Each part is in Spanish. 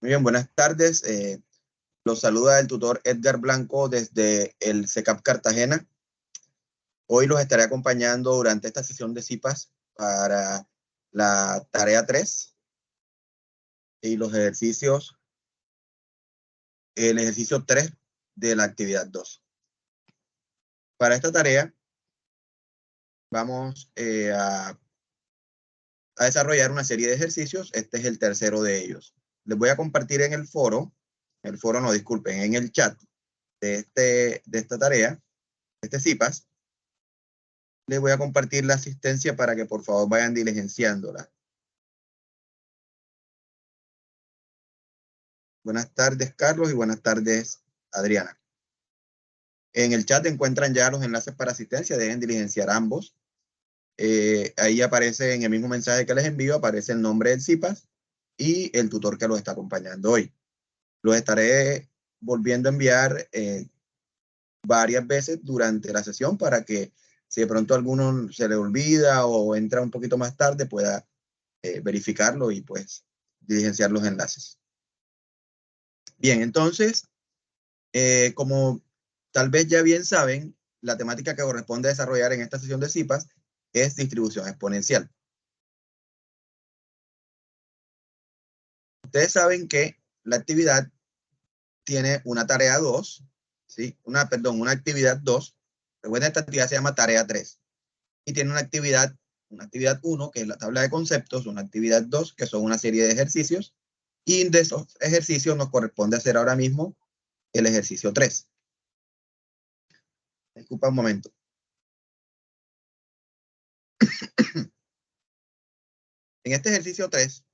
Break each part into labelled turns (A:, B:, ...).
A: Muy bien, buenas tardes. Los saluda el tutor Edgar Blanco desde el CECAP Cartagena. Hoy los estaré acompañando durante esta sesión de CIPAS para la tarea 3 y los ejercicios, el ejercicio 3 de la actividad 2. Para esta tarea vamos a desarrollar una serie de ejercicios. Este es el tercero de ellos. Les voy a compartir en el foro no, disculpen, en el chat de esta tarea, este CIPAS, les voy a compartir la asistencia para que por favor vayan diligenciándola. Buenas tardes, Carlos, y buenas tardes, Adriana. En el chat encuentran ya los enlaces para asistencia, deben diligenciar ambos. Ahí aparece en el mismo mensaje que les envío, aparece el nombre del CIPAS y el tutor que los está acompañando hoy. Los estaré volviendo a enviar varias veces durante la sesión para que si de pronto a alguno se le olvida o entra un poquito más tarde, pueda verificarlo y pues diligenciar los enlaces. Bien, entonces, como tal vez ya bien saben, la temática que corresponde desarrollar en esta sesión de CIPAS es distribución exponencial. Ustedes saben que la actividad tiene una tarea 2, ¿sí? Una actividad 2. Recuerden, esta actividad se llama tarea 3. Y tiene una actividad 1, que es la tabla de conceptos, una actividad 2, que son una serie de ejercicios, y de esos ejercicios nos corresponde hacer ahora mismo el ejercicio 3. Disculpa un momento. En este ejercicio 3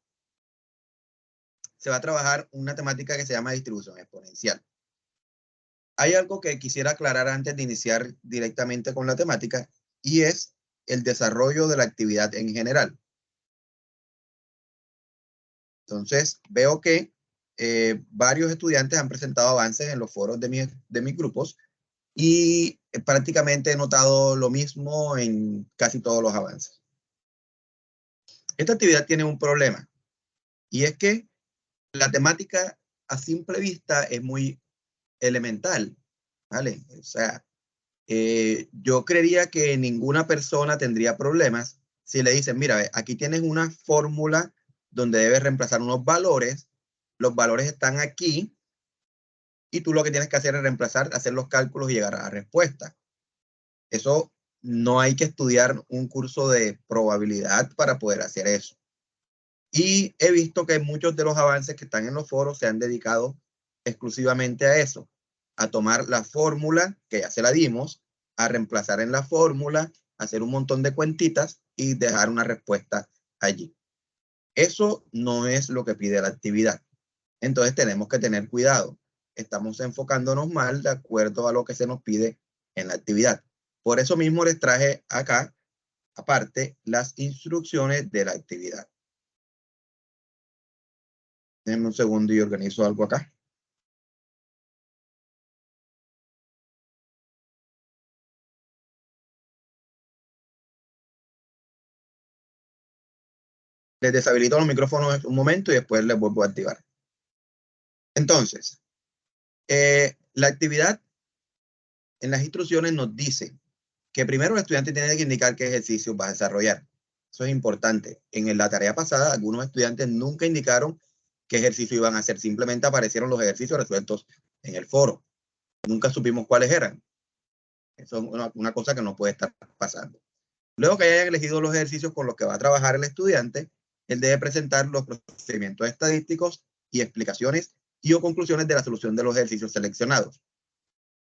A: se va a trabajar una temática que se llama distribución exponencial. Hay algo que quisiera aclarar antes de iniciar directamente con la temática, y es el desarrollo de la actividad en general. Entonces, veo que varios estudiantes han presentado avances en los foros de mis grupos y prácticamente he notado lo mismo en casi todos los avances. Esta actividad tiene un problema, y es que la temática a simple vista es muy elemental, ¿vale? O sea, yo creería que ninguna persona tendría problemas si le dicen, mira, aquí tienes una fórmula donde debes reemplazar unos valores, los valores están aquí, y tú lo que tienes que hacer es reemplazar, hacer los cálculos y llegar a la respuesta. Eso no hay que estudiar un curso de probabilidad para poder hacer eso. Y he visto que muchos de los avances que están en los foros se han dedicado exclusivamente a eso, a tomar la fórmula, que ya se la dimos, a reemplazar en la fórmula, hacer un montón de cuentitas y dejar una respuesta allí. Eso no es lo que pide la actividad. Entonces tenemos que tener cuidado. Estamos enfocándonos mal de acuerdo a lo que se nos pide en la actividad. Por eso mismo les traje acá, aparte, las instrucciones de la actividad. Denme un segundo y organizo algo acá. Les deshabilito los micrófonos un momento y después les vuelvo a activar. Entonces, la actividad en las instrucciones nos dice que primero el estudiante tiene que indicar qué ejercicio va a desarrollar. Eso es importante. En la tarea pasada, algunos estudiantes nunca indicaron qué ejercicio iban a hacer. Simplemente aparecieron los ejercicios resueltos en el foro. Nunca supimos cuáles eran. Eso es una cosa que no puede estar pasando. Luego que hayan elegido los ejercicios con los que va a trabajar el estudiante, él debe presentar los procedimientos estadísticos y explicaciones y o conclusiones de la solución de los ejercicios seleccionados.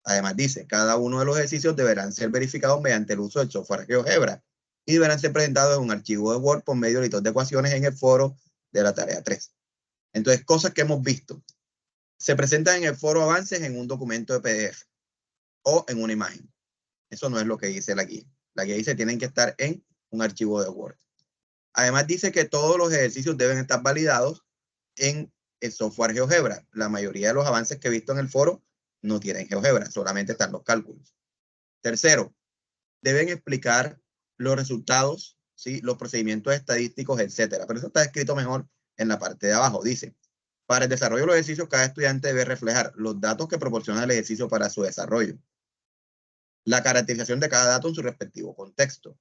A: Además dice, cada uno de los ejercicios deberán ser verificados mediante el uso del software GeoGebra y deberán ser presentados en un archivo de Word por medio de editor de ecuaciones en el foro de la tarea 3. Entonces, cosas que hemos visto. Se presentan en el foro avances en un documento de PDF o en una imagen. Eso no es lo que dice la guía. La guía dice que tienen que estar en un archivo de Word. Además dice que todos los ejercicios deben estar validados en el software GeoGebra. La mayoría de los avances que he visto en el foro no tienen GeoGebra, solamente están los cálculos. Tercero, deben explicar los resultados, ¿sí? Los procedimientos estadísticos, etcétera. Pero eso está escrito mejor en la parte de abajo. Dice, Para el desarrollo de los ejercicios, cada estudiante debe reflejar los datos que proporciona el ejercicio para su desarrollo, la caracterización de cada dato en su respectivo contexto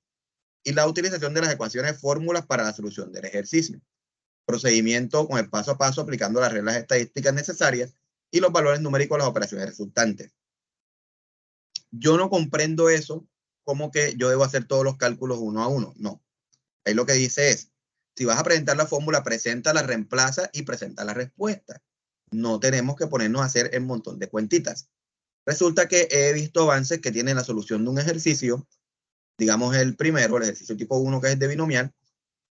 A: y la utilización de las ecuaciones fórmulas para la solución del ejercicio. Procedimiento con el paso a paso aplicando las reglas estadísticas necesarias y los valores numéricos de las operaciones resultantes. Yo no comprendo eso como que yo debo hacer todos los cálculos uno a uno. No. Ahí lo que dice es, si vas a presentar la fórmula, presenta, reemplaza y presenta la respuesta. No tenemos que ponernos a hacer el montón de cuentitas. Resulta que he visto avances que tienen la solución de un ejercicio, digamos el primero, el ejercicio tipo 1, que es de binomial,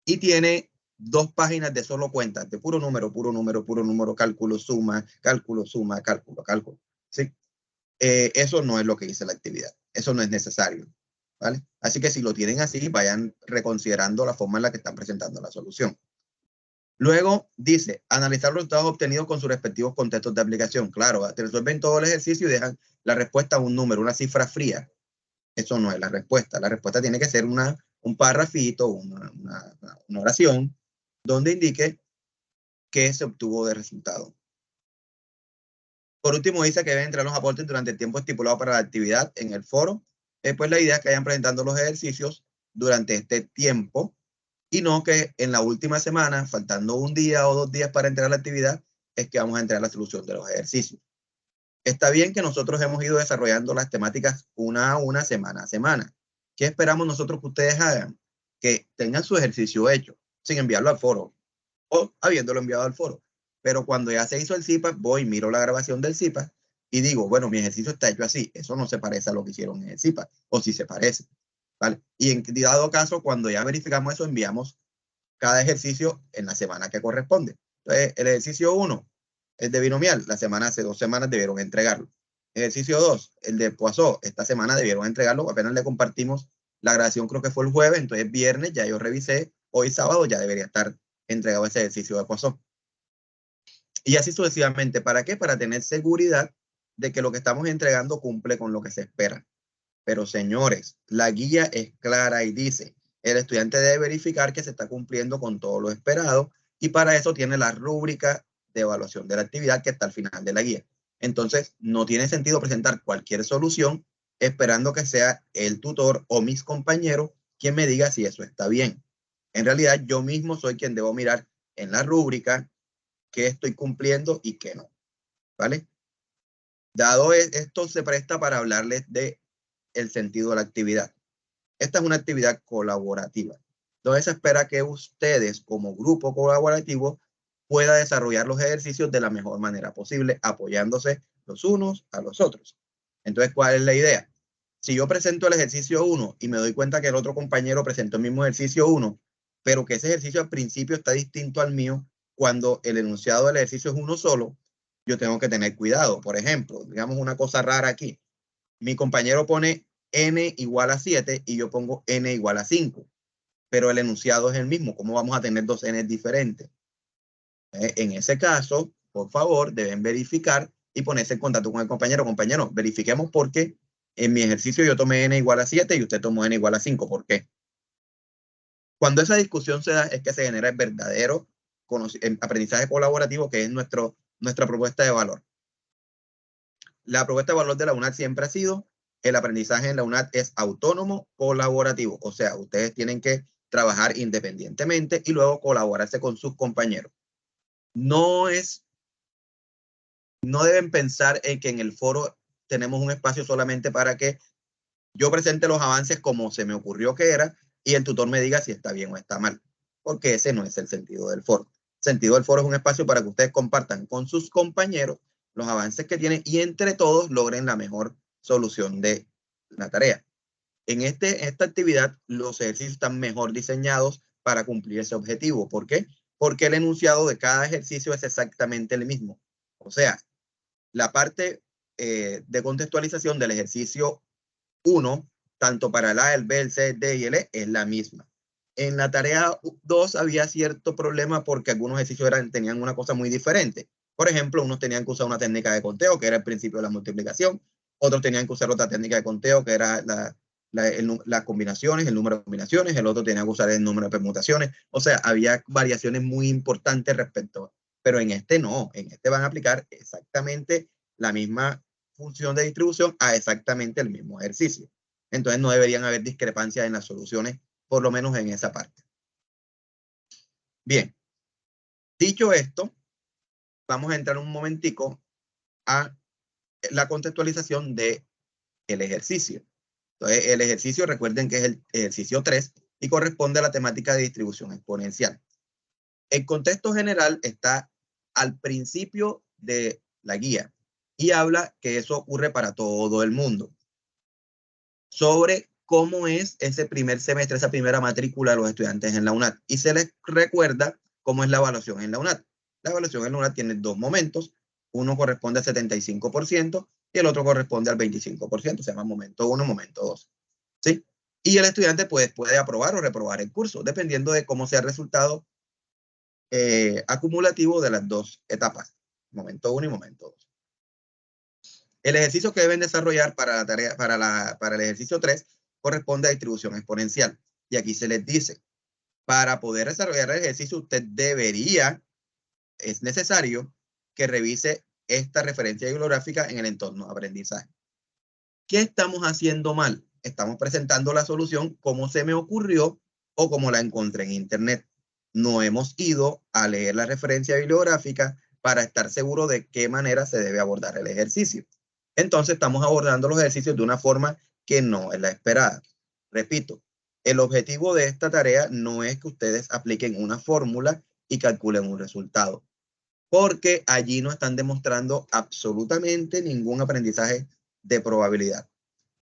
A: y tiene 2 páginas de solo cuentas, de puro número, cálculo, suma, cálculo. ¿Sí? Eso no es lo que dice la actividad. Eso no es necesario. ¿Vale? Así que si lo tienen así, vayan reconsiderando la forma en la que están presentando la solución. Luego dice, analizar los resultados obtenidos con sus respectivos contextos de aplicación. Claro, te resuelven todo el ejercicio y dejan la respuesta a un número, una cifra fría. Eso no es la respuesta. La respuesta tiene que ser un párrafito, una oración, donde indique qué se obtuvo de resultado. Por último, dice que deben entrar los aportes durante el tiempo estipulado para la actividad en el foro. Pues la idea es que vayan presentando los ejercicios durante este tiempo y no que en la última semana, faltando un día o 2 días para entregar la actividad, es que vamos a entregar la solución de los ejercicios. Está bien que nosotros hemos ido desarrollando las temáticas una a una, semana a semana. ¿Qué esperamos nosotros que ustedes hagan? Que tengan su ejercicio hecho, sin enviarlo al foro o habiéndolo enviado al foro. Pero cuando ya se hizo el CIPA, voy, miro la grabación del CIPA y digo, bueno, mi ejercicio está hecho así. Eso no se parece a lo que hicieron en el CIPA, o sí se parece. ¿Vale? Y en dado caso, cuando ya verificamos eso, enviamos cada ejercicio en la semana que corresponde. Entonces, el ejercicio 1 es de binomial. Hace 2 semanas debieron entregarlo. Ejercicio 2, el de Poisson. Esta semana debieron entregarlo. Apenas le compartimos la grabación, creo que fue el jueves. Entonces, viernes ya yo revisé. Hoy sábado ya debería estar entregado ese ejercicio de Poisson. Y así sucesivamente. ¿Para qué? Para tener seguridad de que lo que estamos entregando cumple con lo que se espera. Pero señores, la guía es clara y dice, el estudiante debe verificar que se está cumpliendo con todo lo esperado y para eso tiene la rúbrica de evaluación de la actividad que está al final de la guía. Entonces, no tiene sentido presentar cualquier solución esperando que sea el tutor o mis compañeros quien me diga si eso está bien. En realidad, yo mismo soy quien debo mirar en la rúbrica qué estoy cumpliendo y qué no. ¿Vale? Dado esto, se presta para hablarles de el sentido de la actividad. Esta es una actividad colaborativa. Entonces se espera que ustedes como grupo colaborativo puedan desarrollar los ejercicios de la mejor manera posible, apoyándose los unos a los otros. Entonces, ¿cuál es la idea? Si yo presento el ejercicio 1 y me doy cuenta que el otro compañero presentó el mismo ejercicio 1, pero que ese ejercicio al principio está distinto al mío, cuando el enunciado del ejercicio es uno solo, yo tengo que tener cuidado. Por ejemplo, digamos una cosa rara aquí. Mi compañero pone n igual a 7 y yo pongo n igual a 5, pero el enunciado es el mismo. ¿Cómo vamos a tener 2 n diferentes? En ese caso, por favor, deben verificar y ponerse en contacto con el compañero. Compañero, verifiquemos por qué en mi ejercicio yo tomé n igual a 7 y usted tomó n igual a 5. ¿Por qué? Cuando esa discusión se da es que se genera el verdadero aprendizaje colaborativo, que es nuestra propuesta de valor. La propuesta de valor de la UNAD siempre ha sido el aprendizaje en la UNAD es autónomo, colaborativo. O sea, ustedes tienen que trabajar independientemente y luego colaborarse con sus compañeros. No deben pensar en que en el foro tenemos un espacio solamente para que yo presente los avances como se me ocurrió que era y el tutor me diga si está bien o está mal, porque ese no es el sentido del foro. El sentido del foro es un espacio para que ustedes compartan con sus compañeros los avances que tienen y entre todos logren la mejor solución de la tarea. En esta actividad, los ejercicios están mejor diseñados para cumplir ese objetivo. ¿Por qué? Porque el enunciado de cada ejercicio es exactamente el mismo. O sea, la parte de contextualización del ejercicio 1, tanto para el A, el B, el C, el D y el E, es la misma. En la tarea 2 había cierto problema porque algunos ejercicios tenían una cosa muy diferente. Por ejemplo, unos tenían que usar una técnica de conteo, que era el principio de la multiplicación. Otros tenían que usar otra técnica de conteo, que era las combinaciones, el número de combinaciones. El otro tenía que usar el número de permutaciones. O sea, había variaciones muy importantes respecto pero en este no, en este van a aplicar exactamente la misma función de distribución a exactamente el mismo ejercicio. Entonces no deberían haber discrepancias en las soluciones, por lo menos en esa parte. Bien, dicho esto, vamos a entrar un momentico a la contextualización del ejercicio. Entonces, el ejercicio, recuerden que es el ejercicio 3 y corresponde a la temática de distribución exponencial. El contexto general está al principio de la guía y habla que eso ocurre para todo el mundo. Sobre cómo es ese primer semestre, esa primera matrícula de los estudiantes en la UNAD. Y se les recuerda cómo es la evaluación en la UNAD. La evaluación en la UNAD tiene dos momentos. Uno corresponde al 75% y el otro corresponde al 25%. Se llama momento 1, momento 2. ¿Sí? Y el estudiante pues, puede aprobar o reprobar el curso, dependiendo de cómo sea el resultado acumulativo de las dos etapas, momento 1 y momento 2. El ejercicio que deben desarrollar para la tarea, para el ejercicio 3 corresponde a distribución exponencial. Y aquí se les dice, para poder desarrollar el ejercicio, usted debería, es necesario que revise esta referencia bibliográfica en el entorno de aprendizaje. ¿Qué estamos haciendo mal? Estamos presentando la solución como se me ocurrió o como la encontré en internet. No hemos ido a leer la referencia bibliográfica para estar seguro de qué manera se debe abordar el ejercicio. Entonces estamos abordando los ejercicios de una forma que no es la esperada. Repito, el objetivo de esta tarea no es que ustedes apliquen una fórmula y calculen un resultado, porque allí no están demostrando absolutamente ningún aprendizaje de probabilidad.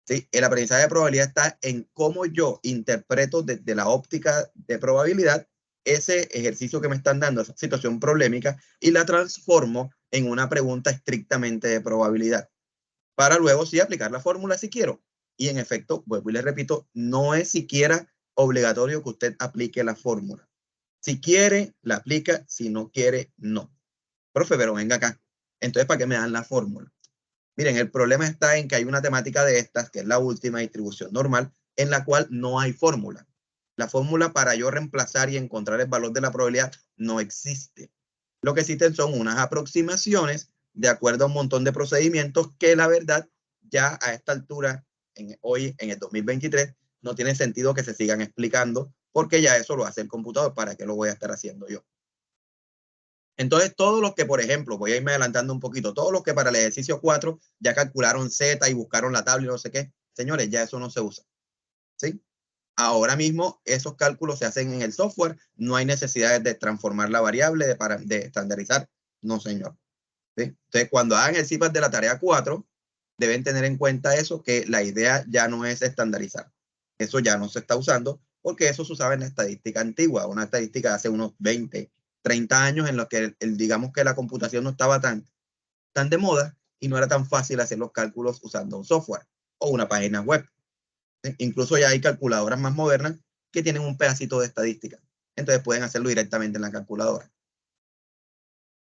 A: ¿Sí? El aprendizaje de probabilidad está en cómo yo interpreto desde la óptica de probabilidad ese ejercicio que me están dando, esa situación problemática, y la transformo en una pregunta estrictamente de probabilidad, para luego sí aplicar la fórmula si quiero. Y en efecto, vuelvo y les repito, no es siquiera obligatorio que usted aplique la fórmula. Si quiere, la aplica, si no quiere, no. Profe, pero venga acá. Entonces, ¿para qué me dan la fórmula? Miren, el problema está en que hay una temática de estas, que es la última distribución normal, en la cual no hay fórmula. La fórmula para yo reemplazar y encontrar el valor de la probabilidad no existe. Lo que existen son unas aproximaciones de acuerdo a un montón de procedimientos que la verdad ya a esta altura, hoy en el 2023, no tiene sentido que se sigan explicando porque ya eso lo hace el computador. ¿Para qué lo voy a estar haciendo yo? Entonces, todos los que, por ejemplo, voy a irme adelantando un poquito, todos los que para el ejercicio 4 ya calcularon Z y buscaron la tabla y no sé qué, señores, ya eso no se usa. ¿Sí? Ahora mismo esos cálculos se hacen en el software, no hay necesidad de transformar la variable, de estandarizar, no señor. ¿Sí? Entonces, cuando hagan el CIPAS de la tarea 4, deben tener en cuenta eso, que la idea ya no es estandarizar. Eso ya no se está usando porque eso se usaba en la estadística antigua, una estadística de hace unos 20, 30 años en los que digamos que la computación no estaba tan de moda y no era tan fácil hacer los cálculos usando un software o una página web. Incluso ya hay calculadoras más modernas que tienen un pedacito de estadística. Entonces pueden hacerlo directamente en la calculadora.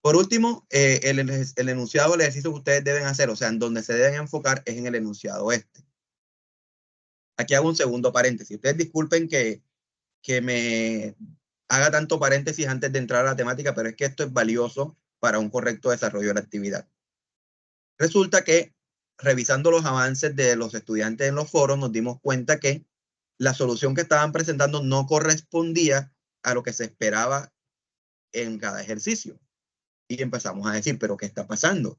A: Por último, el enunciado del ejercicio que ustedes deben hacer, o sea, en donde se deben enfocar es en el enunciado este. Aquí hago un segundo paréntesis. Ustedes disculpen que me haga tanto paréntesis antes de entrar a la temática, pero es que esto es valioso para un correcto desarrollo de la actividad. Resulta que revisando los avances de los estudiantes en los foros, nos dimos cuenta que la solución que estaban presentando no correspondía a lo que se esperaba en cada ejercicio. Y empezamos a decir, ¿pero qué está pasando?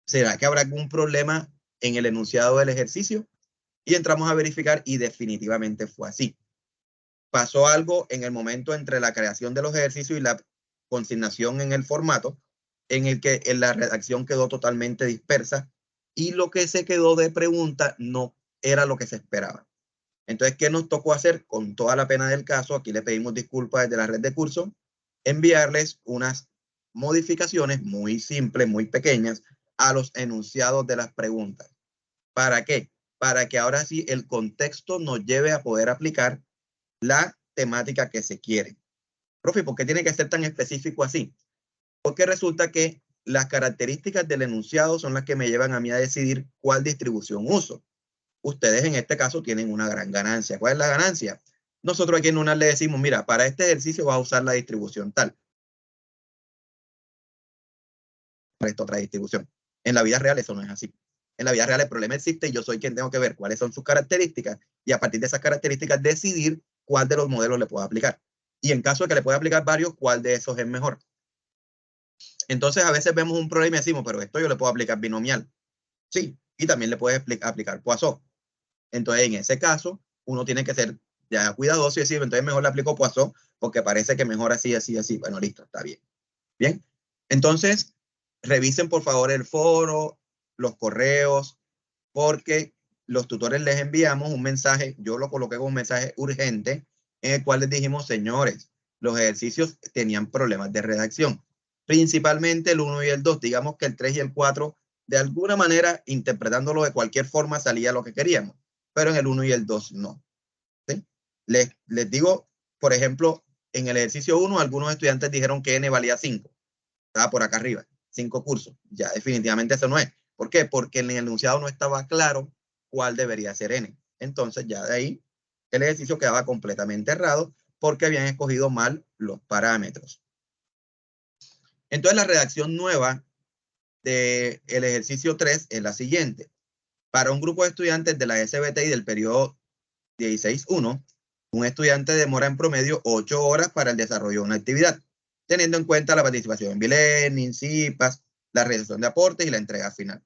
A: ¿Será que habrá algún problema en el enunciado del ejercicio? Y entramos a verificar y definitivamente fue así. Pasó algo en el momento entre la creación de los ejercicios y la consignación en el formato, en el que la redacción quedó totalmente dispersa y lo que se quedó de pregunta no era lo que se esperaba. Entonces, ¿qué nos tocó hacer? Con toda la pena del caso, aquí le pedimos disculpas desde la red de curso, enviarles unas modificaciones muy simples, muy pequeñas, a los enunciados de las preguntas. ¿Para qué? Para que ahora sí el contexto nos lleve a poder aplicar la temática que se quiere. Profe, ¿por qué tiene que ser tan específico así? Porque resulta que las características del enunciado son las que me llevan a mí a decidir cuál distribución uso. Ustedes en este caso tienen una gran ganancia. ¿Cuál es la ganancia? Nosotros aquí en UNAR le decimos, mira, para este ejercicio vas a usar la distribución tal. esta otra distribución. En la vida real eso no es así. En la vida real el problema existe y yo soy quien tengo que ver cuáles son sus características y a partir de esas características decidir cuál de los modelos le puedo aplicar. Y en caso de que le pueda aplicar varios, cuál de esos es mejor. Entonces a veces vemos un problema y decimos, pero esto yo le puedo aplicar binomial. Sí, y también le puedes aplicar Poisson. Entonces en ese caso, uno tiene que ser ya cuidadoso y decir, entonces mejor le aplico Poisson porque parece que mejor así, así, así. Bueno, listo, está bien. Bien, entonces revisen por favor el foro, los correos, porque los tutores les enviamos un mensaje, yo lo coloqué como un mensaje urgente, en el cual les dijimos, señores, los ejercicios tenían problemas de redacción, principalmente el 1 y el 2, digamos que el 3 y el 4, de alguna manera, interpretándolo de cualquier forma, salía lo que queríamos, pero en el 1 y el 2 no. ¿Sí? Les digo, por ejemplo, en el ejercicio 1, algunos estudiantes dijeron que N valía 5, estaba por acá arriba, 5 cursos, ya definitivamente eso no es. ¿Por qué? Porque en el enunciado no estaba claro cuál debería ser N. Entonces ya de ahí el ejercicio quedaba completamente errado porque habían escogido mal los parámetros. Entonces la redacción nueva del ejercicio 3 es la siguiente. Para un grupo de estudiantes de la SBT y del periodo 16.1, un estudiante demora en promedio 8 horas para el desarrollo de una actividad, teniendo en cuenta la participación en B-Learning, CIPAS, la realización de aportes y la entrega final.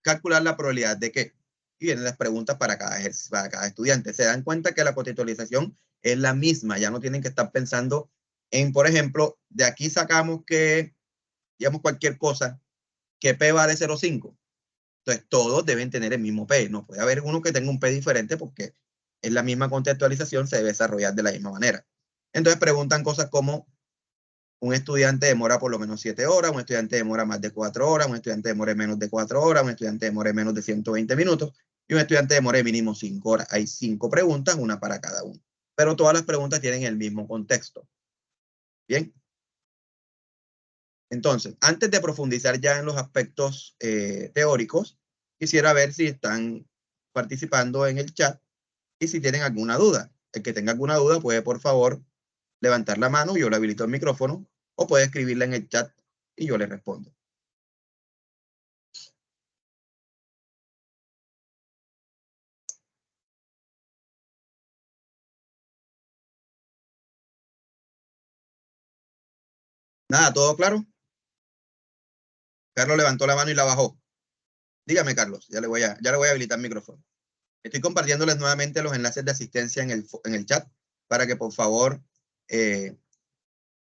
A: Calcular la probabilidad de que, y vienen las preguntas para cada estudiante. Se dan cuenta que la contextualización es la misma, ya no tienen que estar pensando en, por ejemplo, de aquí sacamos que, digamos, cualquier cosa, que P vale 0.5. Entonces, todos deben tener el mismo P. No puede haber uno que tenga un P diferente porque es la misma contextualización, se debe desarrollar de la misma manera. Entonces, preguntan cosas como un estudiante demora por lo menos 7 horas, un estudiante demora más de 4 horas, un estudiante demora menos de 4 horas, un estudiante demora menos de 120 minutos y un estudiante demora mínimo 5 horas. Hay 5 preguntas, una para cada uno. Pero todas las preguntas tienen el mismo contexto. Bien. Entonces, antes de profundizar ya en los aspectos teóricos, quisiera ver si están participando en el chat y si tienen alguna duda. El que tenga alguna duda puede, por favor, levantar la mano, yo le habilito el micrófono, o puede escribirla en el chat y yo le respondo. Nada, ¿todo claro? Carlos levantó la mano y la bajó. Dígame, Carlos, ya le voy a habilitar el micrófono. Estoy compartiéndoles nuevamente los enlaces de asistencia en el chat para que, por favor,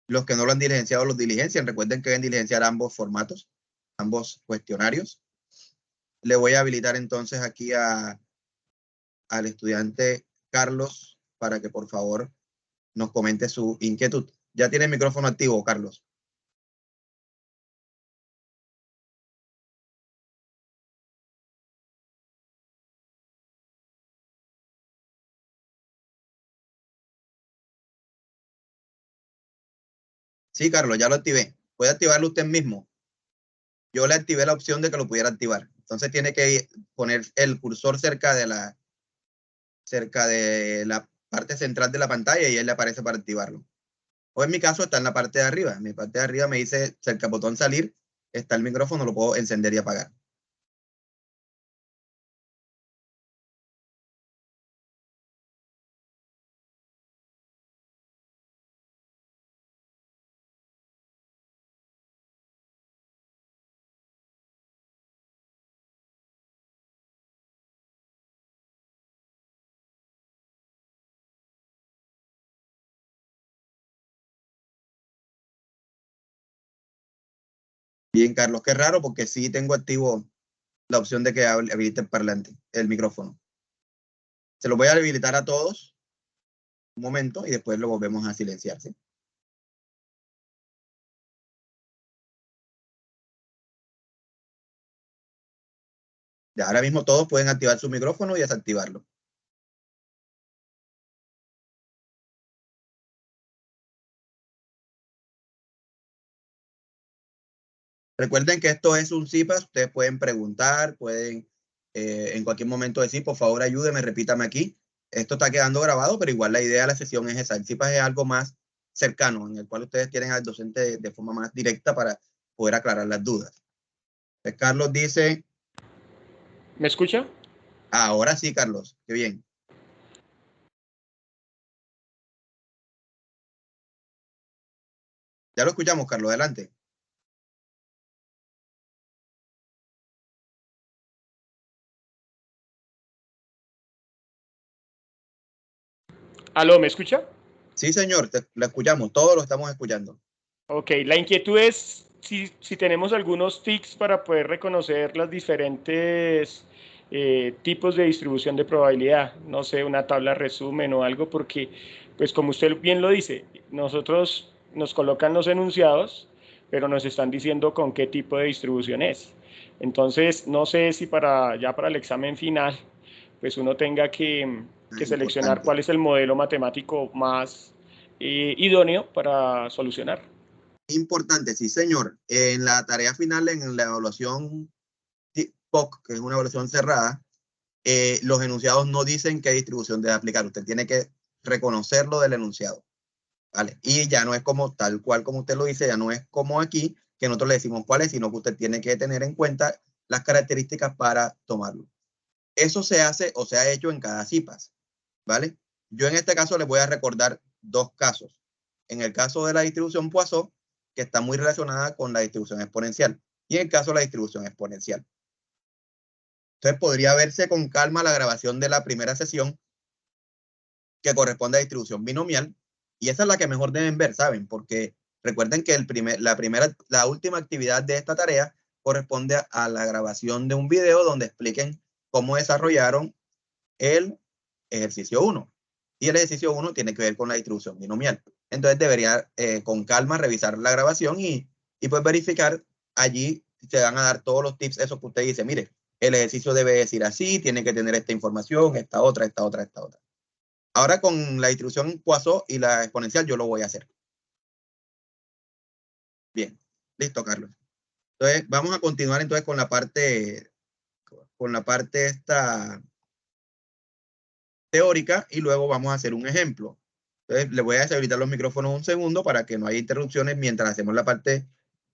A: los que no lo han diligenciado, los diligencien. Recuerden que deben diligenciar ambos formatos, ambos cuestionarios. Le voy a habilitar entonces aquí al estudiante Carlos para que, por favor, nos comente su inquietud. Ya tiene el micrófono activo, Carlos. Sí, Carlos, ya lo activé. Puede activarlo usted mismo. Yo le activé la opción de que lo pudiera activar. Entonces tiene que poner el cursor cerca de la parte central de la pantalla y él le aparece para activarlo. O en mi caso está en la parte de arriba. En mi parte de arriba me dice cerca del botón salir, está el micrófono, lo puedo encender y apagar. Bien, Carlos, qué raro porque sí tengo activo la opción de que habilite el parlante, el micrófono. Se lo voy a habilitar a todos un momento y después lo volvemos a silenciar, ¿sí? Ya ahora mismo todos pueden activar su micrófono y desactivarlo. Recuerden que esto es un CIPAS, ustedes pueden preguntar, pueden en cualquier momento decir, por favor ayúdeme, repítame aquí. Esto está quedando grabado, pero igual la idea de la sesión es esa. El CIPAS es algo más cercano, en el cual ustedes tienen al docente de forma más directa para poder aclarar las dudas. Entonces, Carlos dice...
B: ¿Me escucha?
A: Ahora sí, Carlos, qué bien. Ya lo escuchamos, Carlos, adelante.
B: ¿Aló, me escucha?
A: Sí, señor, lo escuchamos, todos lo estamos escuchando.
B: Ok, la inquietud es si tenemos algunos tips para poder reconocer los diferentes tipos de distribución de probabilidad. No sé, una tabla resumen o algo, porque, pues como usted bien lo dice, nosotros nos colocan los enunciados, pero nos están diciendo con qué tipo de distribución es. Entonces, no sé si ya para el examen final, pues uno tenga que seleccionar
A: Importante.
B: cuál es el modelo matemático más idóneo para solucionar.
A: Importante, sí, señor. En la tarea final, en la evaluación POC, que es una evaluación cerrada, los enunciados no dicen qué distribución debe aplicar. Usted tiene que reconocerlo del enunciado, ¿vale? Y ya no es como tal cual como usted lo dice, ya no es como aquí, que nosotros le decimos cuál es, sino que usted tiene que tener en cuenta las características para tomarlo. Eso se hace o se ha hecho en cada CIPAS, ¿vale? Yo en este caso les voy a recordar dos casos. En el caso de la distribución Poisson, que está muy relacionada con la distribución exponencial, y en el caso de la distribución exponencial. Entonces podría verse con calma la grabación de la primera sesión que corresponde a distribución binomial, y esa es la que mejor deben ver, ¿saben? Porque recuerden que la última actividad de esta tarea corresponde a la grabación de un video donde expliquen cómo desarrollaron el ejercicio 1. Y el ejercicio 1 tiene que ver con la distribución binomial. Entonces debería con calma revisar la grabación y pues verificar allí, se van a dar todos los tips, esos que usted dice, mire, el ejercicio debe decir así, tiene que tener esta información, esta otra, esta otra, esta otra. Ahora con la distribución Poisson y la exponencial yo lo voy a hacer. Bien, listo, Carlos. Entonces vamos a continuar entonces con la parte esta teórica y luego vamos a hacer un ejemplo. Entonces, le voy a deshabilitar los micrófonos un segundo para que no haya interrupciones mientras hacemos la parte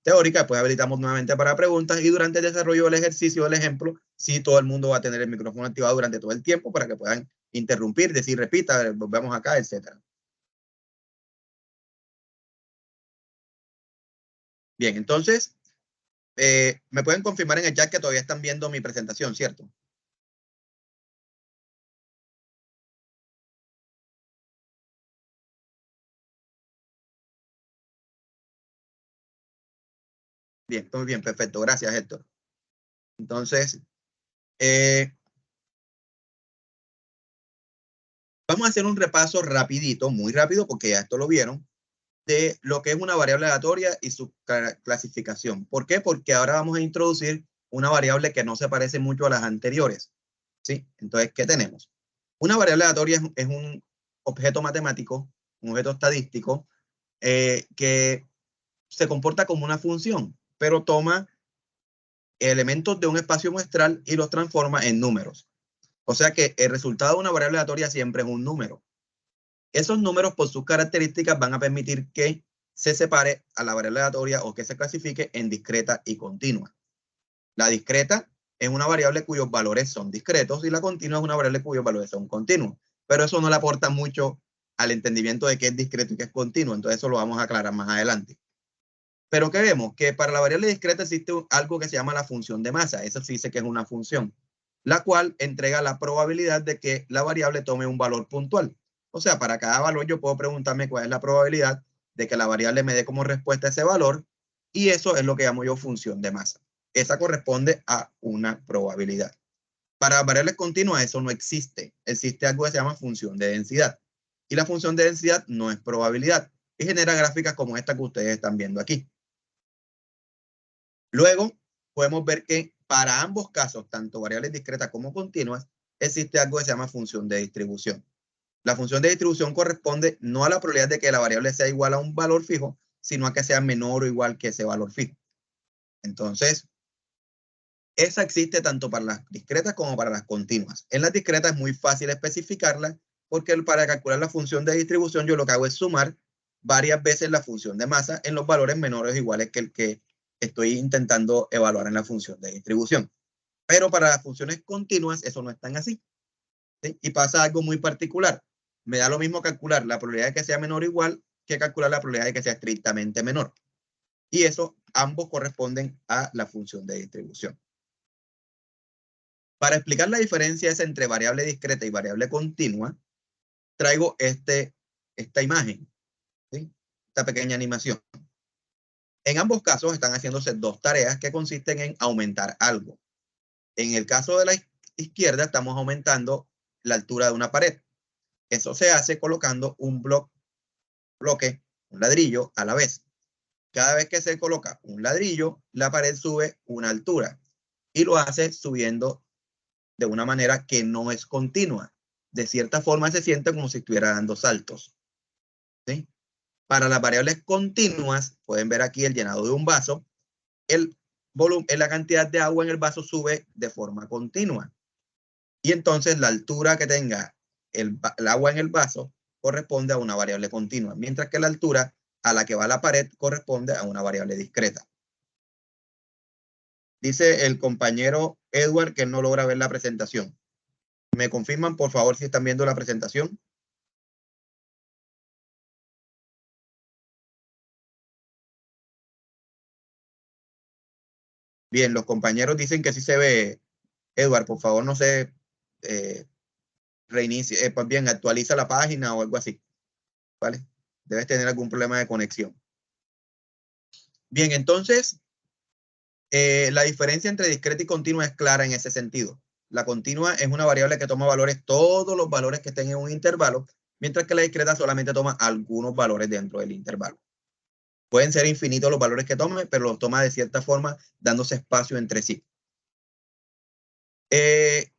A: teórica. Después habilitamos nuevamente para preguntas y durante el desarrollo del ejercicio del ejemplo, sí, todo el mundo va a tener el micrófono activado durante todo el tiempo para que puedan interrumpir, decir, repita, volvemos acá, etc. Bien, entonces, me pueden confirmar en el chat que todavía están viendo mi presentación, ¿cierto? Bien, muy bien, perfecto. Gracias, Héctor. Entonces, vamos a hacer un repaso rapidito, muy rápido, porque ya esto lo vieron, de lo que es una variable aleatoria y su clasificación. ¿Por qué? Porque ahora vamos a introducir una variable que no se parece mucho a las anteriores. ¿Sí? Entonces, ¿qué tenemos? Una variable aleatoria es un objeto matemático, un objeto estadístico, que se comporta como una función, pero toma elementos de un espacio muestral y los transforma en números. O sea que el resultado de una variable aleatoria siempre es un número. Esos números por sus características van a permitir que se separe a la variable aleatoria o que se clasifique en discreta y continua. La discreta es una variable cuyos valores son discretos y la continua es una variable cuyos valores son continuos. Pero eso no le aporta mucho al entendimiento de qué es discreto y qué es continuo. Entonces eso lo vamos a aclarar más adelante. Pero ¿qué vemos? Que para la variable discreta existe algo que se llama la función de masa. Eso sí dice que es una función, la cual entrega la probabilidad de que la variable tome un valor puntual. O sea, para cada valor yo puedo preguntarme cuál es la probabilidad de que la variable me dé como respuesta ese valor, y eso es lo que llamo yo función de masa. Esa corresponde a una probabilidad. Para variables continuas eso no existe. Existe algo que se llama función de densidad. Y la función de densidad no es probabilidad. Y genera gráficas como esta que ustedes están viendo aquí. Luego, podemos ver que para ambos casos, tanto variables discretas como continuas, existe algo que se llama función de distribución. La función de distribución corresponde no a la probabilidad de que la variable sea igual a un valor fijo, sino a que sea menor o igual que ese valor fijo. Entonces, esa existe tanto para las discretas como para las continuas. En las discretas es muy fácil especificarla porque para calcular la función de distribución yo lo que hago es sumar varias veces la función de masa en los valores menores o iguales que estoy intentando evaluar en la función de distribución. Pero para las funciones continuas eso no es tan así, ¿sí? Y pasa algo muy particular. Me da lo mismo calcular la probabilidad de que sea menor o igual que calcular la probabilidad de que sea estrictamente menor. Y eso ambos corresponden a la función de distribución. Para explicar la diferencia entre variable discreta y variable continua, traigo esta imagen, ¿sí? Esta pequeña animación. En ambos casos están haciéndose dos tareas que consisten en aumentar algo. En el caso de la izquierda estamos aumentando la altura de una pared. Eso se hace colocando un bloque, un ladrillo a la vez. Cada vez que se coloca un ladrillo, la pared sube una altura y lo hace subiendo de una manera que no es continua. De cierta forma se siente como si estuviera dando saltos, ¿sí? Para las variables continuas, pueden ver aquí el llenado de un vaso, el volumen, la cantidad de agua en el vaso sube de forma continua. Y entonces la altura que tenga el agua en el vaso corresponde a una variable continua, mientras que la altura a la que va la pared corresponde a una variable discreta. Dice el compañero Edward que no logra ver la presentación. ¿Me confirman, por favor, si están viendo la presentación? Bien, los compañeros dicen que sí se ve. Edward, por favor, no se reinicie, pues bien, actualiza la página o algo así, ¿vale? Debes tener algún problema de conexión. Bien, entonces, la diferencia entre discreta y continua es clara en ese sentido. La continua es una variable que toma valores, todos los valores que estén en un intervalo, mientras que la discreta solamente toma algunos valores dentro del intervalo. Pueden ser infinitos los valores que tome, pero los toma de cierta forma, dándose espacio entre sí.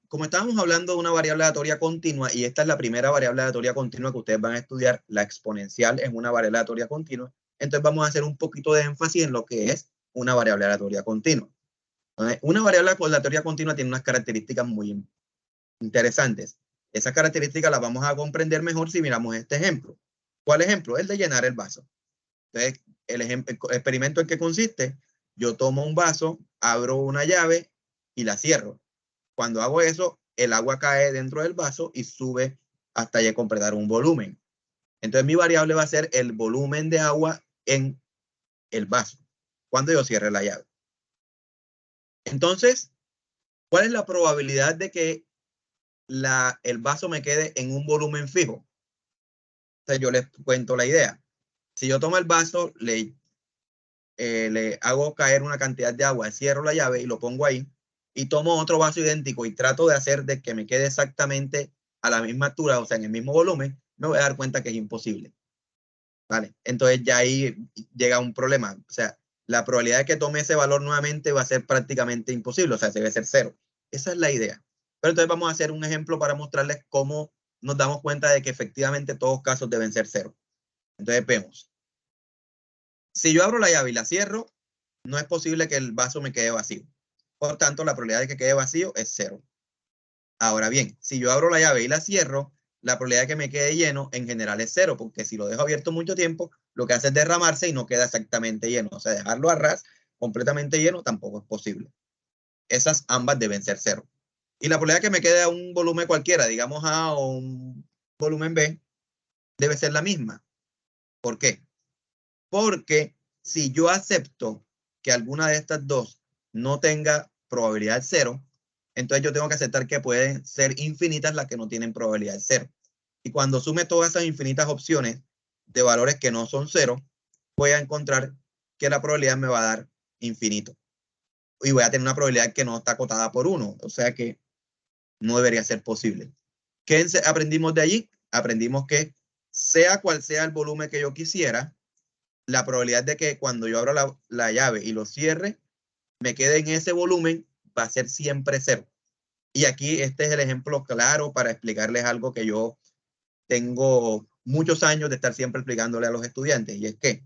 A: Como estábamos hablando de una variable aleatoria continua, y esta es la primera variable aleatoria continua que ustedes van a estudiar, la exponencial es una variable aleatoria continua, entonces vamos a hacer un poquito de énfasis en lo que es una variable aleatoria continua. Entonces, una variable aleatoria continua tiene unas características muy interesantes. Esas características las vamos a comprender mejor si miramos este ejemplo. ¿Cuál ejemplo? El de llenar el vaso. Entonces, el experimento en qué consiste, yo tomo un vaso, abro una llave y la cierro. Cuando hago eso, el agua cae dentro del vaso y sube hasta ya completar un volumen. Entonces mi variable va a ser el volumen de agua en el vaso cuando yo cierre la llave. Entonces, ¿cuál es la probabilidad de que el vaso me quede en un volumen fijo? Entonces yo les cuento la idea. Si yo tomo el vaso, le hago caer una cantidad de agua, cierro la llave y lo pongo ahí, y tomo otro vaso idéntico y trato de hacer de que me quede exactamente a la misma altura, o sea, en el mismo volumen, me voy a dar cuenta que es imposible. ¿Vale? Entonces ya ahí llega un problema. O sea, la probabilidad de que tome ese valor nuevamente va a ser prácticamente imposible, o sea, debe ser cero. Esa es la idea. Pero entonces vamos a hacer un ejemplo para mostrarles cómo nos damos cuenta de que efectivamente todos casos deben ser cero. Entonces vemos. Si yo abro la llave y la cierro, no es posible que el vaso me quede vacío. Por tanto, la probabilidad de que quede vacío es cero. Ahora bien, si yo abro la llave y la cierro, la probabilidad de que me quede lleno en general es cero, porque si lo dejo abierto mucho tiempo, lo que hace es derramarse y no queda exactamente lleno. O sea, dejarlo a ras, completamente lleno, tampoco es posible. Esas ambas deben ser cero. Y la probabilidad de que me quede a un volumen cualquiera, digamos A o un volumen B, debe ser la misma. ¿Por qué? Porque si yo acepto que alguna de estas dos no tenga probabilidad cero, entonces yo tengo que aceptar que pueden ser infinitas las que no tienen probabilidad cero. Y cuando sume todas esas infinitas opciones de valores que no son cero, voy a encontrar que la probabilidad me va a dar infinito. Y voy a tener una probabilidad que no está acotada por 1. O sea que no debería ser posible. ¿Qué aprendimos de allí? Aprendimos que sea cual sea el volumen que yo quisiera, la probabilidad de que cuando yo abra la llave y lo cierre, me quede en ese volumen, va a ser siempre cero. Y aquí este es el ejemplo claro para explicarles algo que yo tengo muchos años de estar siempre explicándole a los estudiantes, y es que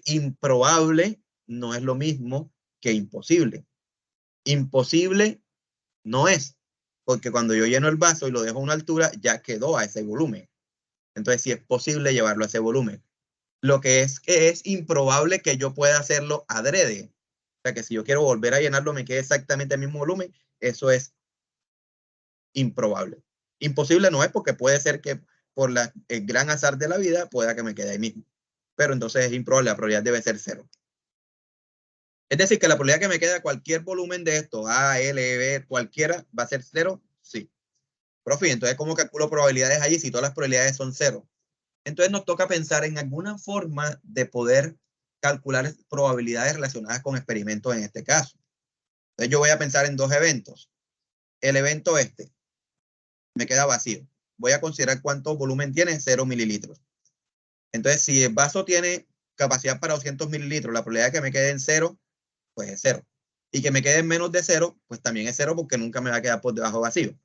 A: improbable no es lo mismo que imposible. Imposible no es, porque cuando yo lleno el vaso y lo dejo a una altura, ya quedó a ese volumen. Entonces sí es posible llevarlo a ese volumen. Lo que es improbable que yo pueda hacerlo adrede. sea que si yo quiero volver a llenarlo, me quede exactamente el mismo volumen, eso es improbable. Imposible no es, porque puede ser que por el gran azar de la vida pueda que me quede ahí mismo. Pero entonces es improbable, la probabilidad debe ser 0. Es decir, que la probabilidad que me quede cualquier volumen de esto, A, L, B, cualquiera, va a ser 0, sí. Profe, entonces, ¿cómo calculo probabilidades allí si todas las probabilidades son 0? Entonces nos toca pensar en alguna forma de poder calcular probabilidades relacionadas con experimentos en este caso. Entonces yo voy a pensar en dos eventos. El evento este me queda vacío. Voy a considerar cuánto volumen tiene, 0 mililitros. Entonces, si el vaso tiene capacidad para 200 mililitros, la probabilidad de que me quede en 0, pues es 0. Y que me quede en menos de 0, pues también es 0, porque nunca me va a quedar por debajo vacío.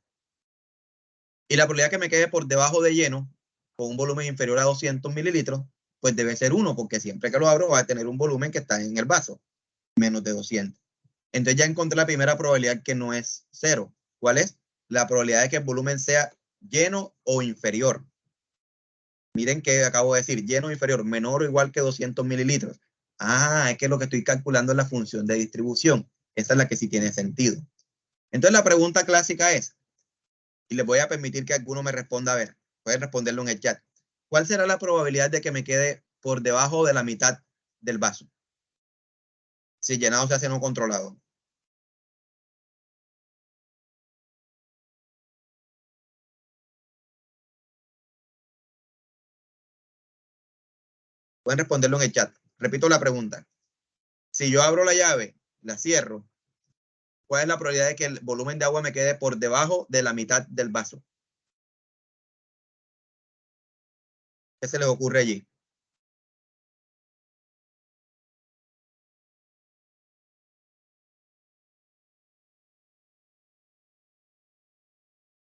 A: Y la probabilidad de que me quede por debajo de lleno, con un volumen inferior a 200 mililitros, pues debe ser 1, porque siempre que lo abro va a tener un volumen que está en el vaso, menos de 200. Entonces ya encontré la primera probabilidad que no es 0. ¿Cuál es? La probabilidad de que el volumen sea lleno o inferior. Miren que acabo de decir, lleno o inferior, menor o igual que 200 mililitros. Ah, es que lo que estoy calculando es la función de distribución. Esa es la que sí tiene sentido. Entonces la pregunta clásica es, y les voy a permitir que alguno me responda, a ver, pueden responderlo en el chat. ¿Cuál será la probabilidad de que me quede por debajo de la mitad del vaso? Si llenado se hace no controlado. Pueden responderlo en el chat. Repito la pregunta. Si yo abro la llave, la cierro, ¿cuál es la probabilidad de que el volumen de agua me quede por debajo de la mitad del vaso? ¿Qué se les ocurre allí?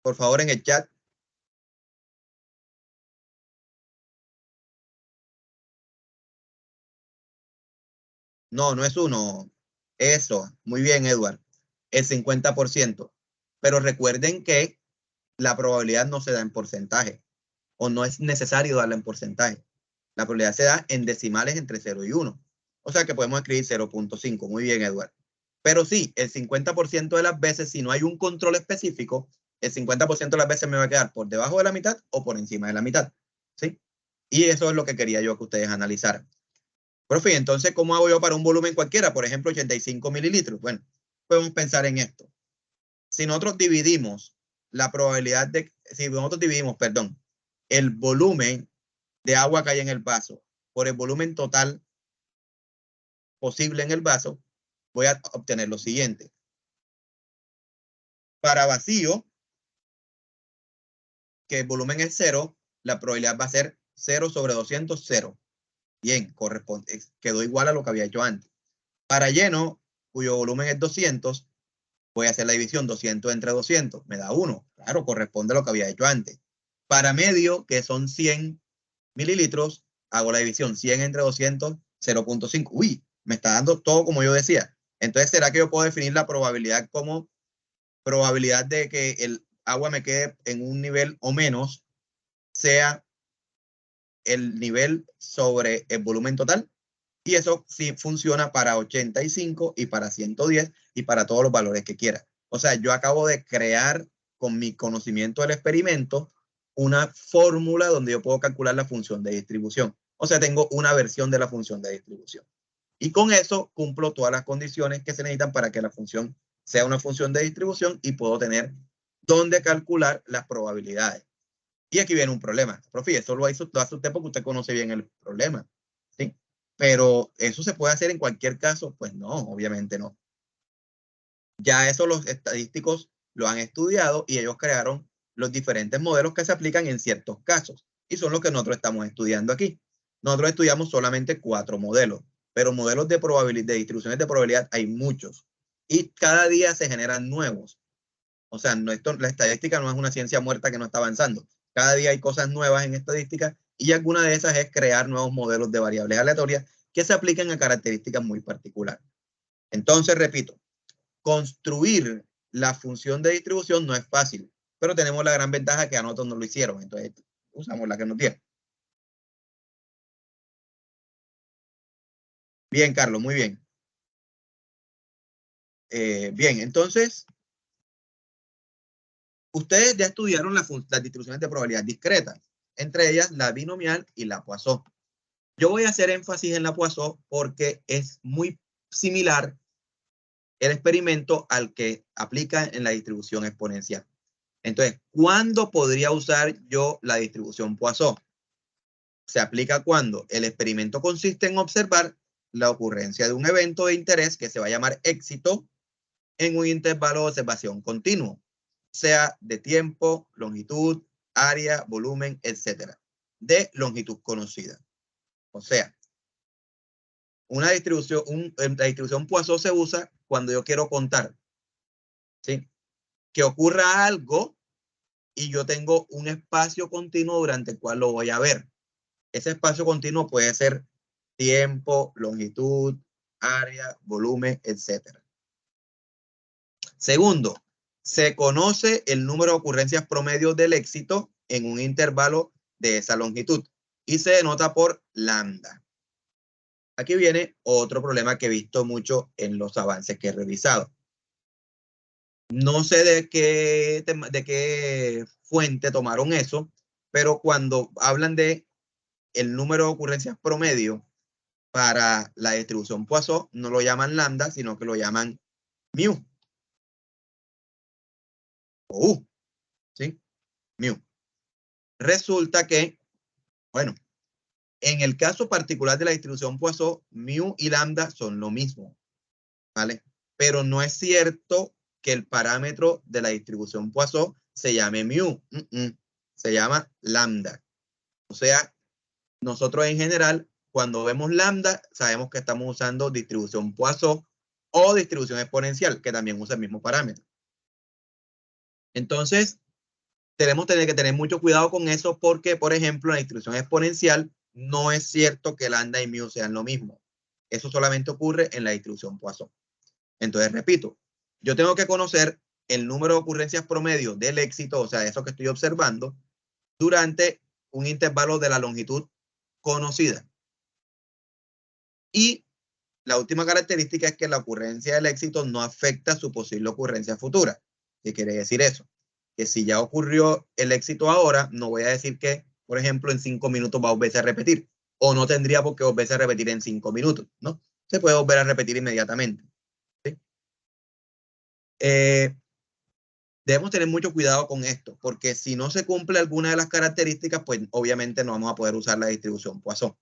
A: Por favor, en el chat. No, no es 1. Eso, muy bien, Edward. El 50%. Pero recuerden que la probabilidad no se da en porcentaje, o no es necesario darla en porcentaje. La probabilidad se da en decimales entre 0 y 1. O sea que podemos escribir 0.5. Muy bien, Edward. Pero sí, el 50% de las veces, si no hay un control específico, el 50% de las veces me va a quedar por debajo de la mitad o por encima de la mitad. ¿Sí? Y eso es lo que quería yo que ustedes analizaran. Profe, entonces, ¿cómo hago yo para un volumen cualquiera? Por ejemplo, 85 mililitros. Bueno, podemos pensar en esto. Si nosotros dividimos la probabilidad de, si nosotros dividimos, perdón, el volumen de agua que hay en el vaso por el volumen total posible en el vaso, voy a obtener lo siguiente. Para vacío, que el volumen es 0, la probabilidad va a ser 0 sobre 200, 0. Bien, corresponde, quedó igual a lo que había hecho antes. Para lleno, cuyo volumen es 200, voy a hacer la división 200 entre 200, me da 1. Claro, corresponde a lo que había hecho antes. Para medio, que son 100 mililitros, hago la división 100 entre 200, 0.5. Uy, me está dando todo como yo decía. Entonces, ¿será que yo puedo definir la probabilidad como probabilidad de que el agua me quede en un nivel o menos sea el nivel sobre el volumen total? Y eso sí funciona para 85 y para 110 y para todos los valores que quiera. O sea, yo acabo de crear con mi conocimiento del experimento una fórmula donde yo puedo calcular la función de distribución. O sea, tengo una versión de la función de distribución. Y con eso cumplo todas las condiciones que se necesitan para que la función sea una función de distribución y puedo tener dónde calcular las probabilidades. Y aquí viene un problema. Profe, eso lo hace usted porque usted conoce bien el problema. ¿Sí? Pero eso se puede hacer en cualquier caso. Pues no, obviamente no. Ya eso los estadísticos lo han estudiado y ellos crearon los diferentes modelos que se aplican en ciertos casos. Y son los que nosotros estamos estudiando aquí. Nosotros estudiamos solamente 4 modelos, pero modelos de probabilidad, de distribuciones de probabilidad hay muchos. Y cada día se generan nuevos. O sea, no, la estadística no es una ciencia muerta que no está avanzando. Cada día hay cosas nuevas en estadística y alguna de esas es crear nuevos modelos de variables aleatorias que se apliquen a características muy particulares. Entonces, repito, construir la función de distribución no es fácil, pero tenemos la gran ventaja que a nosotros no lo hicieron. Entonces, usamos la que nos dieron. Bien, Carlos, muy bien. Bien, entonces, ustedes ya estudiaron las distribuciones de probabilidad discretas, entre ellas la binomial y la Poisson. Yo voy a hacer énfasis en la Poisson porque es muy similar el experimento al que aplica en la distribución exponencial. Entonces, ¿cuándo podría usar yo la distribución Poisson? Se aplica cuando el experimento consiste en observar la ocurrencia de un evento de interés que se va a llamar éxito en un intervalo de observación continuo, sea de tiempo, longitud, área, volumen, etcétera, de longitud conocida. O sea, la distribución Poisson se usa cuando yo quiero contar, ¿sí?, que ocurra algo y yo tengo un espacio continuo durante el cual lo voy a ver. Ese espacio continuo puede ser tiempo, longitud, área, volumen, etcétera. Segundo, se conoce el número de ocurrencias promedio del éxito en un intervalo de esa longitud y se denota por lambda. Aquí viene otro problema que he visto mucho en los avances que he revisado. No sé de qué fuente tomaron eso, pero cuando hablan de el número de ocurrencias promedio para la distribución Poisson, no lo llaman lambda, sino que lo llaman mu. O U, ¿sí? Mu. Resulta que, bueno, en el caso particular de la distribución Poisson, mu y lambda son lo mismo, ¿vale? Pero no es cierto que el parámetro de la distribución Poisson se llame mu. Se llama lambda. O sea, nosotros en general, cuando vemos lambda, sabemos que estamos usando distribución Poisson o distribución exponencial, que también usa el mismo parámetro. Entonces, tenemos que tener mucho cuidado con eso porque, por ejemplo, en la distribución exponencial no es cierto que lambda y mu sean lo mismo. Eso solamente ocurre en la distribución Poisson. Entonces, repito, yo tengo que conocer el número de ocurrencias promedio del éxito, o sea, eso que estoy observando, durante un intervalo de la longitud conocida. Y la última característica es que la ocurrencia del éxito no afecta su posible ocurrencia futura. ¿Qué quiere decir eso? Que si ya ocurrió el éxito ahora, no voy a decir que, por ejemplo, en 5 minutos va a volverse a repetir. O no tendría por qué volverse a repetir en 5 minutos, ¿no? Se puede volver a repetir inmediatamente. ¿Sí? Debemos tener mucho cuidado con esto, porque si no se cumple alguna de las características, pues obviamente no vamos a poder usar la distribución Poisson.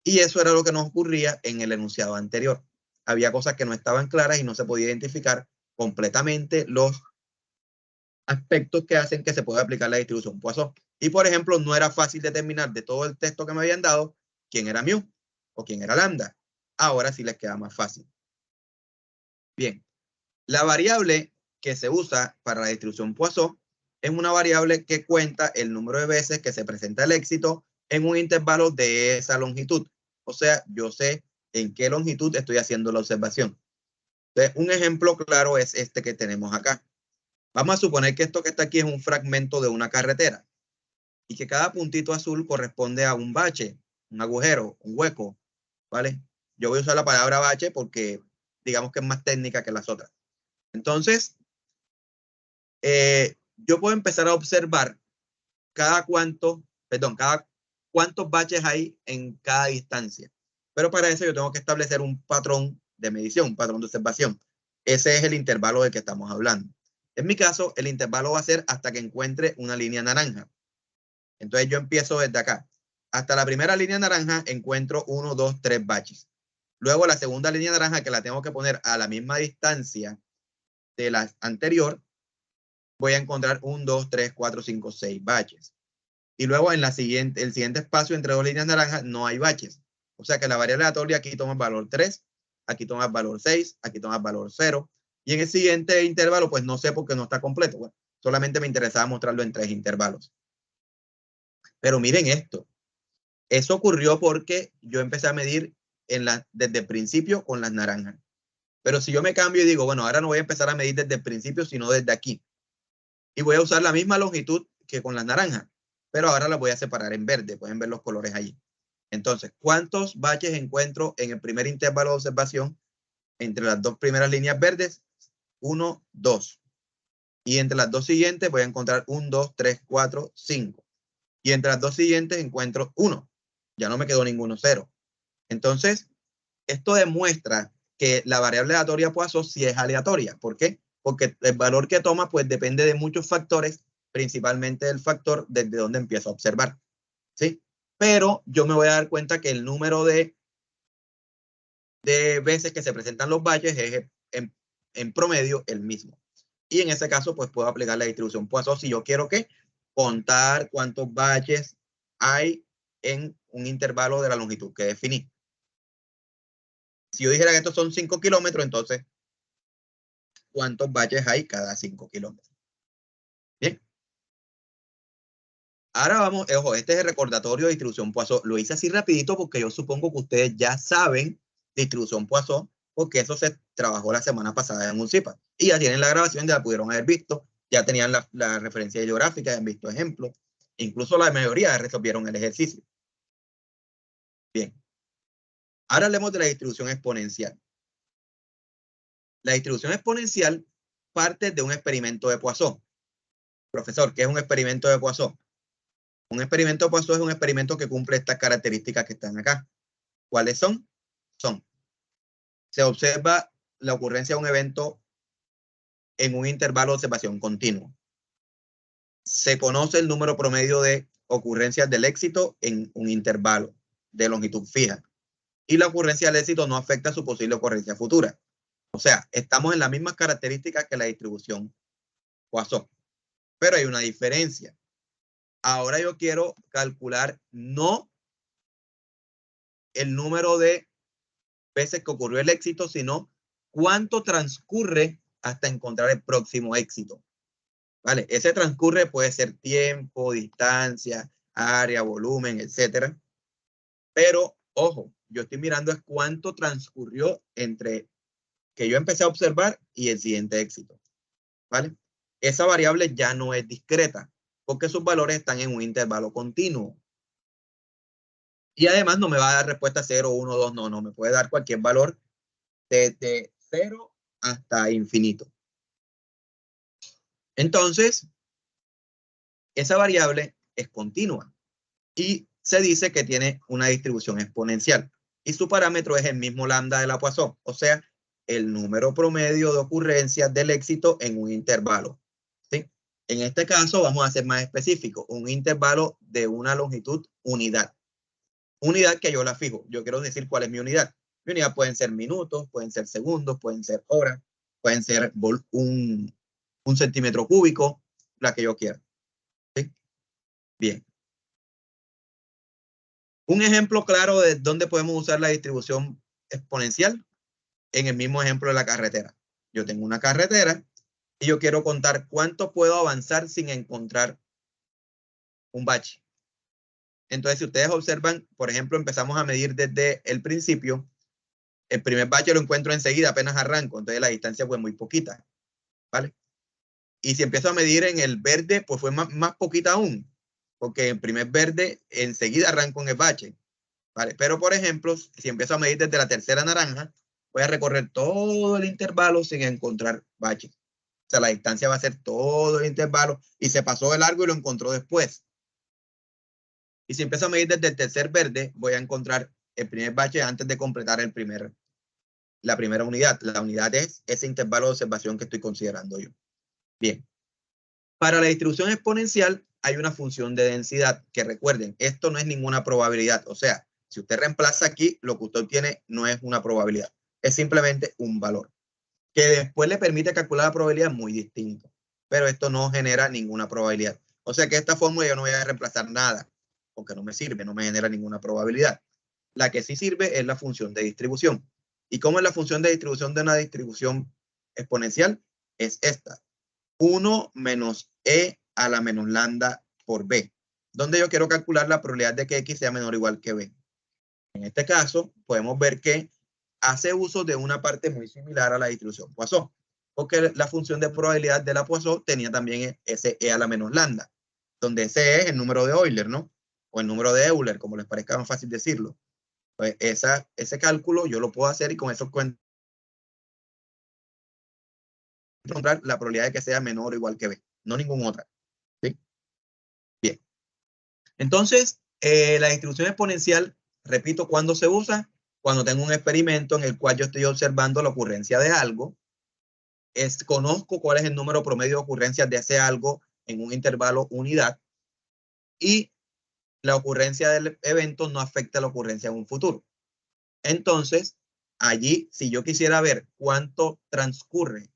A: Y eso era lo que nos ocurría en el enunciado anterior. Había cosas que no estaban claras y no se podía identificar completamente los aspectos que hacen que se pueda aplicar la distribución Poisson. Y, por ejemplo, no era fácil determinar de todo el texto que me habían dado quién era mu o quién era lambda. Ahora sí les queda más fácil. Bien, la variable que se usa para la distribución Poisson es una variable que cuenta el número de veces que se presenta el éxito en un intervalo de esa longitud. O sea, yo sé en qué longitud estoy haciendo la observación. Entonces, un ejemplo claro es este que tenemos acá. Vamos a suponer que esto que está aquí es un fragmento de una carretera y que cada puntito azul corresponde a un bache, un agujero, un hueco, ¿vale? Yo voy a usar la palabra bache porque digamos que es más técnica que las otras. Entonces, yo puedo empezar a observar cuántos baches hay en cada distancia. Pero para eso yo tengo que establecer un patrón de medición, un patrón de observación. Ese es el intervalo del que estamos hablando. En mi caso, el intervalo va a ser hasta que encuentre una línea naranja. Entonces yo empiezo desde acá. Hasta la primera línea naranja encuentro 1, 2, 3 baches. Luego la segunda línea naranja, que la tengo que poner a la misma distancia de la anterior, voy a encontrar 1, 2, 3, 4, 5, 6 baches. Y luego en el siguiente espacio entre dos líneas naranjas no hay baches. O sea que la variable aleatoria aquí toma el valor 3, aquí toma el valor 6, aquí toma el valor 0. Y en el siguiente intervalo, pues no sé porque no está completo. Bueno, solamente me interesaba mostrarlo en 3 intervalos. Pero miren esto. Eso ocurrió porque yo empecé a medir desde el principio con las naranjas. Pero si yo me cambio y digo, bueno, ahora no voy a empezar a medir desde el principio, sino desde aquí. Y voy a usar la misma longitud que con las naranjas, pero ahora las voy a separar en verde. Pueden ver los colores allí. Entonces, ¿cuántos baches encuentro en el primer intervalo de observación entre las dos primeras líneas verdes? 1, 2. Y entre las dos siguientes voy a encontrar 1, 2, 3, 4, 5. Y entre las dos siguientes encuentro 1. Ya no me quedó ninguno 0. Entonces, esto demuestra que la variable aleatoria Poisson sí es aleatoria. ¿Por qué? Porque el valor que toma pues depende de muchos factores, principalmente del factor desde donde empiezo a observar. ¿Sí? Pero yo me voy a dar cuenta que el número de veces que se presentan los baches es en promedio el mismo. Y en ese caso, pues puedo aplicar la distribución Poisson si yo quiero que contar cuántos baches hay en un intervalo de la longitud que definí. Si yo dijera que estos son 5 kilómetros, entonces, ¿cuántos baches hay cada 5 kilómetros? Bien. Ahora vamos, ojo, este es el recordatorio de distribución Poisson. Lo hice así rapidito porque yo supongo que ustedes ya saben distribución Poisson, porque eso se trabajó la semana pasada en un CIPA. Y ya tienen la grabación, ya la pudieron haber visto, ya tenían la referencia geográfica, ya han visto ejemplos. Incluso la mayoría resolvieron el ejercicio. Bien. Ahora hablemos de la distribución exponencial. La distribución exponencial parte de un experimento de Poisson. Profesor, ¿qué es un experimento de Poisson? Un experimento de Poisson es un experimento que cumple estas características que están acá. ¿Cuáles son? Se observa la ocurrencia de un evento en un intervalo de observación continuo. Se conoce el número promedio de ocurrencias del éxito en un intervalo de longitud fija. Y la ocurrencia del éxito no afecta su posible ocurrencia futura. O sea, estamos en las mismas características que la distribución Poisson. Pero hay una diferencia. Ahora yo quiero calcular no el número de veces que ocurrió el éxito, sino cuánto transcurre hasta encontrar el próximo éxito. ¿Vale? Ese transcurre puede ser tiempo, distancia, área, volumen, etcétera. Pero, ojo, yo estoy mirando es cuánto transcurrió entre que yo empecé a observar y el siguiente éxito. ¿Vale? Esa variable ya no es discreta, porque sus valores están en un intervalo continuo. Y además no me va a dar respuesta 0, 1, 2, no, me puede dar cualquier valor desde 0 hasta infinito. Entonces, esa variable es continua y se dice que tiene una distribución exponencial y su parámetro es el mismo lambda de la Poisson, o sea, el número promedio de ocurrencias del éxito en un intervalo. ¿Sí? En este caso vamos a ser más específicos, un intervalo de una longitud unidad. Unidad que yo la fijo, yo quiero decir cuál es mi unidad. Mi unidad pueden ser minutos, pueden ser segundos, pueden ser horas, pueden ser un centímetro cúbico, la que yo quiera. ¿Sí? Bien. Un ejemplo claro de dónde podemos usar la distribución exponencial en el mismo ejemplo de la carretera. Yo tengo una carretera y yo quiero contar cuánto puedo avanzar sin encontrar un bache. Entonces, si ustedes observan, por ejemplo, empezamos a medir desde el principio. El primer bache lo encuentro enseguida, apenas arranco. Entonces, la distancia fue muy poquita. ¿Vale? Y si empiezo a medir en el verde, pues fue más poquita aún. Porque en primer verde, enseguida arranco en el bache. ¿Vale? Pero, por ejemplo, si empiezo a medir desde la tercera naranja, voy a recorrer todo el intervalo sin encontrar baches. O sea, la distancia va a ser todo el intervalo y se pasó de largo y lo encontró después. Y si empiezo a medir desde el tercer verde, voy a encontrar el primer bache antes de completar la primera unidad. La unidad es ese intervalo de observación que estoy considerando yo. Bien. Para la distribución exponencial hay una función de densidad que recuerden, esto no es ninguna probabilidad. O sea, si usted reemplaza aquí, lo que usted obtiene no es una probabilidad. Es simplemente un valor que después le permite calcular la probabilidad muy distinto. Pero esto no genera ninguna probabilidad. O sea que esta fórmula yo no voy a reemplazar nada porque no me sirve, no me genera ninguna probabilidad. La que sí sirve es la función de distribución. ¿Y cómo es la función de distribución de una distribución exponencial? Es esta. 1 menos e a la menos lambda por b, donde yo quiero calcular la probabilidad de que x sea menor o igual que b. En este caso, podemos ver que hace uso de una parte muy similar a la distribución Poisson, porque la función de probabilidad de la Poisson tenía también ese e a la menos lambda, donde ese es el número de Euler, ¿no? O el número de Euler, como les parezca más fácil decirlo. Pues ese cálculo yo lo puedo hacer y con eso cuento encontrar la probabilidad de que sea menor o igual que B, no ninguna otra. ¿Sí? Bien. Entonces, la distribución exponencial, repito, ¿cuándo se usa? Cuando tengo un experimento en el cual yo estoy observando la ocurrencia de algo, conozco cuál es el número promedio de ocurrencias de ese algo en un intervalo unidad y la ocurrencia del evento no afecta a la ocurrencia en un futuro. Entonces, allí, si yo quisiera ver cuánto transcurre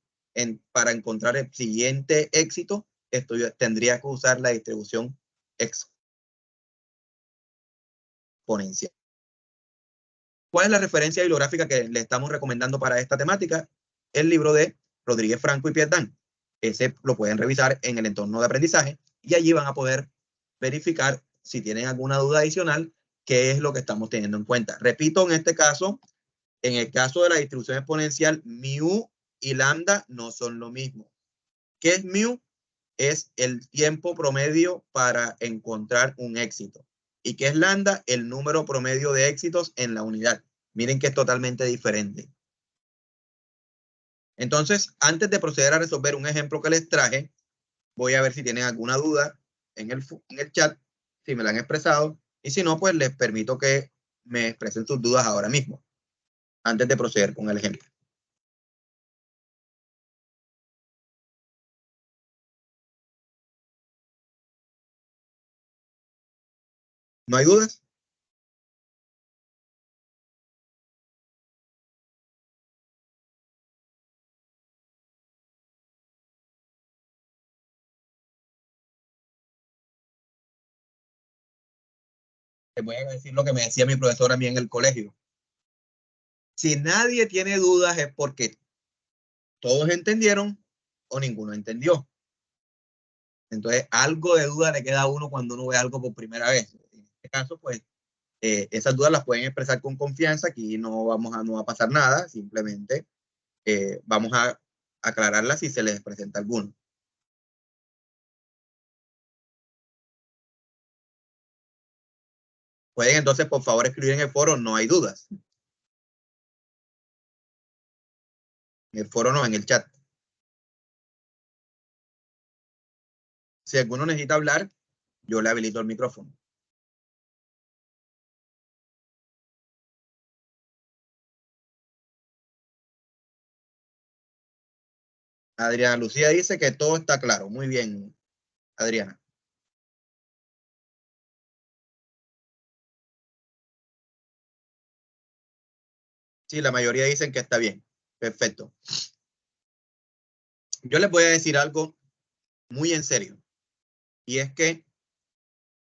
A: para encontrar el siguiente éxito, tendría que usar la distribución exponencial. ¿Cuál es la referencia bibliográfica que le estamos recomendando para esta temática? El libro de Rodríguez Franco y Pierre Dain. Ese lo pueden revisar en el entorno de aprendizaje y allí van a poder verificar si tienen alguna duda adicional, qué es lo que estamos teniendo en cuenta. Repito, en este caso, en el caso de la distribución exponencial, mu y lambda no son lo mismo. ¿Qué es mu? Es el tiempo promedio para encontrar un éxito. ¿Y qué es lambda? El número promedio de éxitos en la unidad. Miren que es totalmente diferente. Entonces, antes de proceder a resolver un ejemplo que les traje, voy a ver si tienen alguna duda en el chat, si me la han expresado, y si no, pues les permito que me expresen sus dudas ahora mismo, antes de proceder con el ejemplo. ¿No hay dudas? Les voy a decir lo que me decía mi profesor a mí en el colegio. Si nadie tiene dudas es porque todos entendieron o ninguno entendió. Entonces, algo de duda le queda a uno cuando uno ve algo por primera vez. En este caso, pues, esas dudas las pueden expresar con confianza. Aquí no va a pasar nada. Simplemente vamos a aclararlas si se les presenta alguno. Pueden entonces, por favor, escribir en el foro, no hay dudas. En el foro no, en el chat. Si alguno necesita hablar, yo le habilito el micrófono. Adriana Lucía dice que todo está claro. Muy bien, Adriana. Sí, la mayoría dicen que está bien. Perfecto. Yo les voy a decir algo muy en serio. Y es que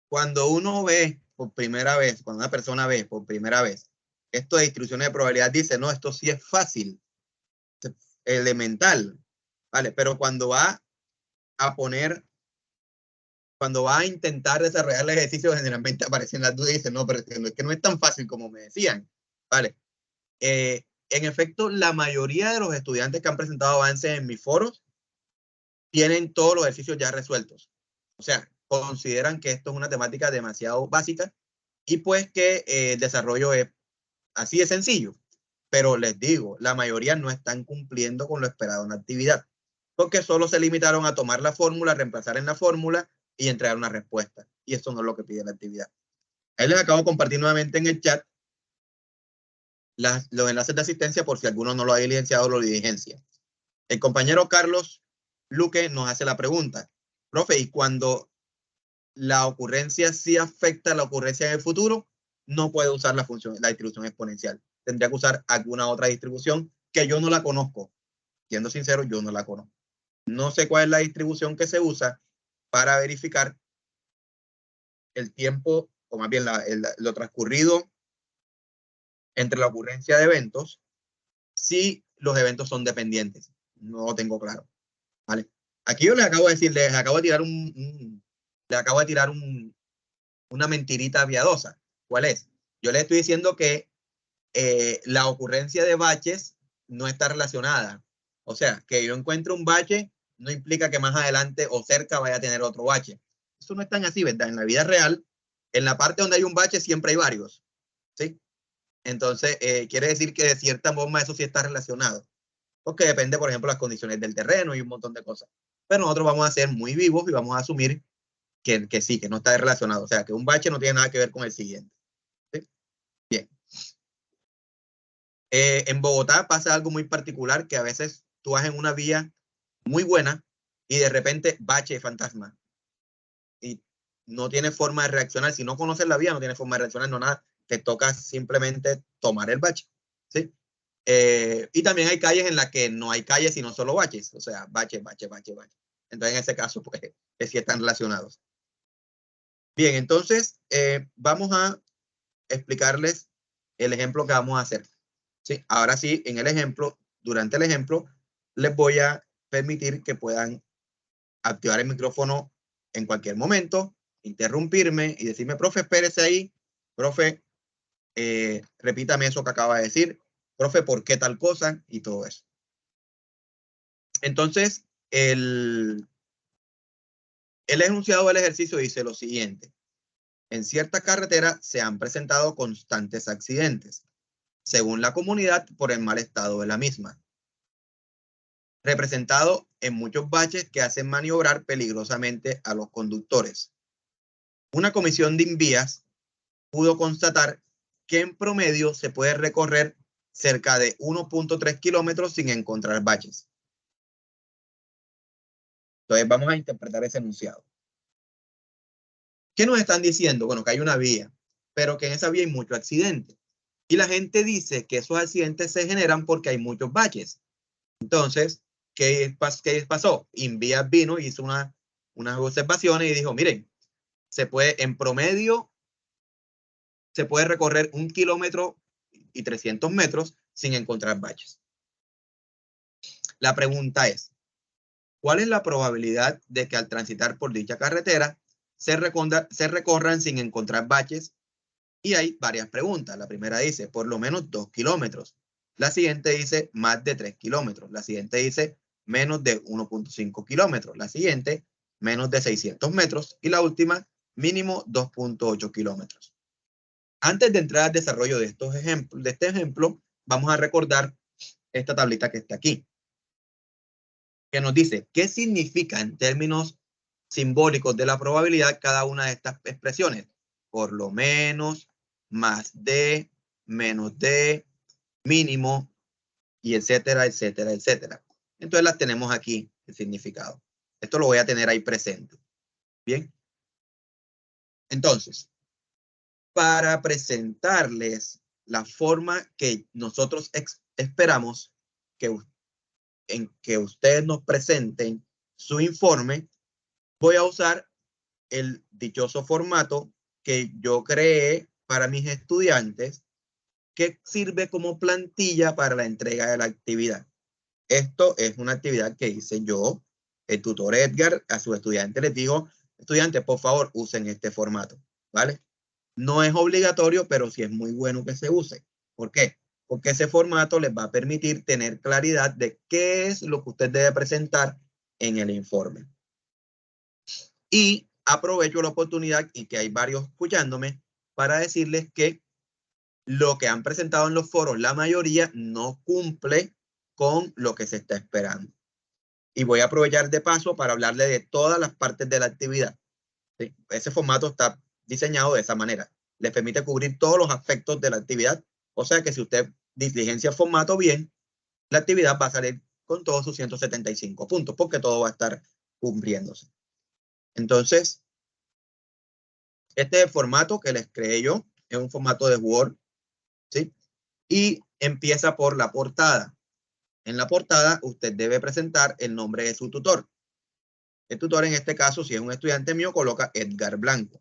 A: cuando uno ve por primera vez, cuando una persona ve por primera vez esto de distribuciones de probabilidad, dice, no, esto sí es fácil, es elemental, ¿vale? Pero cuando va a poner, cuando va a intentar desarrollar el ejercicio, generalmente aparecen las dudas y dice, no, pero es que no es tan fácil como me decían, ¿vale? En efecto, la mayoría de los estudiantes que han presentado avances en mis foros tienen todos los ejercicios ya resueltos. O sea, consideran que esto es una temática demasiado básica y pues que el desarrollo es así de sencillo. Pero les digo, la mayoría no están cumpliendo con lo esperado en la actividad, porque solo se limitaron a tomar la fórmula, reemplazar en la fórmula y entregar una respuesta. Y eso no es lo que pide la actividad. Ahí les acabo de compartir nuevamente en el chat los enlaces de asistencia por si alguno no lo ha diligenciado o lo diligencia. El compañero Carlos Luque nos hace la pregunta, profe, ¿y cuando la ocurrencia sí afecta a la ocurrencia en el futuro? No puede usar la distribución exponencial. Tendría que usar alguna otra distribución que yo no la conozco. Siendo sincero, yo no la conozco. No sé cuál es la distribución que se usa para verificar el tiempo, o más bien lo transcurrido entre la ocurrencia de eventos, si los eventos son dependientes. No lo tengo claro. ¿Vale? Aquí yo les acabo de decir, les acabo de tirar una mentirita piadosa. ¿Cuál es? Yo les estoy diciendo que la ocurrencia de baches no está relacionada. O sea, que yo encuentre un bache no implica que más adelante o cerca vaya a tener otro bache. Eso no es tan así, ¿verdad? En la vida real, en la parte donde hay un bache siempre hay varios. ¿Sí? Entonces, quiere decir que de cierta forma eso sí está relacionado. porque depende, por ejemplo, las condiciones del terreno y un montón de cosas. Pero nosotros vamos a ser muy vivos y vamos a asumir que sí, que no está relacionado. O sea, que un bache no tiene nada que ver con el siguiente. ¿Sí? Bien. En Bogotá pasa algo muy particular, que a veces tú vas en una vía muy buena y de repente bache fantasma. Y no tiene forma de reaccionar. Si no conoces la vía, no tiene forma de reaccionar, no nada. Te toca simplemente tomar el bache. ¿Sí? Y también hay calles en las que no hay calles, sino solo baches. O sea, bache, bache, bache, bache. Entonces, en ese caso, pues, sí están relacionados. Bien, entonces, vamos a explicarles el ejemplo que vamos a hacer. ¿Sí? Ahora sí, en el ejemplo, durante el ejemplo, les voy a permitir que puedan activar el micrófono en cualquier momento, interrumpirme y decirme, profe, espérese ahí, profe, repítame eso que acaba de decir, profe, ¿por qué tal cosa? Y todo eso. Entonces, el enunciado del ejercicio dice lo siguiente. En cierta carretera se han presentado constantes accidentes, según la comunidad, por el mal estado de la misma, representado en muchos baches que hacen maniobrar peligrosamente a los conductores. Una comisión de invías pudo constatar que en promedio se puede recorrer cerca de 1.3 kilómetros sin encontrar baches. Entonces vamos a interpretar ese enunciado. ¿Qué nos están diciendo? Bueno, que hay una vía, pero que en esa vía hay muchos accidentes. Y la gente dice que esos accidentes se generan porque hay muchos baches. Entonces, ¿qué pasó? Invías vino, hizo unas observaciones y dijo, miren, se puede, en promedio, se puede recorrer 1 kilómetro y 300 metros sin encontrar baches. La pregunta es, ¿cuál es la probabilidad de que al transitar por dicha carretera se recorran sin encontrar baches? Y hay varias preguntas. La primera dice, por lo menos 2 kilómetros. La siguiente dice, más de 3 kilómetros. La siguiente dice, menos de 1.5 kilómetros. La siguiente, menos de 600 metros. Y la última, mínimo 2.8 kilómetros. Antes de entrar al desarrollo de este ejemplo, vamos a recordar esta tablita que está aquí, que nos dice qué significa en términos simbólicos de la probabilidad cada una de estas expresiones. Por lo menos, más de, menos de, mínimo, y etcétera, etcétera, etcétera. Entonces las tenemos aquí, el significado. Esto lo voy a tener ahí presente. Bien. Entonces, para presentarles la forma que nosotros esperamos en que ustedes nos presenten su informe, voy a usar el dichoso formato que yo creé para mis estudiantes, que sirve como plantilla para la entrega de la actividad. Esto es una actividad que hice yo. El tutor Edgar a sus estudiantes les dijo, estudiantes, por favor, usen este formato, ¿vale? No es obligatorio, pero sí es muy bueno que se use. ¿Por qué? Porque ese formato les va a permitir tener claridad de qué es lo que usted debe presentar en el informe. Y aprovecho la oportunidad, y que hay varios escuchándome, para decirles que lo que han presentado en los foros, la mayoría no cumple con lo que se está esperando. Y voy a aprovechar de paso para hablarle de todas las partes de la actividad. ¿Sí? Ese formato está diseñado de esa manera. Le permite cubrir todos los aspectos de la actividad. O sea que si usted diligencia el formato bien, la actividad va a salir con todos sus 175 puntos, porque todo va a estar cumpliéndose. Entonces, este es el formato que les creé yo. Es un formato de Word, ¿sí? Y empieza por la portada. En la portada, usted debe presentar el nombre de su tutor. El tutor, en este caso, si es un estudiante mío, coloca Edgar Blanco.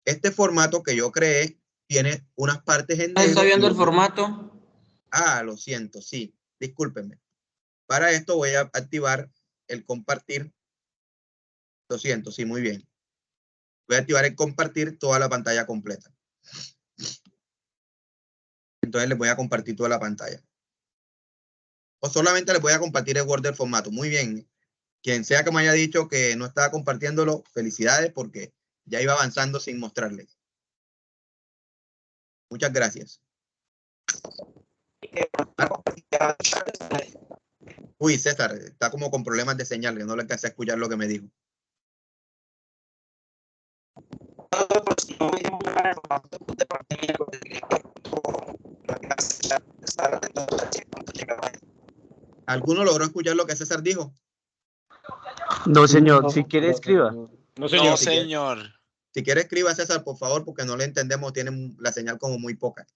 A: Este formato que yo creé tiene unas partes en negro.
C: ¿Está viendo el formato?
A: Ah, lo siento, sí. Discúlpenme. Para esto voy a activar el compartir. Lo siento, sí, muy bien. Voy a activar el compartir toda la pantalla completa. Entonces les voy a compartir toda la pantalla. O solamente les voy a compartir el Word del formato. Muy bien. Quien sea que me haya dicho que no estaba compartiéndolo, felicidades, porque ya iba avanzando sin mostrarles. Muchas gracias. Uy, César, está como con problemas de señal, que no le alcancé a escuchar lo que me dijo. ¿Alguno logró escuchar lo que César dijo?
C: No, señor. Si quiere, escriba.
B: No, señor.
D: No, señor.
A: Si quiere, escriba, César, por favor, porque no le entendemos, tiene la señal como muy poca.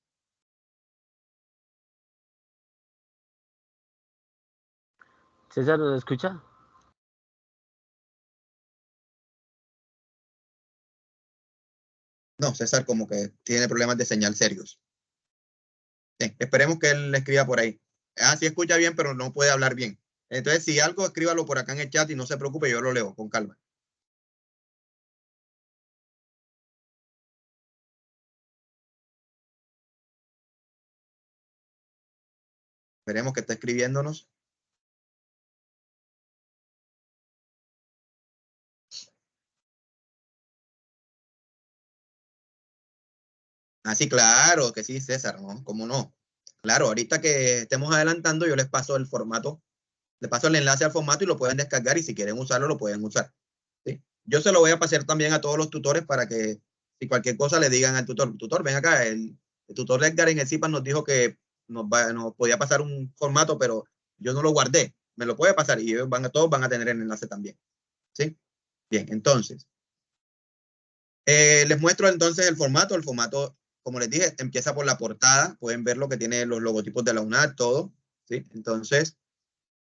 C: César, ¿lo escucha?
A: No, César como que tiene problemas de señal serios. Bien, esperemos que él le escriba por ahí. Ah, sí escucha bien, pero no puede hablar bien. Entonces, si algo, escríbalo por acá en el chat y no se preocupe, yo lo leo con calma. Esperemos que esté escribiéndonos. Ah, sí, claro que sí, César, ¿no? ¿Cómo no? Claro, ahorita que estemos adelantando, yo les paso el formato, les paso el enlace al formato y lo pueden descargar y si quieren usarlo, lo pueden usar. ¿Sí? Yo se lo voy a pasar también a todos los tutores para que si cualquier cosa le digan al tutor, tutor, ven acá, el tutor Edgar en el CIPAS nos dijo que nos podía pasar un formato, pero yo no lo guardé, me lo puede pasar y ellos todos van a tener el enlace también. ¿Sí? Bien, entonces, les muestro entonces el formato. El formato, como les dije, empieza por la portada. Pueden ver lo que tiene los logotipos de la UNAD, todo. ¿Sí? Entonces,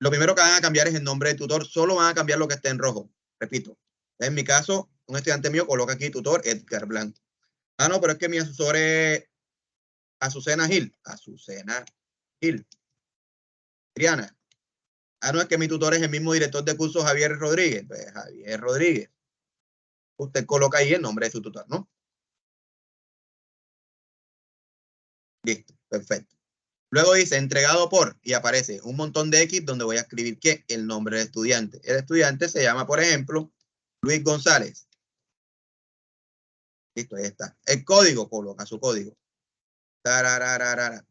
A: lo primero que van a cambiar es el nombre de tutor. Solo van a cambiar lo que esté en rojo. Repito. En mi caso, un estudiante mío coloca aquí tutor Edgar Blanco. Ah, no, pero es que mi asesor es Azucena Gil. Azucena Gil. Triana. Ah, no, es que mi tutor es el mismo director de curso Javier Rodríguez. Pues Javier Rodríguez. Usted coloca ahí el nombre de su tutor, ¿no? Listo, perfecto. Luego dice entregado por y aparece un montón de X donde voy a escribir ¿qué? El nombre del estudiante. El estudiante se llama, por ejemplo, Luis González. Listo, ahí está. El código, coloca su código. Tarararara.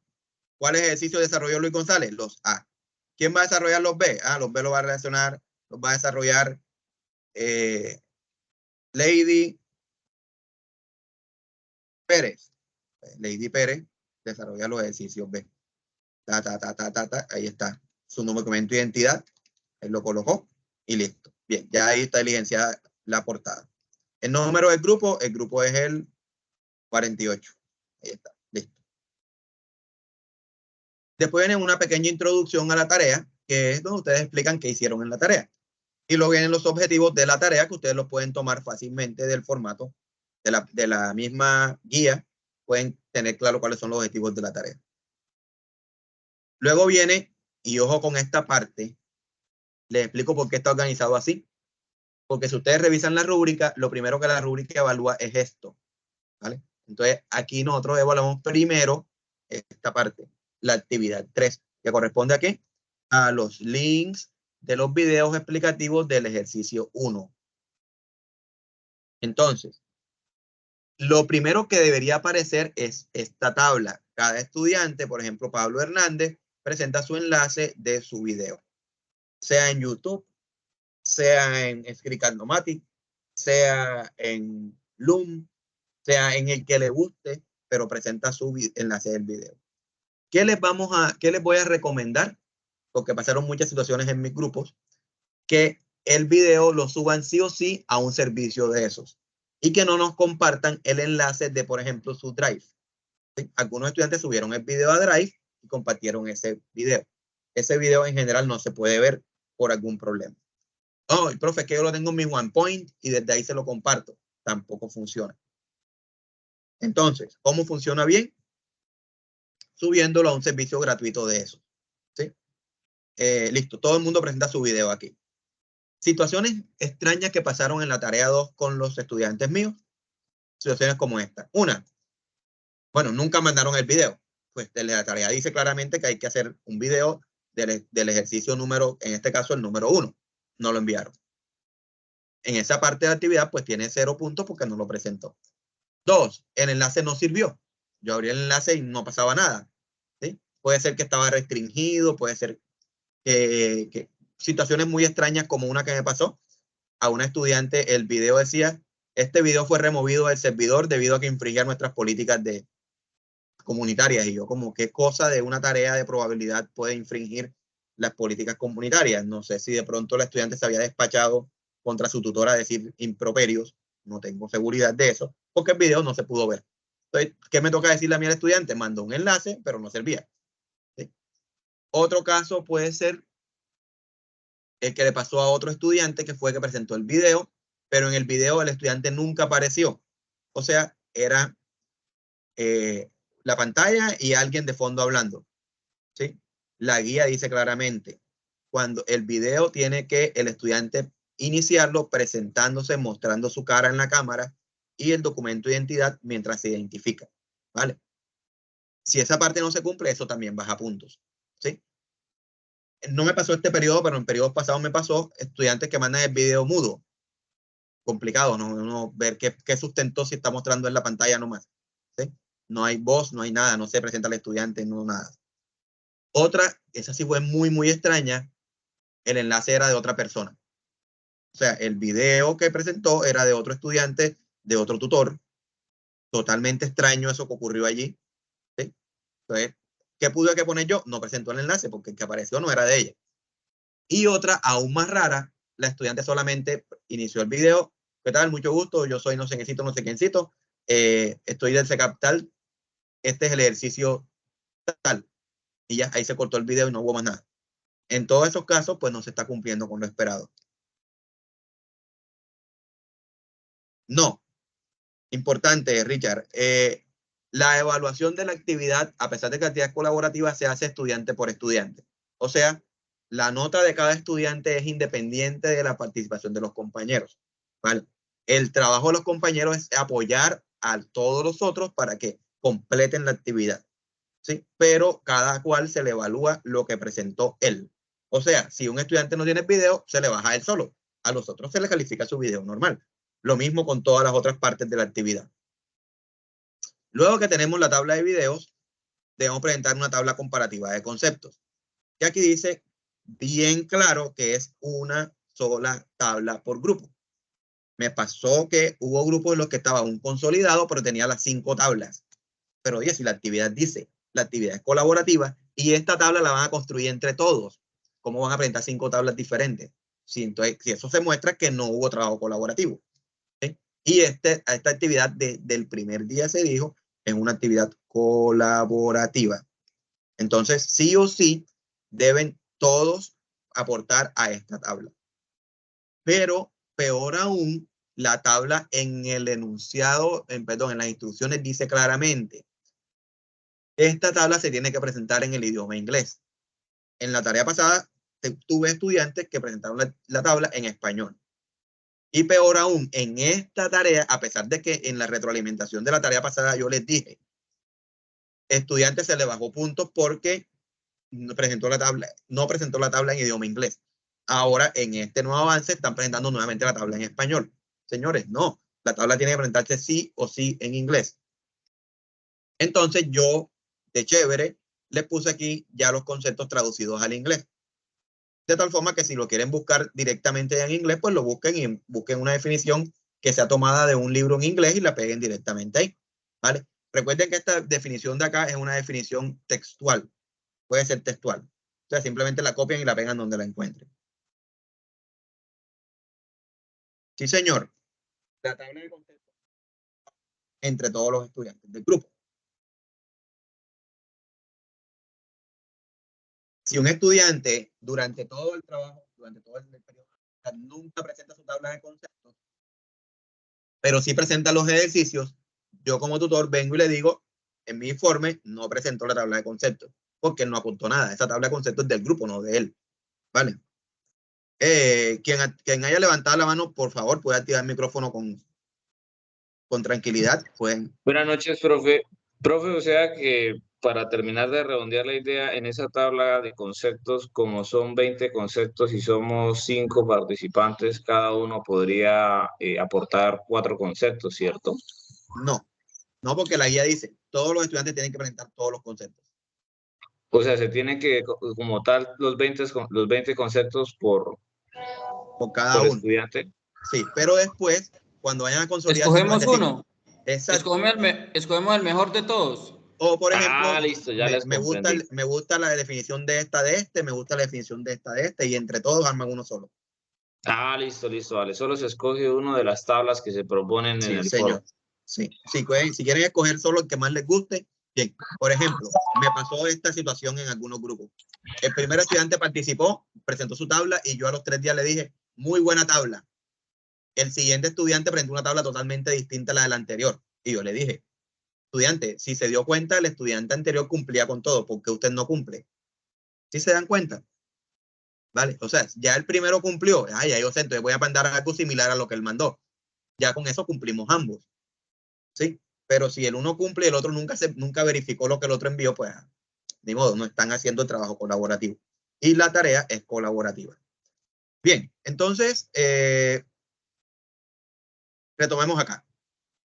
A: ¿Cuál ejercicio desarrolló Luis González? Los A. ¿Quién va a desarrollar los B? Ah, los B lo va a relacionar, los va a desarrollar Lady Pérez. Lady Pérez desarrolla los ejercicios B. Ahí está. Su documento de identidad. Él lo colocó y listo. Bien, ya ahí está diligenciada la portada. El número del grupo, el grupo es el 48. Ahí está, listo. Después viene una pequeña introducción a la tarea, que es donde ustedes explican qué hicieron en la tarea. Y luego vienen los objetivos de la tarea, que ustedes los pueden tomar fácilmente del formato de la misma guía. Pueden tener claro cuáles son los objetivos de la tarea. Luego viene, y ojo con esta parte, les explico por qué está organizado así. Porque si ustedes revisan la rúbrica, lo primero que la rúbrica evalúa es esto, ¿vale? Entonces, aquí nosotros evaluamos primero esta parte, la actividad 3, que corresponde a qué? A los links de los videos explicativos del ejercicio 1. Entonces, lo primero que debería aparecer es esta tabla. Cada estudiante, por ejemplo, Pablo Hernández, presenta su enlace de su video, sea en YouTube, sea en Scriptanomatic, sea en Loom, sea en el que le guste, pero presenta su enlace del video. ¿Qué les voy a recomendar? Porque pasaron muchas situaciones en mis grupos, que el video lo suban sí o sí a un servicio de esos y que no nos compartan el enlace de, por ejemplo, su Drive. ¿Sí? Algunos estudiantes subieron el video a Drive y compartieron ese video. Ese video en general no se puede ver por algún problema. Oh, el profe, es que yo lo tengo en mi OnePoint y desde ahí se lo comparto. Tampoco funciona. Entonces, ¿cómo funciona bien? Subiéndolo a un servicio gratuito de eso. ¿Sí? Listo, todo el mundo presenta su video aquí. Situaciones extrañas que pasaron en la tarea 2 con los estudiantes míos. Situaciones como esta. Una, bueno, nunca mandaron el video. Pues la tarea dice claramente que hay que hacer un video del ejercicio número, en este caso el número 1. No lo enviaron. En esa parte de actividad, pues tiene 0 puntos porque no lo presentó. 2, el enlace no sirvió. Yo abrí el enlace y no pasaba nada. ¿Sí? Puede ser que estaba restringido, puede ser situaciones muy extrañas, como una que me pasó a una estudiante. El video decía: este video fue removido del servidor debido a que infringía nuestras políticas comunitarias. Y yo, como, ¿qué cosa de una tarea de probabilidad puede infringir las políticas comunitarias? No sé si de pronto la estudiante se había despachado contra su tutora a decir improperios. No tengo seguridad de eso, porque el video no se pudo ver. Entonces, ¿qué me toca decirle a mí al estudiante? Mandó un enlace, pero no servía. ¿Sí? Otro caso puede ser el que le pasó a otro estudiante, que fue que presentó el video, pero en el video el estudiante nunca apareció. O sea, era la pantalla y alguien de fondo hablando. ¿Sí? La guía dice claramente, cuando el video tiene que el estudiante iniciarlo presentándose, mostrando su cara en la cámara y el documento de identidad mientras se identifica. ¿Vale? Si esa parte no se cumple, eso también baja puntos. ¿Sí? No me pasó este periodo, pero en periodos pasados me pasó estudiantes que mandan el video mudo. Complicado, ¿no? Ver qué sustentó si está mostrando en la pantalla nomás. ¿Sí? No hay voz, no hay nada, no se presenta al estudiante, no nada. Otra, esa sí fue muy, muy extraña, el enlace era de otra persona. O sea, el video que presentó era de otro estudiante, de otro tutor. Totalmente extraño eso que ocurrió allí. ¿Sí? Entonces, ¿qué pude que poner yo? No presentó el enlace porque el que apareció no era de ella. Y otra, aún más rara, la estudiante solamente inició el video. ¿Qué tal? Mucho gusto, yo soy no sé quiéncito, no sé quiéncito. Estoy del CECAP tal. Este es el ejercicio tal. Y ya ahí se cortó el video y no hubo más nada. En todos esos casos, pues no se está cumpliendo con lo esperado. No. Importante, Richard. La evaluación de la actividad, a pesar de que la actividad colaborativa, se hace estudiante por estudiante. O sea, la nota de cada estudiante es independiente de la participación de los compañeros. ¿Vale? El trabajo de los compañeros es apoyar a todos los otros para que completen la actividad. ¿Sí? Pero cada cual se le evalúa lo que presentó él. O sea, si un estudiante no tiene video, se le baja a él solo. A los otros se le califica su video normal. Lo mismo con todas las otras partes de la actividad. Luego que tenemos la tabla de videos, debemos presentar una tabla comparativa de conceptos. Y aquí dice bien claro que es una sola tabla por grupo. Me pasó que hubo grupos en los que estaba un consolidado, pero tenía las 5 tablas. Pero oye, si la actividad dice, la actividad es colaborativa y esta tabla la van a construir entre todos, ¿cómo van a presentar 5 tablas diferentes? Entonces, si eso se muestra que no hubo trabajo colaborativo. ¿Sí? Y esta actividad del primer día se dijo es una actividad colaborativa. Entonces, sí o sí, deben todos aportar a esta tabla. Pero, peor aún, la tabla en el enunciado, en las instrucciones dice claramente, esta tabla se tiene que presentar en el idioma inglés. En la tarea pasada, tuve estudiantes que presentaron la tabla en español. Y peor aún, en esta tarea, a pesar de que en la retroalimentación de la tarea pasada yo les dije, estudiantes se le bajó puntos porque no presentó la tabla en idioma inglés. Ahora, en este nuevo avance, están presentando nuevamente la tabla en español. Señores, no, la tabla tiene que presentarse sí o sí en inglés. Entonces yo, de chévere, les puse aquí ya los conceptos traducidos al inglés. De tal forma que si lo quieren buscar directamente en inglés, pues lo busquen y busquen una definición que sea tomada de un libro en inglés y la peguen directamente ahí. ¿Vale? Recuerden que esta definición de acá es una definición textual. Puede ser textual. O sea, simplemente la copian y la pegan donde la encuentren. Sí, señor. La tabla de conceptos entre todos los estudiantes del grupo. Si un estudiante durante todo el trabajo, durante todo el periodo, nunca presenta su tabla de conceptos, pero sí presenta los ejercicios, yo como tutor vengo y le digo, en mi informe no presentó la tabla de conceptos, porque él no apuntó nada. Esa tabla de conceptos es del grupo, no de él. ¿Vale? Quien haya levantado la mano, por favor, puede activar el micrófono con tranquilidad. Pueden.
D: Buenas noches, profe. Profe, o sea que para terminar de redondear la idea, en esa tabla de conceptos, como son 20 conceptos y somos 5 participantes, cada uno podría aportar 4 conceptos, ¿cierto?
A: No, porque la guía dice, todos los estudiantes tienen que presentar todos los conceptos.
D: O sea, se tiene que, como tal, los 20 conceptos por
A: cada uno.
D: estudiante.
A: Sí, pero después, cuando vayan a consolidar...
E: Escogemos uno.
A: Exacto.
E: Escogemos el mejor de todos.
A: O, por ejemplo,
D: Listo, ya les comprendí.
A: me gusta la definición de esta de este, me gusta la definición de esta de este, y entre todos arman uno solo.
D: Listo, vale. Solo se escoge uno de las tablas que se proponen en el foro.
A: Sí, si quieren escoger solo el que más les guste, bien. Por ejemplo, me pasó esta situación en algunos grupos. El primer estudiante participó, presentó su tabla, y yo a los 3 días le dije, muy buena tabla. El siguiente estudiante presentó una tabla totalmente distinta a la del anterior. Y yo le dije, estudiante, si se dio cuenta, el estudiante anterior cumplía con todo, ¿por qué usted no cumple? ¿Sí se dan cuenta? Vale, o sea, ya el primero cumplió, ya yo sé, entonces voy a mandar algo similar a lo que él mandó. Ya con eso cumplimos ambos. ¿Sí? Pero si el uno cumple y el otro nunca verificó lo que el otro envió, pues ni modo, no están haciendo el trabajo colaborativo. Y la tarea es colaborativa. Bien, entonces, retomemos acá.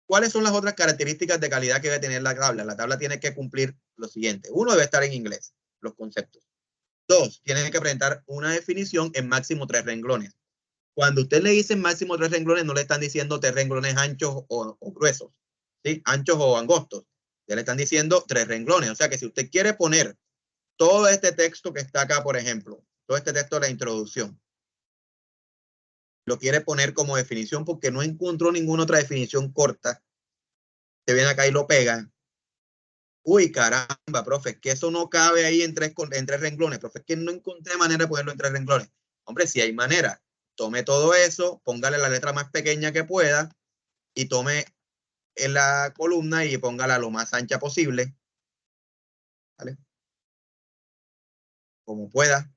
A: ¿Cuáles son las otras características de calidad que debe tener la tabla? La tabla tiene que cumplir lo siguiente. 1, debe estar en inglés, los conceptos. 2, tiene que presentar una definición en máximo 3 renglones. Cuando usted le dice máximo 3 renglones, no le están diciendo 3 renglones anchos o gruesos, ¿sí? Anchos o angostos. Ya le están diciendo 3 renglones. O sea que si usted quiere poner todo este texto que está acá, por ejemplo, todo este texto de la introducción, lo quiere poner como definición porque no encontró ninguna otra definición corta, te viene acá y lo pega. Uy, caramba, profe, es que eso no cabe ahí en 3 renglones, profe, es que no encontré manera de ponerlo en 3 renglones. Hombre, si hay manera, tome todo eso, póngale la letra más pequeña que pueda y tome en la columna y póngala lo más ancha posible, ¿vale? Como pueda.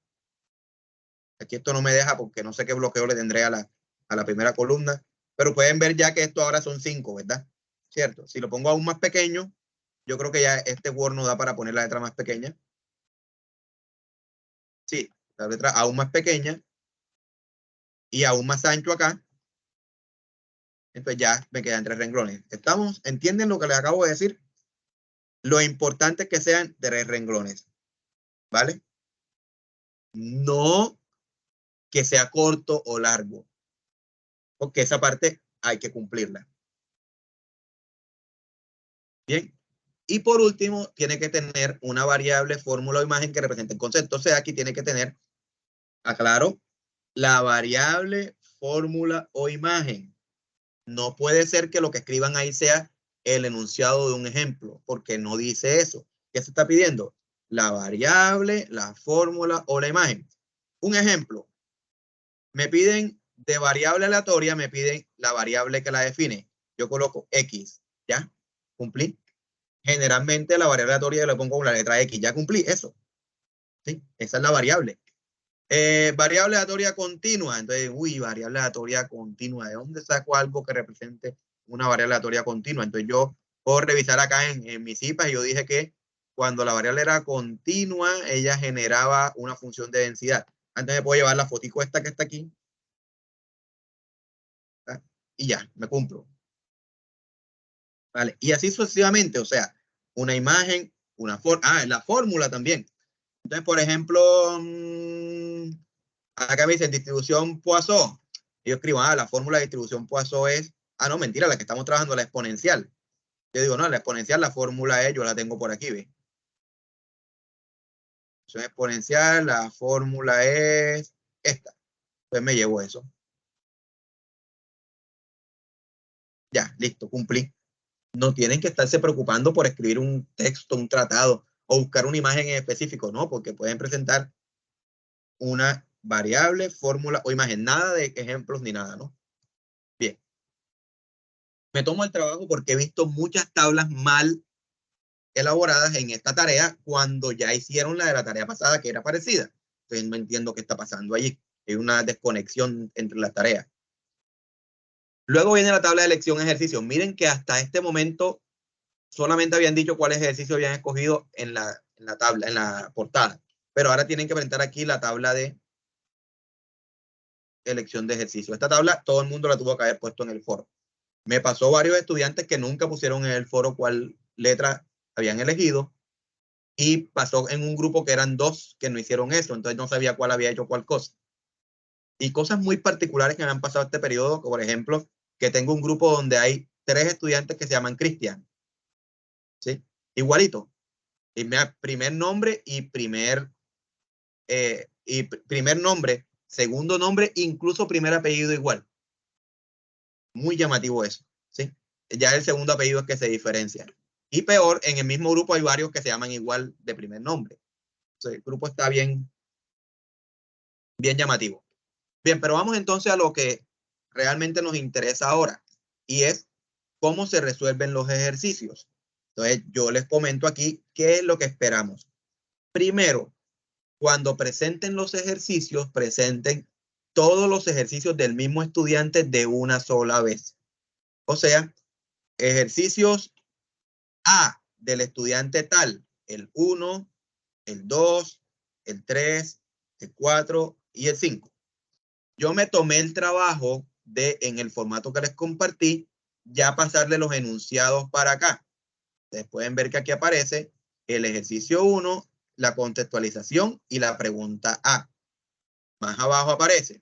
A: Aquí esto no me deja porque no sé qué bloqueo le tendré a la primera columna, pero pueden ver ya que esto ahora son 5, ¿verdad? ¿Cierto? Si lo pongo aún más pequeño, yo creo que ya este Word no da para poner la letra más pequeña. Sí, la letra aún más pequeña y aún más ancho acá. Entonces ya me quedan 3 renglones. ¿Entienden lo que les acabo de decir? Lo importante es que sean 3 renglones, ¿vale? No que sea corto o largo, porque esa parte hay que cumplirla. Bien. Y por último, tiene que tener una variable, fórmula o imagen que represente el concepto. O sea, aquí tiene que tener, aclaro, la variable, fórmula o imagen. No puede ser que lo que escriban ahí sea el enunciado de un ejemplo, porque no dice eso. ¿Qué se está pidiendo? La variable, la fórmula o la imagen. Un ejemplo. Me piden de variable aleatoria, me piden la variable que la define. Yo coloco X, ¿ya? Cumplí. Generalmente la variable aleatoria le pongo la letra X. Ya cumplí eso. ¿Sí? Esa es la variable. Variable aleatoria continua. Entonces, variable aleatoria continua. ¿De dónde saco algo que represente una variable aleatoria continua? Entonces yo puedo revisar acá en mis cipas y yo dije que cuando la variable era continua, ella generaba una función de densidad. Antes me puedo llevar la fotico esta que está aquí. ¿Verdad? Y ya, me cumplo. ¿Vale? Y así sucesivamente, o sea, una imagen, la fórmula también. Entonces, por ejemplo, acá me dicen distribución Poisson. Yo escribo, la fórmula de distribución Poisson es, no, mentira, la que estamos trabajando, la exponencial. Yo digo, no, la exponencial, la fórmula es, yo la tengo por aquí, ¿ve? Es exponencial, la fórmula es esta. Entonces me llevo eso. Ya, listo, cumplí. No tienen que estarse preocupando por escribir un texto, un tratado o buscar una imagen en específico, no, porque pueden presentar una variable, fórmula o imagen, nada de ejemplos ni nada, ¿no? Bien. Me tomo el trabajo porque he visto muchas tablas mal elaboradas en esta tarea cuando ya hicieron la de la tarea pasada que era parecida. Entonces no entiendo qué está pasando allí. Hay una desconexión entre las tareas. Luego viene la tabla de elección ejercicio. Miren que hasta este momento solamente habían dicho cuáles ejercicios habían escogido en la tabla, en la portada. Pero ahora tienen que presentar aquí la tabla de elección de ejercicio. Esta tabla todo el mundo la tuvo que haber puesto en el foro. Me pasó varios estudiantes que nunca pusieron en el foro cuál letra habían elegido y pasó en un grupo que eran 2 que no hicieron eso, entonces no sabía cuál había hecho cuál cosa. Y cosas muy particulares que me han pasado este periodo, por ejemplo, que tengo un grupo donde hay 3 estudiantes que se llaman Cristian, ¿sí? Igualito. Y primer nombre y primer nombre, segundo nombre, incluso primer apellido igual. Muy llamativo eso, ¿sí? Ya el segundo apellido es que se diferencia. Y peor, en el mismo grupo hay varios que se llaman igual de primer nombre. Entonces, el grupo está bien llamativo. Bien, pero vamos entonces a lo que realmente nos interesa ahora, y es cómo se resuelven los ejercicios. Entonces, yo les comento aquí qué es lo que esperamos. Primero, cuando presenten los ejercicios, presenten todos los ejercicios del mismo estudiante de una sola vez. O sea, ejercicios A del estudiante tal, el 1, el 2, el 3, el 4 y el 5. Yo me tomé el trabajo de, en el formato que les compartí, ya pasarle los enunciados para acá. Ustedes pueden ver que aquí aparece el ejercicio 1, la contextualización y la pregunta A. Más abajo aparece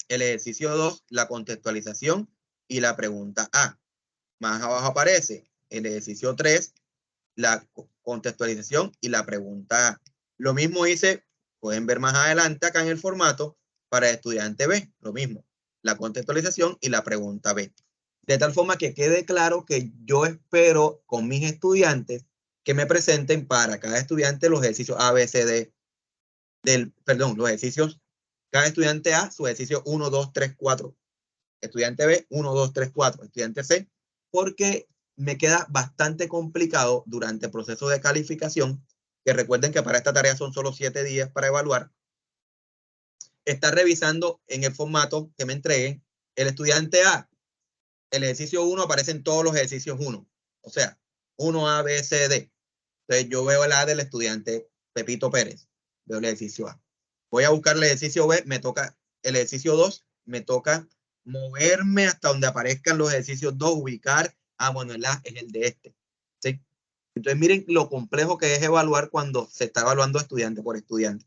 A: el ejercicio 2, la contextualización y la pregunta A. Más abajo aparece el ejercicio 3, la contextualización y la pregunta A. Lo mismo hice, pueden ver más adelante acá en el formato, para el estudiante B. Lo mismo, la contextualización y la pregunta B. De tal forma que quede claro que yo espero con mis estudiantes que me presenten para cada estudiante los ejercicios A, B, C, D, los ejercicios, cada estudiante A, su ejercicio 1, 2, 3, 4. Estudiante B, 1, 2, 3, 4. Estudiante C, porque me queda bastante complicado durante el proceso de calificación, que recuerden que para esta tarea son solo 7 días para evaluar, estar revisando en el formato que me entreguen el estudiante A. El ejercicio 1 aparece en todos los ejercicios 1. O sea, 1A, B, C, D. Entonces yo veo el A del estudiante Pepito Pérez. Veo el ejercicio A. Voy a buscar el ejercicio B. Me toca el ejercicio 2. Me toca moverme hasta donde aparezcan los ejercicios 2. Ubicar. Ah, bueno, el A es el de este. ¿Sí? Entonces miren lo complejo que es evaluar cuando se está evaluando estudiante por estudiante.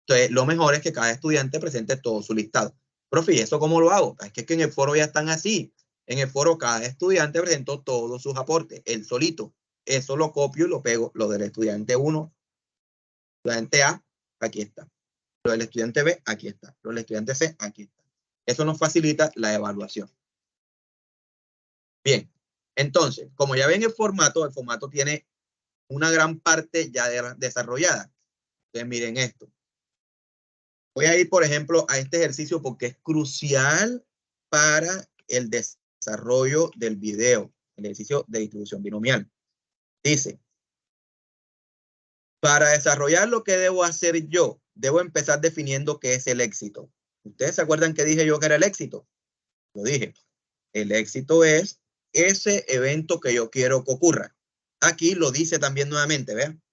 A: Entonces lo mejor es que cada estudiante presente todo su listado. Profe, ¿y eso cómo lo hago? Es que en el foro ya están así. En el foro cada estudiante presentó todos sus aportes, él solito. Eso lo copio y lo pego. Lo del estudiante 1, estudiante A, aquí está. Lo del estudiante B, aquí está. Lo del estudiante C, aquí está. Eso nos facilita la evaluación. Bien, entonces, como ya ven el formato tiene una gran parte ya desarrollada. Entonces miren esto. Voy a ir, por ejemplo, a este ejercicio porque es crucial para el desarrollo del video, el ejercicio de distribución binomial. Dice, para desarrollar lo que debo hacer yo, debo empezar definiendo qué es el éxito. ¿Ustedes se acuerdan que dije yo que era el éxito? Lo dije. El éxito es ese evento que yo quiero que ocurra. Aquí lo dice también nuevamente, vean.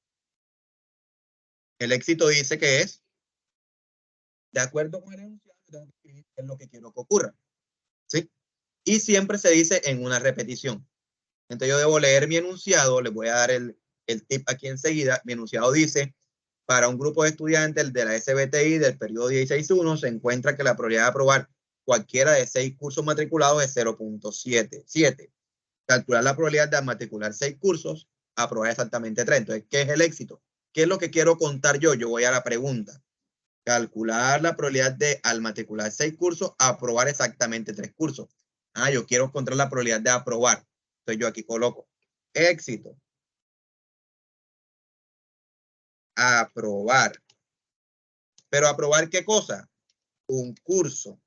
A: El éxito dice que es, de acuerdo con el enunciado, es lo que quiero que ocurra. ¿Sí? Y siempre se dice en una repetición. Entonces yo debo leer mi enunciado, les voy a dar el tip aquí enseguida. Mi enunciado dice, para un grupo de estudiantes de la SBTI del periodo 16.1 se encuentra que la probabilidad de aprobar cualquiera de 6 cursos matriculados es 0.77. Calcular la probabilidad de matricular 6 cursos, aprobar exactamente 3. Entonces, ¿qué es el éxito? ¿Qué es lo que quiero contar yo? Yo voy a la pregunta. Calcular la probabilidad de, al matricular 6 cursos, aprobar exactamente 3 cursos. Ah, yo quiero encontrar la probabilidad de aprobar. Entonces yo aquí coloco éxito. Aprobar. ¿Pero aprobar qué cosa? Un curso.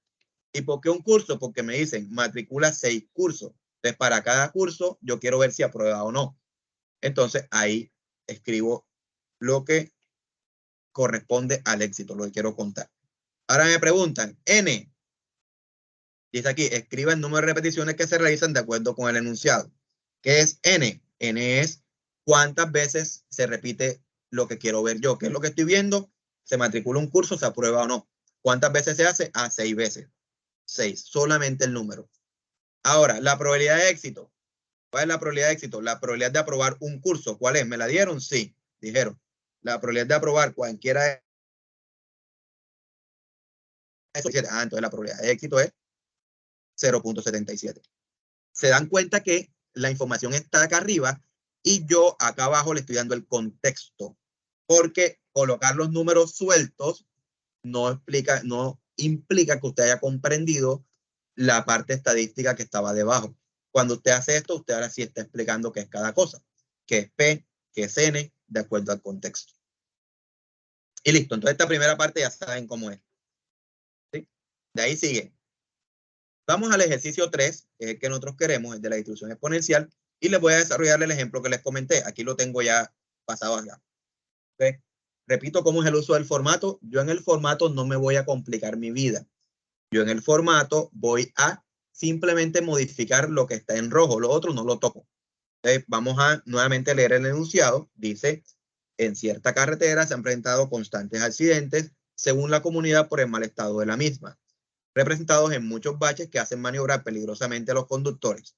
A: ¿Y por qué un curso? Porque me dicen matricula 6 cursos. Entonces para cada curso yo quiero ver si aprueba o no. Entonces ahí escribo lo que corresponde al éxito, lo que quiero contar. Ahora me preguntan, N. Dice aquí, escriba el número de repeticiones que se realizan de acuerdo con el enunciado. ¿Qué es N? N es cuántas veces se repite lo que quiero ver yo. ¿Qué es lo que estoy viendo? ¿Se matricula un curso, se aprueba o no? ¿Cuántas veces se hace? 6 veces. 6, solamente el número. Ahora, la probabilidad de éxito. ¿Cuál es la probabilidad de éxito? La probabilidad de aprobar un curso. ¿Cuál es? ¿Me la dieron? Sí, dijeron. La probabilidad de aprobar cualquiera de esos. Entonces la probabilidad de éxito es 0.77. Se dan cuenta que la información está acá arriba y yo acá abajo le estoy dando el contexto. Porque colocar los números sueltos no implica que usted haya comprendido la parte estadística que estaba debajo. Cuando usted hace esto, usted ahora sí está explicando qué es cada cosa, qué es P, qué es N, de acuerdo al contexto. Y listo, entonces esta primera parte ya saben cómo es. ¿Sí? De ahí sigue. Vamos al ejercicio 3, que es el que nosotros queremos, el de la distribución exponencial, y les voy a desarrollar el ejemplo que les comenté. Aquí lo tengo ya pasado acá. ¿Okay? Repito cómo es el uso del formato. Yo en el formato no me voy a complicar mi vida. Yo en el formato voy a simplemente modificar lo que está en rojo. Lo otro no lo toco. Entonces, vamos a nuevamente leer el enunciado. Dice, en cierta carretera se han presentado constantes accidentes según la comunidad por el mal estado de la misma, representados en muchos baches que hacen maniobrar peligrosamente a los conductores.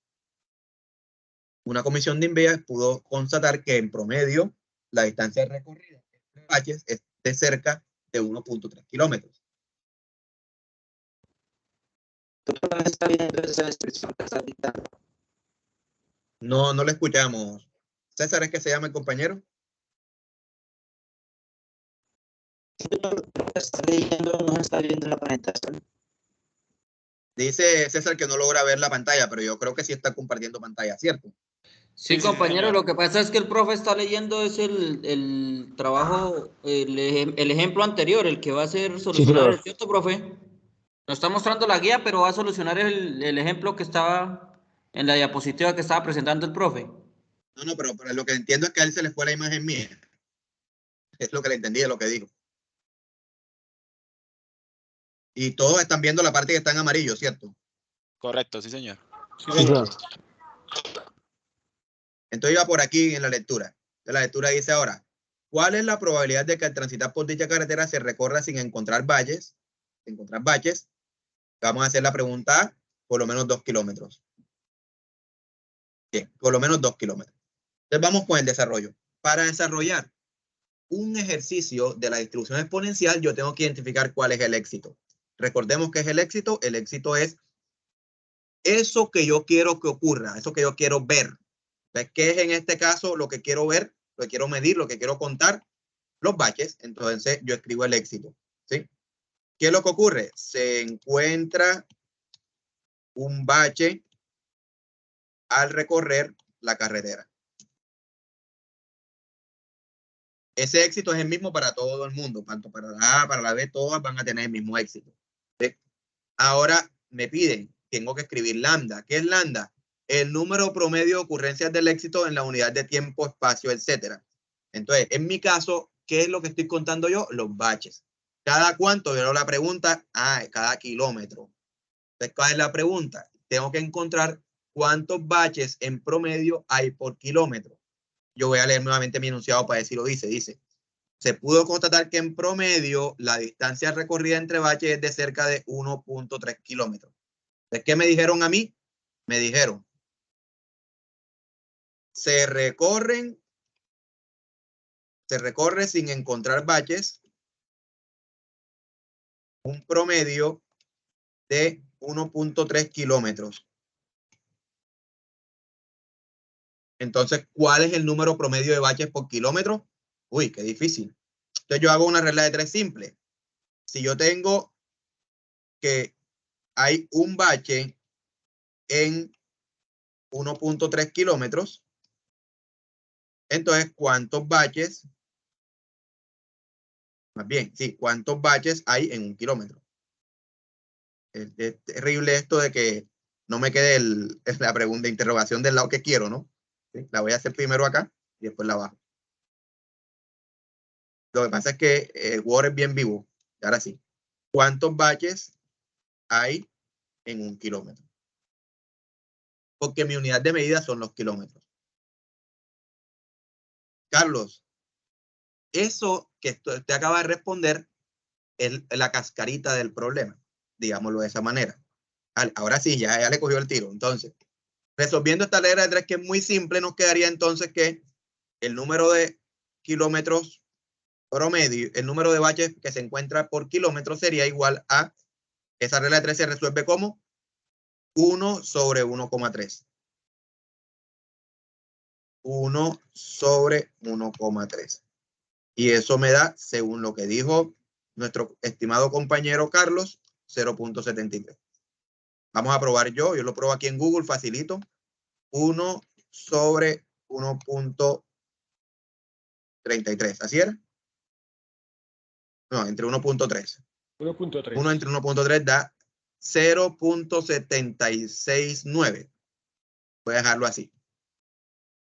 A: Una comisión de invías pudo constatar que en promedio la distancia recorrida en baches es de cerca de 1.3 kilómetros.
C: Está viendo esa descripción que está dictando.
A: No lo escuchamos. César, ¿es que se llama el compañero?
C: Está leyendo, no está viendo la presentación.
A: Dice César que no logra ver la pantalla, pero yo creo que sí está compartiendo pantalla, ¿cierto?
E: Sí, compañero, lo que pasa es que el profe está leyendo es el trabajo, el ejemplo anterior, el que va a ser solucionar,
C: Sí,
E: ¿cierto, profe? Nos está mostrando la guía, pero va a solucionar el ejemplo que estaba en la diapositiva que estaba presentando el profe.
A: No, pero lo que entiendo es que a él se le fue la imagen mía. Es lo que le entendí de lo que dijo. Y todos están viendo la parte que está en amarillo, ¿cierto?
F: Correcto, sí, señor.
B: Sí, señor.
A: Entonces iba por aquí en la lectura. La lectura dice ahora, ¿cuál es la probabilidad de que al transitar por dicha carretera se recorra sin encontrar valles? Baches. Vamos a hacer la pregunta por lo menos 2 kilómetros. Bien, por lo menos 2 kilómetros. Entonces vamos con el desarrollo. Para desarrollar un ejercicio de la distribución exponencial, yo tengo que identificar cuál es el éxito. Recordemos que es el éxito. El éxito es eso que yo quiero que ocurra, eso que yo quiero ver. Entonces, ¿qué es en este caso lo que quiero ver, lo que quiero medir, lo que quiero contar? Los baches. Entonces, yo escribo el éxito. ¿Sí? ¿Qué es lo que ocurre? Se encuentra un bache al recorrer la carretera. Ese éxito es el mismo para todo el mundo, tanto para la A, para la B, todas van a tener el mismo éxito. ¿Sí? Ahora me piden, tengo que escribir lambda. ¿Qué es lambda? El número promedio de ocurrencias del éxito en la unidad de tiempo, espacio, etcétera. Entonces, en mi caso, ¿qué es lo que estoy contando yo? Los baches. ¿Cada cuánto? Yo la pregunta, cada kilómetro. Entonces, ¿cuál es la pregunta? Tengo que encontrar cuántos baches en promedio hay por kilómetro. Yo voy a leer nuevamente mi enunciado para decirlo. Dice, se pudo constatar que en promedio la distancia recorrida entre baches es de cerca de 1.3 kilómetros. ¿De qué me dijeron a mí? Me dijeron, se recorre sin encontrar baches un promedio de 1.3 kilómetros. Entonces, ¿cuál es el número promedio de baches por kilómetro? Uy, qué difícil. Entonces yo hago una regla de 3 simple. Si yo tengo que hay un bache en 1.3 kilómetros, entonces, ¿cuántos baches? Más bien, sí, ¿cuántos baches hay en un kilómetro? Es terrible esto de que no me quede la pregunta de interrogación del lado que quiero, ¿no? ¿Sí? La voy a hacer primero acá y después la bajo. Lo que pasa es que Word es bien vivo. Ahora sí. ¿Cuántos baches hay en un kilómetro? Porque mi unidad de medida son los kilómetros. Carlos, eso que usted acaba de responder es la cascarita del problema, digámoslo de esa manera. Ahora sí, ya le cogió el tiro. Entonces, Resolviendo esta regla de 3, que es muy simple, nos quedaría entonces que el número de kilómetros promedio, el número de baches que se encuentra por kilómetro sería igual a, esa regla de 3 se resuelve como 1 sobre 1,3. 1 sobre 1,3. Y eso me da, según lo que dijo nuestro estimado compañero Carlos, 0.73. Vamos a probar yo lo pruebo aquí en Google, facilito. 1 sobre 1.33, ¿así era? No, entre 1.3.
B: 1.3.
A: 1 entre 1.3 da 0.769. Voy a dejarlo así.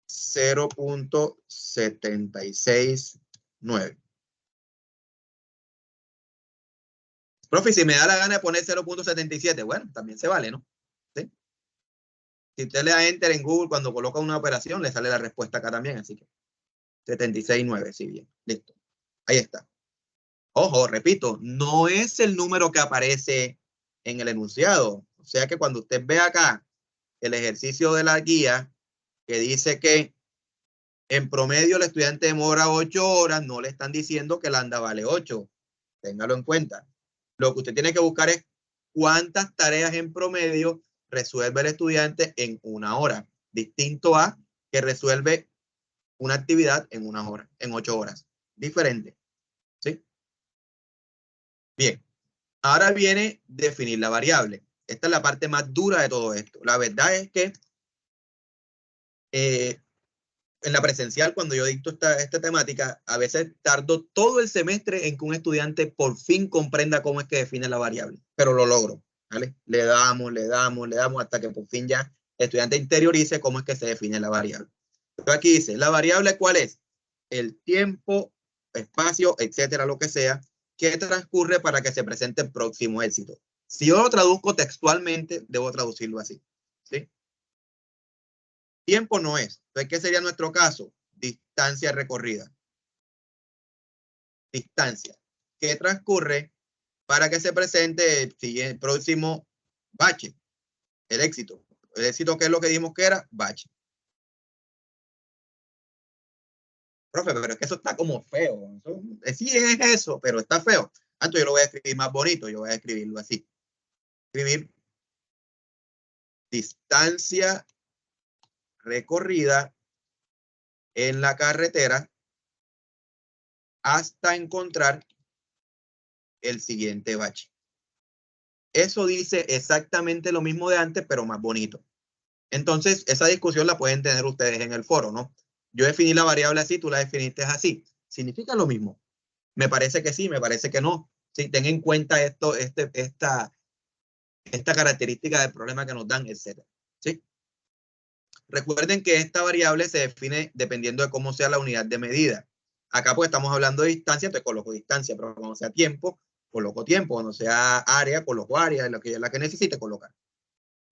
A: 0.769. Profe, si me da la gana de poner 0.77, bueno, también se vale, ¿no? ¿Sí? Si usted le da enter en Google cuando coloca una operación, le sale la respuesta acá también, así que 76.9, sí, bien, listo. Ahí está. Ojo, repito, no es el número que aparece en el enunciado. O sea que cuando usted ve acá el ejercicio de la guía que dice que en promedio el estudiante demora 8 horas, no le están diciendo que el ANDA vale 8. Téngalo en cuenta. Lo que usted tiene que buscar es cuántas tareas en promedio resuelve el estudiante en 1 hora, distinto a que resuelve una actividad en 1 hora, en 8 horas. Diferente. ¿Sí? Bien. Ahora viene definir la variable. Esta es la parte más dura de todo esto. La verdad es que en la presencial, cuando yo dicto esta temática, a veces tardo todo el semestre en que un estudiante por fin comprenda cómo es que define la variable, pero lo logro, ¿vale? Le damos hasta que por fin ya el estudiante interiorice cómo es que se define la variable. Pero aquí dice, ¿la variable cuál es? El tiempo, espacio, etcétera, lo que sea, que transcurre para que se presente el próximo éxito. Si yo lo traduzco textualmente, debo traducirlo así, ¿sí? Tiempo no es. Entonces, ¿qué sería nuestro caso? Distancia recorrida. Distancia. ¿Qué transcurre para que se presente el próximo bache? El éxito. El éxito, ¿qué es lo que dijimos que era? Bache. Profe, pero es que eso está como feo. Sí es eso, pero está feo. Entonces yo lo voy a escribir más bonito. Yo voy a escribirlo así. Escribir distancia recorrida en la carretera hasta encontrar el siguiente bache. Eso dice exactamente lo mismo de antes, pero más bonito. Entonces, esa discusión la pueden tener ustedes en el foro, ¿no? Yo definí la variable así, tú la definiste así. ¿Significa lo mismo? Me parece que sí, me parece que no. Sí, ten en cuenta esto, esta característica del problema que nos dan, etc. ¿Sí? Recuerden que esta variable se define dependiendo de cómo sea la unidad de medida. Acá pues estamos hablando de distancia, entonces coloco distancia, pero cuando sea tiempo, coloco tiempo. Cuando sea área, coloco área, la que necesite colocar.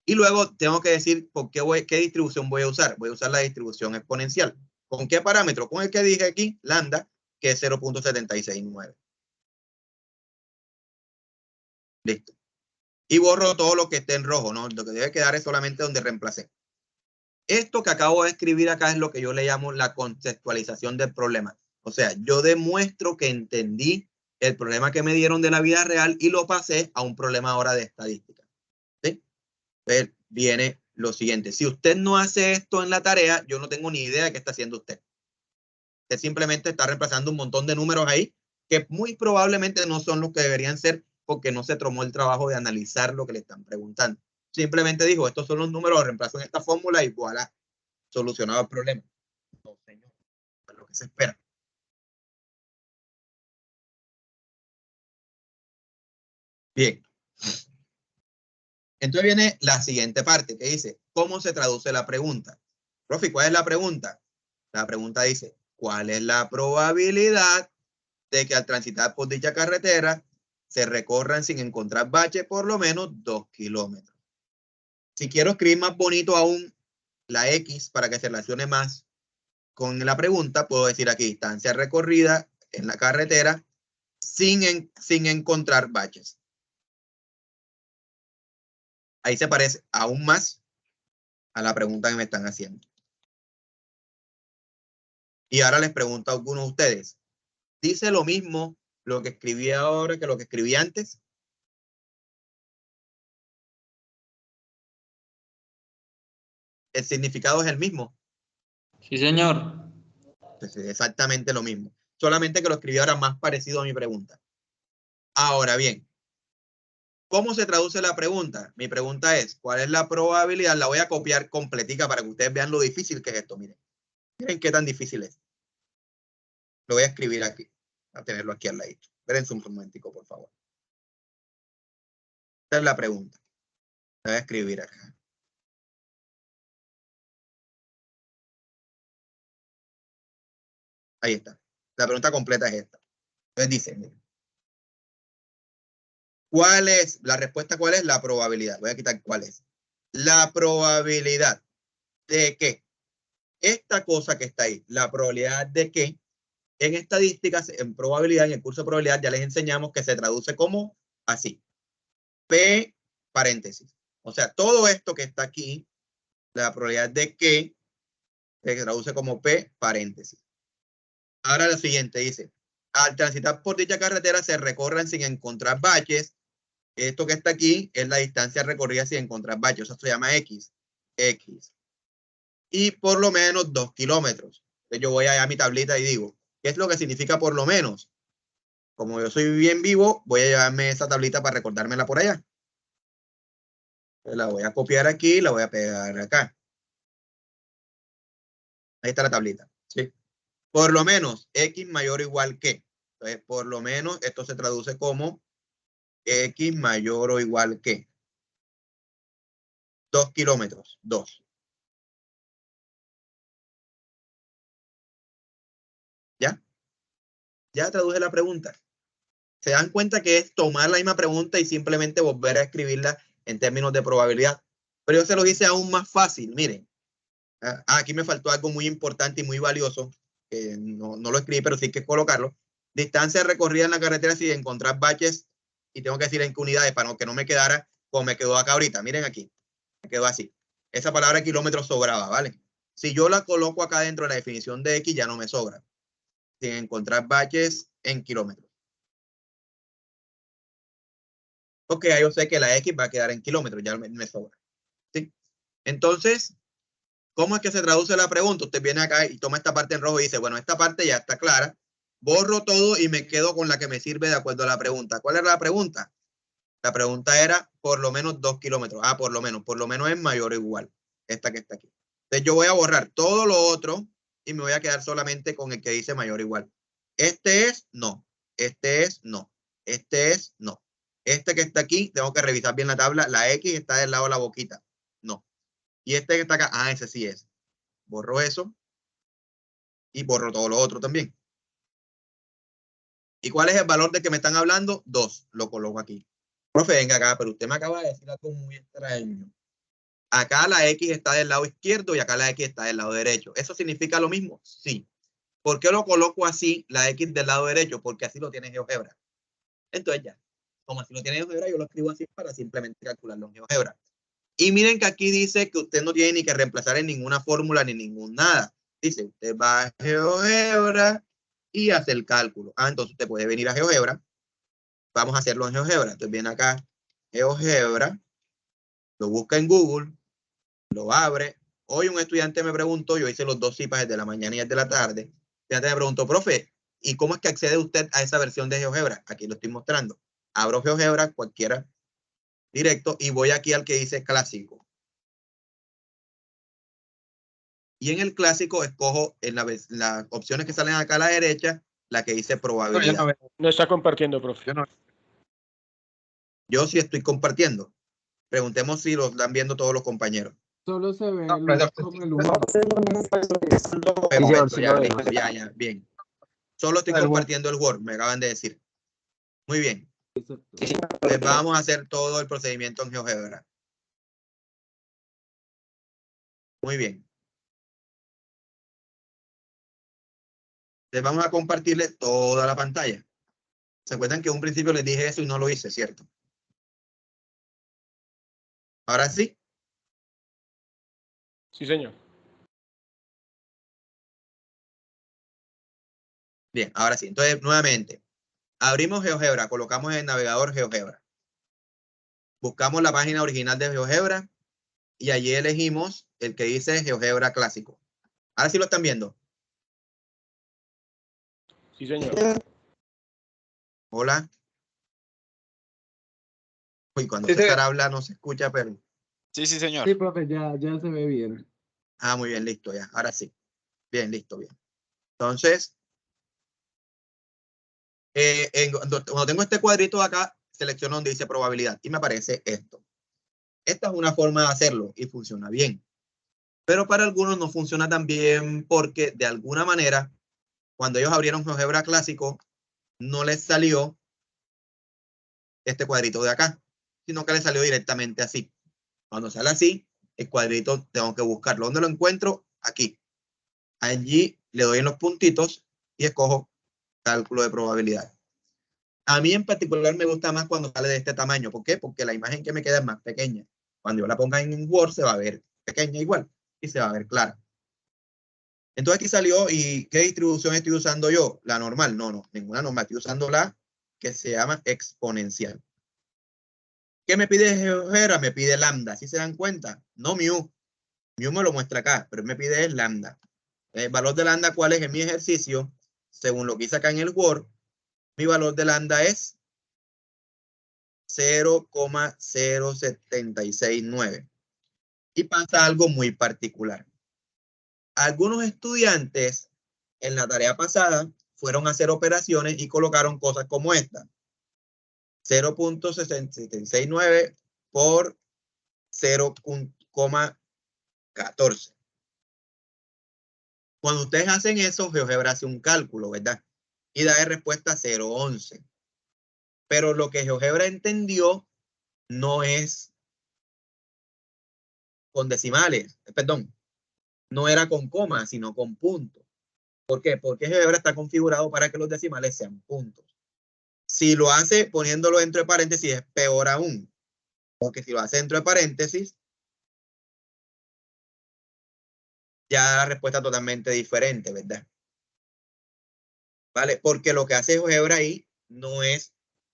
A: Y luego tengo que decir qué distribución voy a usar. Voy a usar la distribución exponencial. ¿Con qué parámetro? Con el que dije aquí, lambda, que es 0.769. Listo. Y borro todo lo que esté en rojo, ¿no? Lo que debe quedar es solamente donde reemplacé. Esto que acabo de escribir acá es lo que yo le llamo la conceptualización del problema. O sea, yo demuestro que entendí el problema que me dieron de la vida real y lo pasé a un problema ahora de estadística. ¿Sí? Entonces viene lo siguiente. Si usted no hace esto en la tarea, yo no tengo ni idea de qué está haciendo usted. Usted simplemente está reemplazando un montón de números ahí que muy probablemente no son los que deberían ser porque no se tomó el trabajo de analizar lo que le están preguntando. Simplemente dijo, estos son los números, reemplazo en esta fórmula y voilà, solucionado el problema. No, señor, es lo que se espera. Bien. Entonces viene la siguiente parte que dice, ¿cómo se traduce la pregunta? Profe, ¿cuál es la pregunta? La pregunta dice, ¿cuál es la probabilidad de que al transitar por dicha carretera se recorran sin encontrar bache por lo menos 2 kilómetros? Si quiero escribir más bonito aún la X para que se relacione más con la pregunta, puedo decir aquí distancia recorrida en la carretera sin encontrar baches. Ahí se parece aún más a la pregunta que me están haciendo. Y ahora les pregunto a algunos de ustedes, ¿dice lo mismo lo que escribí ahora que lo que escribí antes? ¿El significado es el mismo?
E: Sí, señor.
A: Pues es exactamente lo mismo. Solamente que lo escribí ahora más parecido a mi pregunta. Ahora bien, ¿cómo se traduce la pregunta? Mi pregunta es, ¿cuál es la probabilidad? La voy a copiar completica para que ustedes vean lo difícil que es esto. Miren, miren qué tan difícil es. Lo voy a escribir aquí, a tenerlo aquí al ladito. Espérense un momentico, por favor. Esta es la pregunta. La voy a escribir acá. Ahí está. La pregunta completa es esta. Entonces dice, miren, ¿cuál es la respuesta? ¿Cuál es la probabilidad? Voy a quitar cuál es. La probabilidad de que esta cosa que está ahí, la probabilidad de que en estadísticas, en probabilidad, en el curso de probabilidad ya les enseñamos que se traduce como así. P paréntesis. O sea, todo esto que está aquí, la probabilidad de que se traduce como P paréntesis. Ahora lo siguiente dice, al transitar por dicha carretera se recorren sin encontrar baches. Esto que está aquí es la distancia recorrida sin encontrar baches. Eso se llama X. X. Y por lo menos 2 kilómetros. Entonces yo voy allá a mi tablita y digo, ¿qué es lo que significa por lo menos? Como yo soy bien vivo, voy a llevarme esa tablita para recordármela por allá. Entonces la voy a copiar aquí y la voy a pegar acá. Ahí está la tablita. ¿Sí? Por lo menos X mayor o igual que. Entonces, por lo menos esto se traduce como X mayor o igual que 2 kilómetros. 2. ¿Ya? Ya traduje la pregunta. Se dan cuenta que es tomar la misma pregunta y simplemente volver a escribirla en términos de probabilidad. Pero yo se los hice aún más fácil. Miren, aquí me faltó algo muy importante y muy valioso. No lo escribí, pero sí hay que colocarlo. Distancia recorrida en la carretera sin encontrar baches. Y tengo que decir en qué unidades para que no me quedara como me quedó acá ahorita. Miren aquí. Me quedó así. Esa palabra kilómetros sobraba, ¿vale? Si yo la coloco acá dentro de la definición de X, ya no me sobra. Sin encontrar baches en kilómetros. Ok, yo sé que la X va a quedar en kilómetros, ya me sobra. ¿Sí? Entonces, ¿cómo es que se traduce la pregunta? Usted viene acá y toma esta parte en rojo y dice, bueno, esta parte ya está clara. Borro todo y me quedo con la que me sirve de acuerdo a la pregunta. ¿Cuál era la pregunta? La pregunta era por lo menos 2 kilómetros. Ah, por lo menos es mayor o igual. Esta que está aquí. Entonces yo voy a borrar todo lo otro y me voy a quedar solamente con el que dice mayor o igual. Este es no. Este es no. Este es no. Este que está aquí, tengo que revisar bien la tabla. La X está del lado de la boquita. No. Y este que está acá, ese sí es. Borro eso. Y borro todo lo otro también. ¿Y cuál es el valor de que me están hablando? 2. Lo coloco aquí. Profe, venga acá, pero usted me acaba de decir algo muy extraño. Acá la X está del lado izquierdo y acá la X está del lado derecho. ¿Eso significa lo mismo? Sí. ¿Por qué lo coloco así, la X del lado derecho? Porque así lo tiene GeoGebra. Entonces ya, como así lo tiene GeoGebra, yo lo escribo así para simplemente calcularlo en GeoGebra. Y miren que aquí dice que usted no tiene ni que reemplazar en ninguna fórmula ni ningún nada. Dice, usted va a GeoGebra y hace el cálculo. Entonces usted puede venir a GeoGebra. Vamos a hacerlo en GeoGebra. Entonces viene acá, GeoGebra, lo busca en Google, lo abre. Hoy un estudiante me preguntó, yo hice los 2 CIPAs, el de la mañana y el de la tarde. El estudiante me preguntó, profe, ¿y cómo es que accede usted a esa versión de GeoGebra? Aquí lo estoy mostrando. Abro GeoGebra, cualquiera directo, y voy aquí al que dice clásico. Y en el clásico escojo en las opciones que salen acá a la derecha, la que dice probabilidad.
B: No está compartiendo, profe.
A: Yo sí estoy compartiendo. Preguntemos si lo están viendo todos los compañeros.
G: Solo se ve el Word como el humor.
A: Perfecto, ya, listo, ya, bien. Solo estoy compartiendo el Word, me acaban de decir. Muy bien. Pues vamos a hacer todo el procedimiento en GeoGebra. Muy bien. Les vamos a compartirles toda la pantalla. ¿Se acuerdan que en un principio les dije eso y no lo hice, cierto? Ahora sí.
B: Sí, señor.
A: Bien, ahora sí. Entonces, nuevamente, abrimos GeoGebra, colocamos en el navegador GeoGebra. Buscamos la página original de GeoGebra y allí elegimos el que dice GeoGebra Clásico. Ahora sí lo están viendo.
B: Sí, señor.
A: Hola. Uy, cuando
D: Sí,
A: César habla no se escucha, pero...
F: Sí, sí, señor.
G: Sí, profe, ya se ve bien.
A: Ah, muy bien, listo ya. Ahora sí. Bien, listo, bien. Entonces, cuando tengo este cuadrito acá, selecciono donde dice probabilidad y me aparece esto. Esta es una forma de hacerlo y funciona bien. Pero para algunos no funciona tan bien porque de alguna manera, cuando ellos abrieron GeoGebra Clásico, no les salió este cuadrito de acá, sino que les salió directamente así. Cuando sale así, el cuadrito tengo que buscarlo. ¿Dónde lo encuentro? Aquí. Allí le doy en los puntitos y escojo cálculo de probabilidad. A mí en particular me gusta más cuando sale de este tamaño. ¿Por qué? Porque la imagen que me queda es más pequeña. Cuando yo la ponga en Word se va a ver pequeña igual y se va a ver clara. Entonces aquí salió, ¿y qué distribución estoy usando yo? La normal. No, ninguna normal. Estoy usando la que se llama exponencial. ¿Qué me pide GeoGebra? Me pide lambda. ¿Sí se dan cuenta? No mu. Mu me lo muestra acá, pero me pide el lambda. El valor de lambda, ¿cuál es en mi ejercicio? Según lo que hice acá en el Word, mi valor de lambda es 0,0769. Y pasa algo muy particular. Algunos estudiantes en la tarea pasada fueron a hacer operaciones y colocaron cosas como esta. 0,6769 por 0,14. Cuando ustedes hacen eso, GeoGebra hace un cálculo, ¿verdad? Y da de respuesta 0,11. Pero lo que GeoGebra entendió no es con decimales, perdón, no era con comas, sino con puntos. ¿Por qué? Porque GeoGebra está configurado para que los decimales sean puntos. Si lo hace poniéndolo dentro de paréntesis es peor aún. Porque si lo hace dentro de paréntesis, ya la respuesta es totalmente diferente, ¿verdad? ¿Vale? Porque lo que hace GeoGebra ahí no es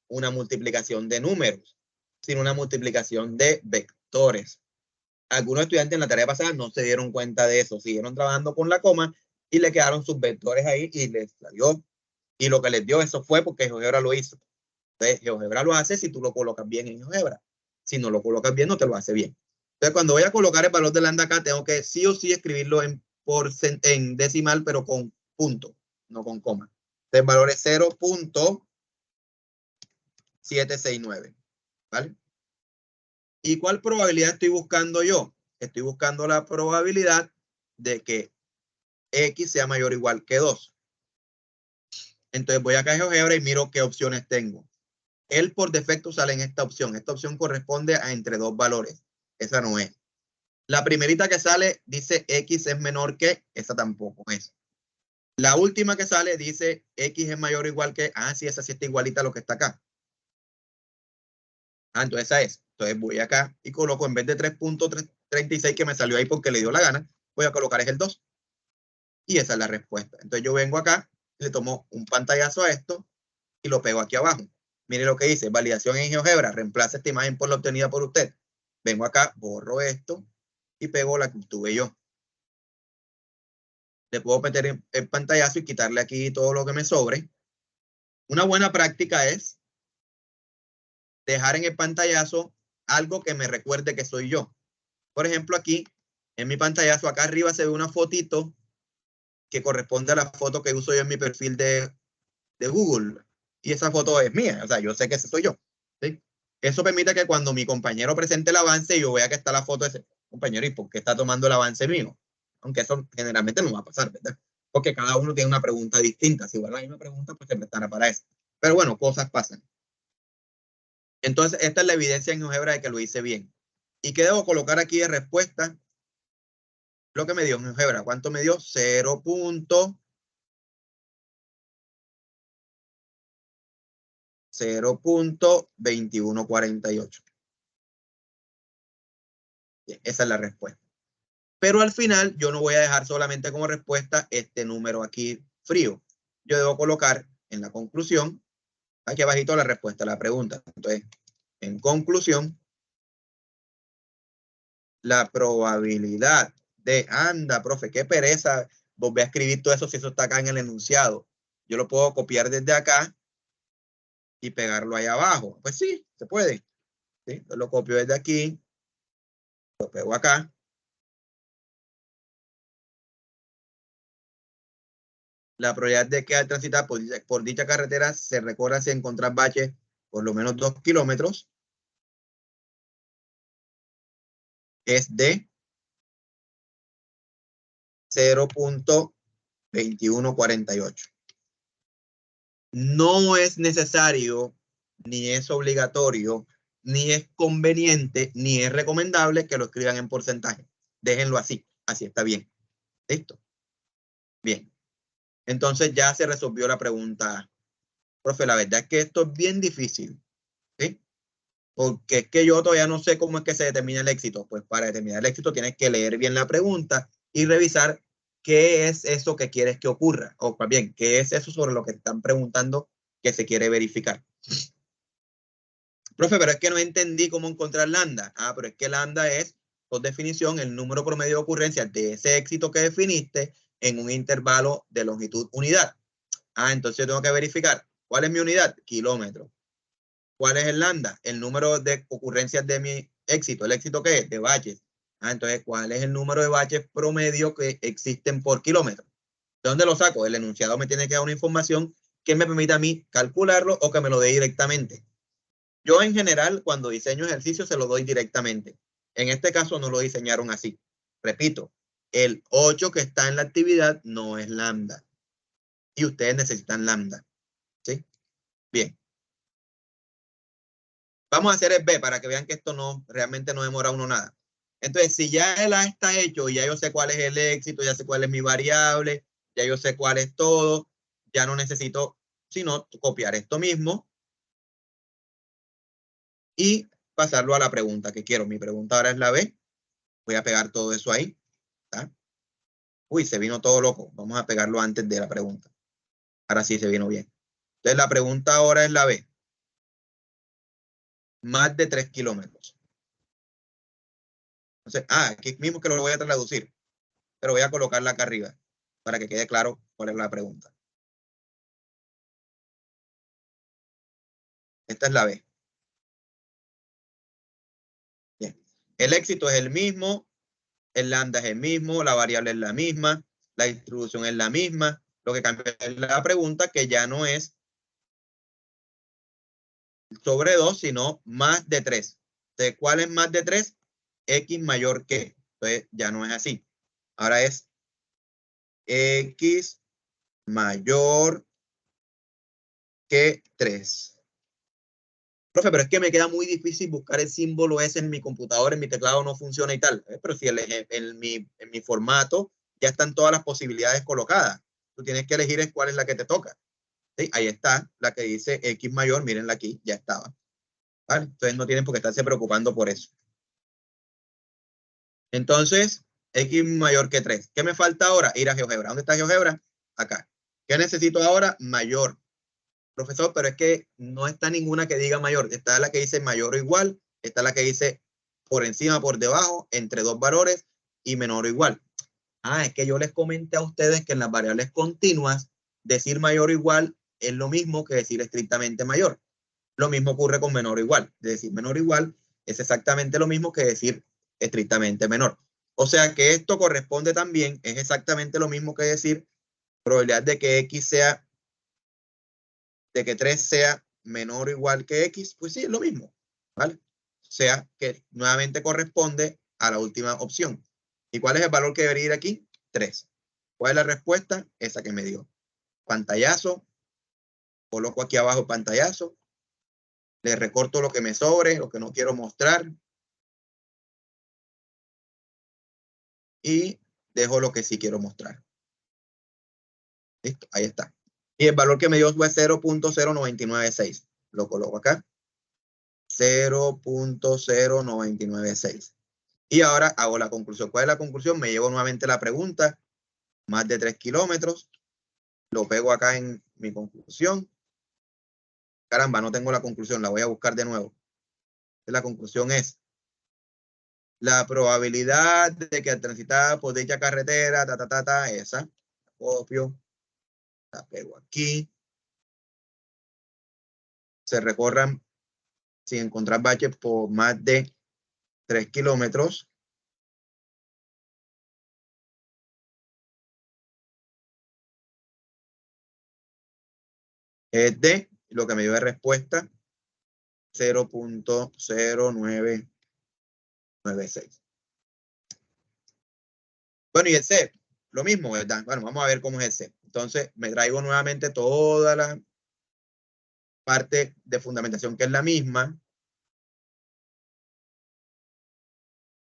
A: una multiplicación de números, sino una multiplicación de vectores. Algunos estudiantes en la tarea pasada no se dieron cuenta de eso, siguieron trabajando con la coma y le quedaron sus vectores ahí y les salió. Y lo que les dio eso fue porque GeoGebra lo hizo. Entonces, GeoGebra lo hace si tú lo colocas bien en GeoGebra. Si no lo colocas bien, no te lo hace bien. Entonces, cuando voy a colocar el valor de lambda acá, tengo que sí o sí escribirlo en decimal, pero con punto, no con coma. El valor es 0,769. ¿Vale? ¿Y cuál probabilidad estoy buscando yo? Estoy buscando la probabilidad de que X sea mayor o igual que 2. Entonces voy acá a GeoGebra y miro qué opciones tengo. Él por defecto sale en esta opción. Esta opción corresponde a entre dos valores. Esa no es. La primerita que sale dice X es menor que, esa tampoco es. La última que sale dice X es mayor o igual que, sí, esa sí está igualita a lo que está acá. Entonces esa es. Entonces voy acá y coloco en vez de 3.36 que me salió ahí porque le dio la gana, voy a colocar es el 2. Y esa es la respuesta. Entonces yo vengo acá, le tomo un pantallazo a esto y lo pego aquí abajo. Mire lo que dice, validación en GeoGebra, reemplaza esta imagen por la obtenida por usted. Vengo acá, borro esto y pego la que obtuve yo. Le puedo meter el pantallazo y quitarle aquí todo lo que me sobre. Una buena práctica es dejar en el pantallazo algo que me recuerde que soy yo. Por ejemplo, aquí en mi pantallazo, acá arriba se ve una fotito que corresponde a la foto que uso yo en mi perfil de Google. Y esa foto es mía, o sea, yo sé que ese soy yo. ¿Sí? Eso permite que cuando mi compañero presente el avance, yo vea que está la foto de ese compañero y por qué está tomando el avance mío. Aunque eso generalmente no va a pasar, ¿verdad? Porque cada uno tiene una pregunta distinta. Si igual la misma pregunta, pues se prestará para eso. Pero bueno, cosas pasan. Entonces, esta es la evidencia en GeoGebra de que lo hice bien. ¿Y qué debo colocar aquí de respuesta? Lo que me dio en GeoGebra. ¿Cuánto me dio? 0.2148. Esa es la respuesta. Pero al final yo no voy a dejar solamente como respuesta este número aquí frío. Yo debo colocar en la conclusión, aquí abajito, la respuesta a la pregunta. Entonces, en conclusión, la probabilidad de, anda, profe, qué pereza, volver a escribir todo eso si eso está acá en el enunciado. Yo lo puedo copiar desde acá y pegarlo ahí abajo. Pues sí, se puede. ¿Sí? Yo lo copio desde aquí, lo pego acá. La probabilidad de que al transitar por dicha carretera se recorra sin encontrar baches por lo menos 2 kilómetros es de 0.2148. No es necesario, ni es obligatorio, ni es conveniente, ni es recomendable que lo escriban en porcentaje. Déjenlo así, así está bien. ¿Listo? Bien. Entonces ya se resolvió la pregunta. Profe, la verdad es que esto es bien difícil, ¿sí? Porque es que yo todavía no sé cómo es que se determina el éxito. Pues para determinar el éxito tienes que leer bien la pregunta y revisar qué es eso que quieres que ocurra. O más bien, qué es eso sobre lo que te están preguntando que se quiere verificar. Profe, pero es que no entendí cómo encontrar lambda. Ah, pero es que lambda es, por definición, el número promedio de ocurrencias de ese éxito que definiste en un intervalo de longitud unidad. Ah, entonces yo tengo que verificar. ¿Cuál es mi unidad? Kilómetro. ¿Cuál es el lambda? El número de ocurrencias de mi éxito. ¿El éxito qué es? De baches. Ah, entonces, ¿cuál es el número de baches promedio que existen por kilómetro? ¿De dónde lo saco? El enunciado me tiene que dar una información que me permita a mí calcularlo o que me lo dé directamente. Yo en general, cuando diseño ejercicios, se lo doy directamente. En este caso no lo diseñaron así. Repito, el 8 que está en la actividad no es lambda. Y ustedes necesitan lambda. ¿Sí? Bien. Vamos a hacer el B para que vean que esto no, realmente no demora uno nada. Entonces, si ya el A está hecho, ya yo sé cuál es el éxito, ya sé cuál es mi variable, ya yo sé cuál es todo, ya no necesito sino copiar esto mismo y pasarlo a la pregunta que quiero. Mi pregunta ahora es la B. Voy a pegar todo eso ahí. ¿Está? Uy, se vino todo loco. Vamos a pegarlo antes de la pregunta. Ahora sí se vino bien. Entonces, la pregunta ahora es la B. Más de 3 kilómetros. Entonces, aquí mismo que lo voy a traducir, pero voy a colocarla acá arriba para que quede claro cuál es la pregunta. Esta es la B. Bien. El éxito es el mismo, el lambda es el mismo, la variable es la misma, la distribución es la misma. Lo que cambia es la pregunta, que ya no es sobre 2, sino más de 3. Entonces, ¿cuál es más de 3? X mayor que. Entonces, ya no es así. Ahora es X mayor que 3. Profe, pero es que me queda muy difícil buscar el símbolo ese en mi computadora, en mi teclado no funciona y tal. Pero si en mi formato ya están todas las posibilidades colocadas. Tú tienes que elegir cuál es la que te toca. ¿Sí? Ahí está, la que dice X mayor, mírenla aquí, ya estaba. ¿Vale? Entonces no tienen por qué estarse preocupando por eso. Entonces, X mayor que 3. ¿Qué me falta ahora? Ir a GeoGebra. ¿Dónde está GeoGebra? Acá. ¿Qué necesito ahora? Mayor. Profesor, pero es que no está ninguna que diga mayor. Está la que dice mayor o igual, está la que dice por encima, por debajo, entre dos valores y menor o igual. Es que yo les comenté a ustedes que en las variables continuas, decir mayor o igual es lo mismo que decir estrictamente mayor. Lo mismo ocurre con menor o igual. Decir menor o igual es exactamente lo mismo que decir estrictamente menor. O sea que esto corresponde también, es exactamente lo mismo que decir probabilidad de que X sea de que 3 sea menor o igual que X, pues sí, es lo mismo, ¿vale? O sea, que nuevamente corresponde a la última opción. ¿Y cuál es el valor que debería ir aquí? 3. ¿Cuál es la respuesta? Esa que me dio. Pantallazo. Coloco aquí abajo pantallazo. Le recorto lo que me sobre, lo que no quiero mostrar. Y dejo lo que sí quiero mostrar. Listo, ahí está. Y el valor que me dio fue 0.0996. Lo coloco acá. 0.0996. Y ahora hago la conclusión. ¿Cuál es la conclusión? Me llevo nuevamente la pregunta, más de 3 kilómetros. Lo pego acá en mi conclusión. Caramba, no tengo la conclusión, la voy a buscar de nuevo. La conclusión es la probabilidad de que al transitar por dicha carretera, esa, la copio, la pego aquí. Se recorran sin encontrar baches por más de 3 kilómetros. Es de lo que me dio de respuesta 0.0996. Bueno, y el C, lo mismo, ¿verdad? Bueno, vamos a ver cómo es el C. Entonces, me traigo nuevamente toda la parte de fundamentación que es la misma.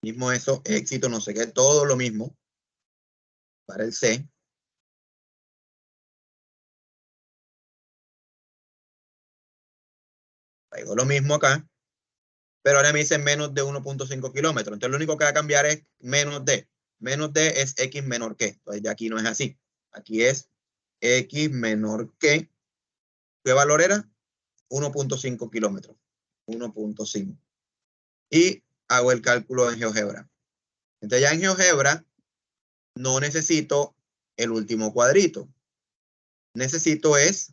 A: Mismo eso, éxito, no sé qué, todo lo mismo para el C. Traigo lo mismo acá, pero ahora me dicen menos de 1.5 kilómetros. Entonces, lo único que va a cambiar es menos de. Menos de es X menor que. Entonces, ya aquí no es así. Aquí es X menor que. ¿Qué valor era? 1.5 kilómetros. 1.5. Y hago el cálculo en GeoGebra. Entonces, ya en GeoGebra no necesito el último cuadrito. Necesito es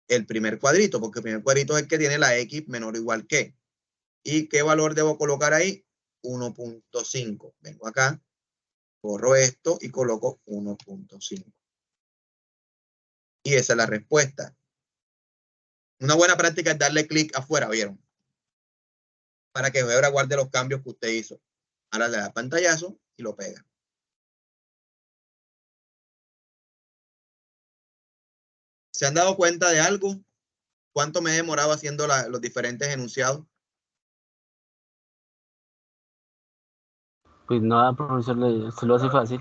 A: el primer cuadrito, porque el primer cuadrito es el que tiene la X menor o igual que. ¿Y qué valor debo colocar ahí? 1.5. Vengo acá, borro esto y coloco 1.5. Y esa es la respuesta. Una buena práctica es darle clic afuera, ¿vieron? Para que GeoGebra guarde los cambios que usted hizo. Ahora le da pantallazo y lo pega. ¿Se han dado cuenta de algo? ¿Cuánto me he demorado haciendo los diferentes enunciados?
C: Pues nada, profesor, se lo hace fácil.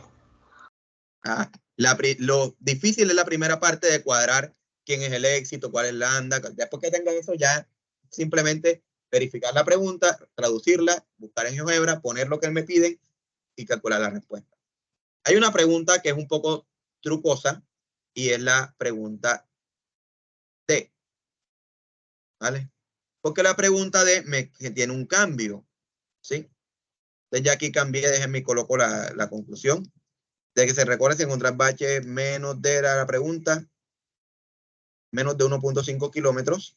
A: Ah, lo difícil es la primera parte de cuadrar quién es el éxito, cuál es la anda. Después que tengan eso ya, simplemente verificar la pregunta, traducirla, buscar en GeoGebra, poner lo que él me pide y calcular la respuesta. Hay una pregunta que es un poco trucosa y es la pregunta D. ¿Vale? Porque la pregunta D que tiene un cambio. ¿Sí? Entonces ya aquí cambié, déjenme y coloco la conclusión. De que se recuerda si encontrar bache menos de la pregunta, menos de 1.5 kilómetros.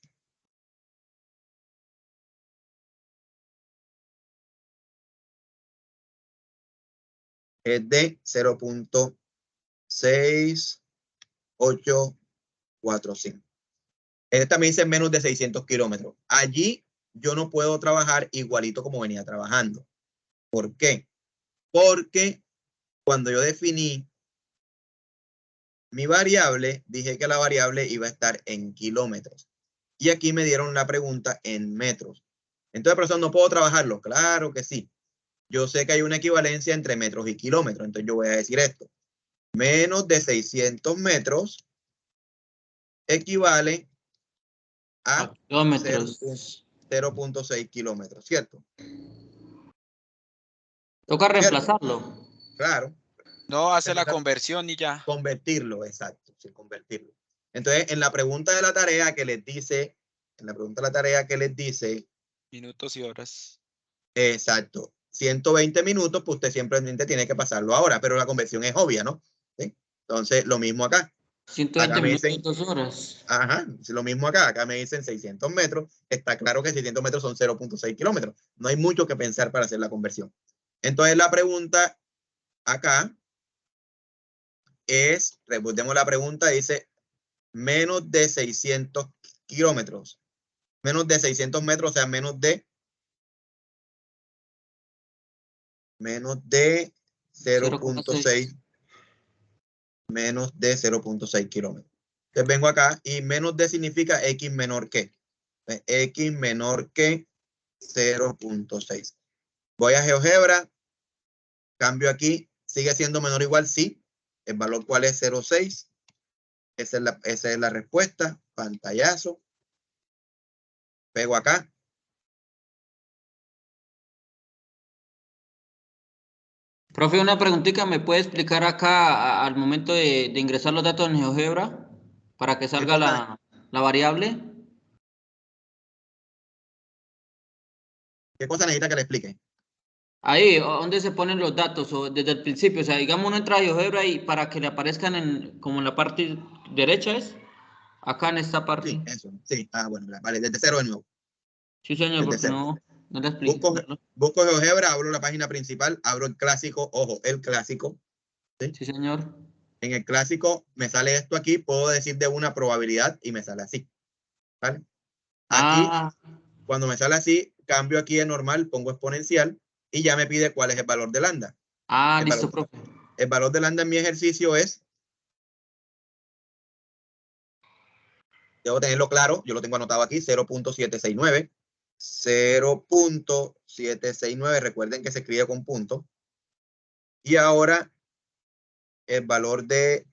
A: Es de 0.6845. Esta me dice menos de 600 kilómetros. Allí yo no puedo trabajar igualito como venía trabajando. ¿Por qué? Porque cuando yo definí mi variable, dije que la variable iba a estar en kilómetros. Y aquí me dieron la pregunta en metros. Entonces, profesor, ¿no puedo trabajarlo? Claro que sí. Yo sé que hay una equivalencia entre metros y kilómetros. Entonces, yo voy a decir esto. Menos de 600 metros equivale a
E: kilómetros.
A: 0.6 kilómetros, ¿cierto?
E: Toca reemplazarlo.
A: Claro.
F: No hace la conversión y ya.
A: Convertirlo, exacto, sí, convertirlo. Entonces, en la pregunta de la tarea que les dice,
F: Minutos y horas.
A: Exacto, 120 minutos, pues usted simplemente tiene que pasarlo ahora, pero la conversión es obvia, ¿no? ¿Sí? Entonces, lo mismo acá.
E: 120
A: acá me
E: minutos,
A: dicen,
E: 2 horas.
A: Ajá, lo mismo acá me dicen 600 metros, está claro que 600 metros son 0.6 kilómetros, no hay mucho que pensar para hacer la conversión. Entonces, la pregunta acá es, respondemos la pregunta, dice, menos de 600 kilómetros, menos de 600 metros, o sea, menos de 0.6, menos de 0.6 kilómetros. Entonces vengo acá y menos de significa X menor que. X menor que 0.6. Voy a GeoGebra, cambio aquí, sigue siendo menor o igual, sí. El valor cuál es 0.6. Esa es la respuesta. Pantallazo. Pego acá.
E: Profe, una preguntita, ¿me puede explicar acá al momento de ingresar los datos en GeoGebra para que salga la variable?
A: ¿Qué cosa necesita que le explique?
E: Ahí, ¿dónde se ponen los datos? O desde el principio, o sea, digamos uno entra a GeoGebra y para que le aparezcan como en la parte derecha es, acá en esta parte.
A: Sí, eso, sí. Ah, bueno, vale, desde cero de nuevo.
E: Sí, señor,
A: Desde
E: porque
A: cero.
E: no le explico.
A: Busco GeoGebra, abro la página principal, abro el clásico, ojo, el clásico.
E: Sí, señor.
A: En el clásico me sale esto aquí, puedo decir de una probabilidad y me sale así. ¿Vale? Aquí, cuando me sale así, cambio aquí de normal, pongo exponencial y ya me pide cuál es el valor de lambda.
E: Listo, profe.
A: El valor de lambda en mi ejercicio es, debo tenerlo claro, yo lo tengo anotado aquí, 0.769. 0.769, recuerden que se escribe con punto. Y ahora el valor de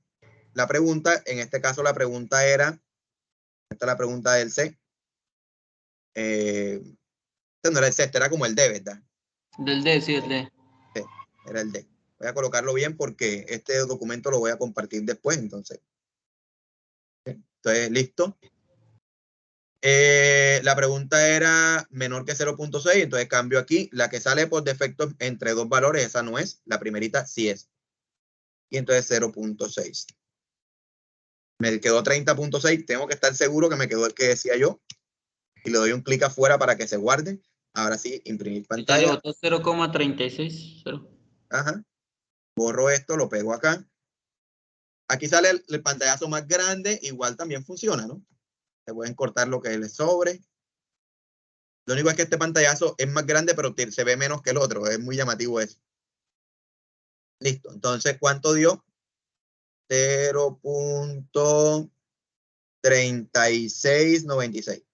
A: la pregunta, en este caso la pregunta era, esta es la pregunta del C. Este no era el C, este era como el D, ¿verdad?
E: Del D, sí, el D.
A: Sí, era el D. Voy a colocarlo bien porque este documento lo voy a compartir después, entonces. Entonces, listo. La pregunta era menor que 0.6, entonces cambio aquí. La que sale por defecto entre dos valores, esa no es. La primerita sí es. Y entonces 0.6. Me quedó 30.6. Tengo que estar seguro que me quedó el que decía yo. Y le doy un clic afuera para que se guarde. Ahora sí, imprimir pantalla.
E: 0,36.
A: Ajá. Borro esto, lo pego acá. Aquí sale el pantallazo más grande. Igual también funciona, ¿no? Se pueden cortar lo que le sobre. Lo único es que este pantallazo es más grande, pero se ve menos que el otro. Es muy llamativo eso. Listo. Entonces, ¿cuánto dio? 0.3696.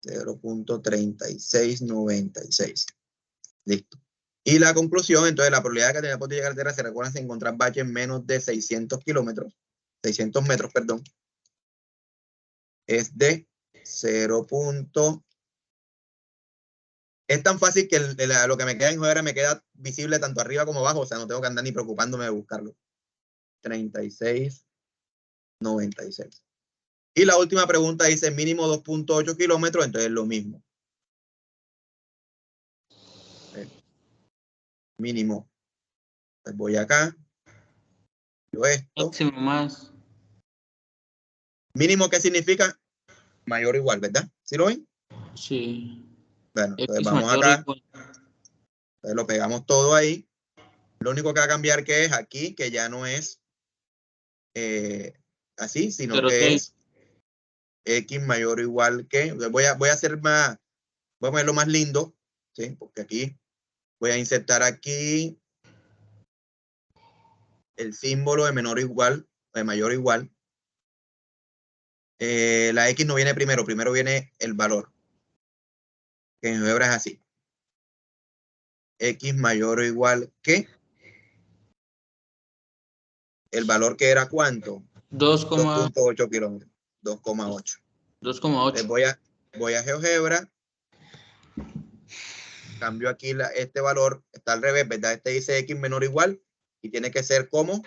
A: 0.3696. Listo. Y la conclusión, entonces, la probabilidad de que tenga de carretera se recuerda si encontrar baches menos de 600 metros, perdón, es de 0. Es tan fácil que lo que me queda en juego me queda visible tanto arriba como abajo, o sea, no tengo que andar ni preocupándome de buscarlo. 3696. Y la última pregunta dice mínimo 2.8 kilómetros, entonces lo mismo. Mínimo. Pues voy acá. Yo esto.
E: Máximo más.
A: Mínimo, ¿qué significa? Mayor o igual, ¿verdad? ¿Sí lo ven?
E: Sí.
A: Bueno, entonces
E: X
A: vamos
E: mayor
A: acá.
E: igual.
A: Entonces lo pegamos todo ahí. Lo único que va a cambiar que es aquí, que ya no es así, sino que es X mayor o igual que. Voy a hacer más, voy a ponerlo más lindo, ¿sí? Porque aquí voy a insertar aquí el símbolo de menor o igual, de mayor o igual. La X no viene primero, primero viene el valor. Que en GeoGebra es así. X mayor o igual que el valor que era ¿cuánto? 2.8 kilómetros. 2,8.
E: 2,8.
A: Voy a GeoGebra. Cambio aquí este valor. Está al revés, ¿verdad? Este dice X menor o igual. Y tiene que ser ¿cómo?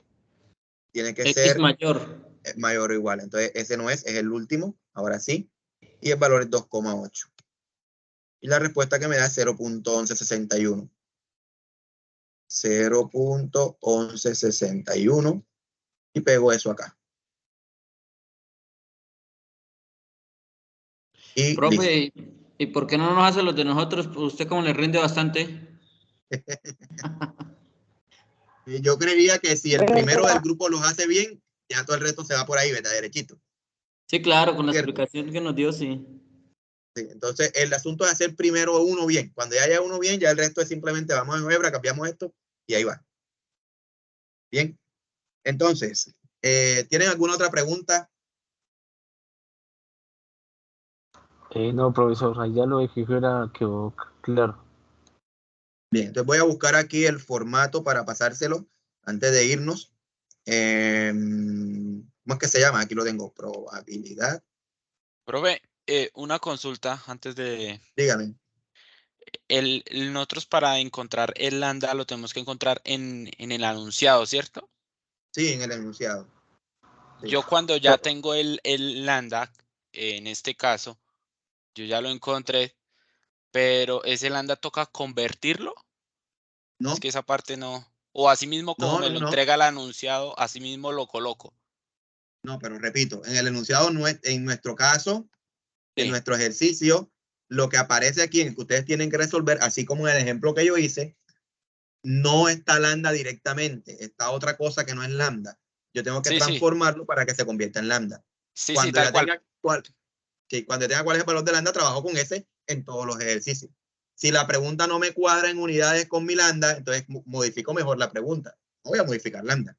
A: Tiene que
E: X
A: ser
E: mayor.
A: mayor o igual. Entonces ese no es el último. Ahora sí. Y el valor es 2,8. Y la respuesta que me da es 0.1161. 0.1161. Y pego eso acá. Y
E: profe, ¿y por qué no nos hace los de nosotros? ¿Usted cómo le rinde bastante?
A: yo creería que si el primero del grupo los hace bien, ya todo el resto se va por ahí, ¿verdad? Derechito.
E: Sí, claro, con la
A: ¿Cierto?
E: explicación que nos dio, sí.
A: Sí, entonces, el asunto es hacer primero uno bien. Cuando ya haya uno bien, ya el resto es simplemente vamos a GeoGebra, cambiamos esto y ahí va. Bien. Entonces, ¿tienen alguna otra pregunta?
C: No, profesor, ahí ya lo de GeoGebra quedó claro.
A: Bien, entonces voy a buscar aquí el formato para pasárselo antes de irnos. ¿Cómo es que se llama? Aquí lo tengo, probabilidad.
F: Profe, una consulta antes de...
A: Dígame.
F: nosotros para encontrar el lambda lo tenemos que encontrar en el enunciado, ¿cierto?
A: Sí, en el enunciado. Sí.
F: Yo cuando ya tengo el lambda, en este caso, yo ya lo encontré, pero ese lambda toca convertirlo.
A: No,
F: Es que esa parte no. O así mismo como me lo
A: no.
F: entrega el anunciado, así mismo lo coloco.
A: No, pero repito, en el enunciado, en nuestro caso, en
F: Sí.
A: nuestro ejercicio, lo que aparece aquí, en el que ustedes tienen que resolver, así como en el ejemplo que yo hice, no está lambda directamente, está otra cosa que no es lambda. Yo tengo que
F: Sí, sí.
A: transformarlo para que se convierta en lambda.
F: Sí, sí,
A: Cuando
F: tal
A: ya
F: cual.
A: tenga cuál es el valor de lambda, trabajo con ese en todos los ejercicios. Si la pregunta no me cuadra en unidades con mi lambda, entonces modifico mejor la pregunta. No voy a modificar lambda.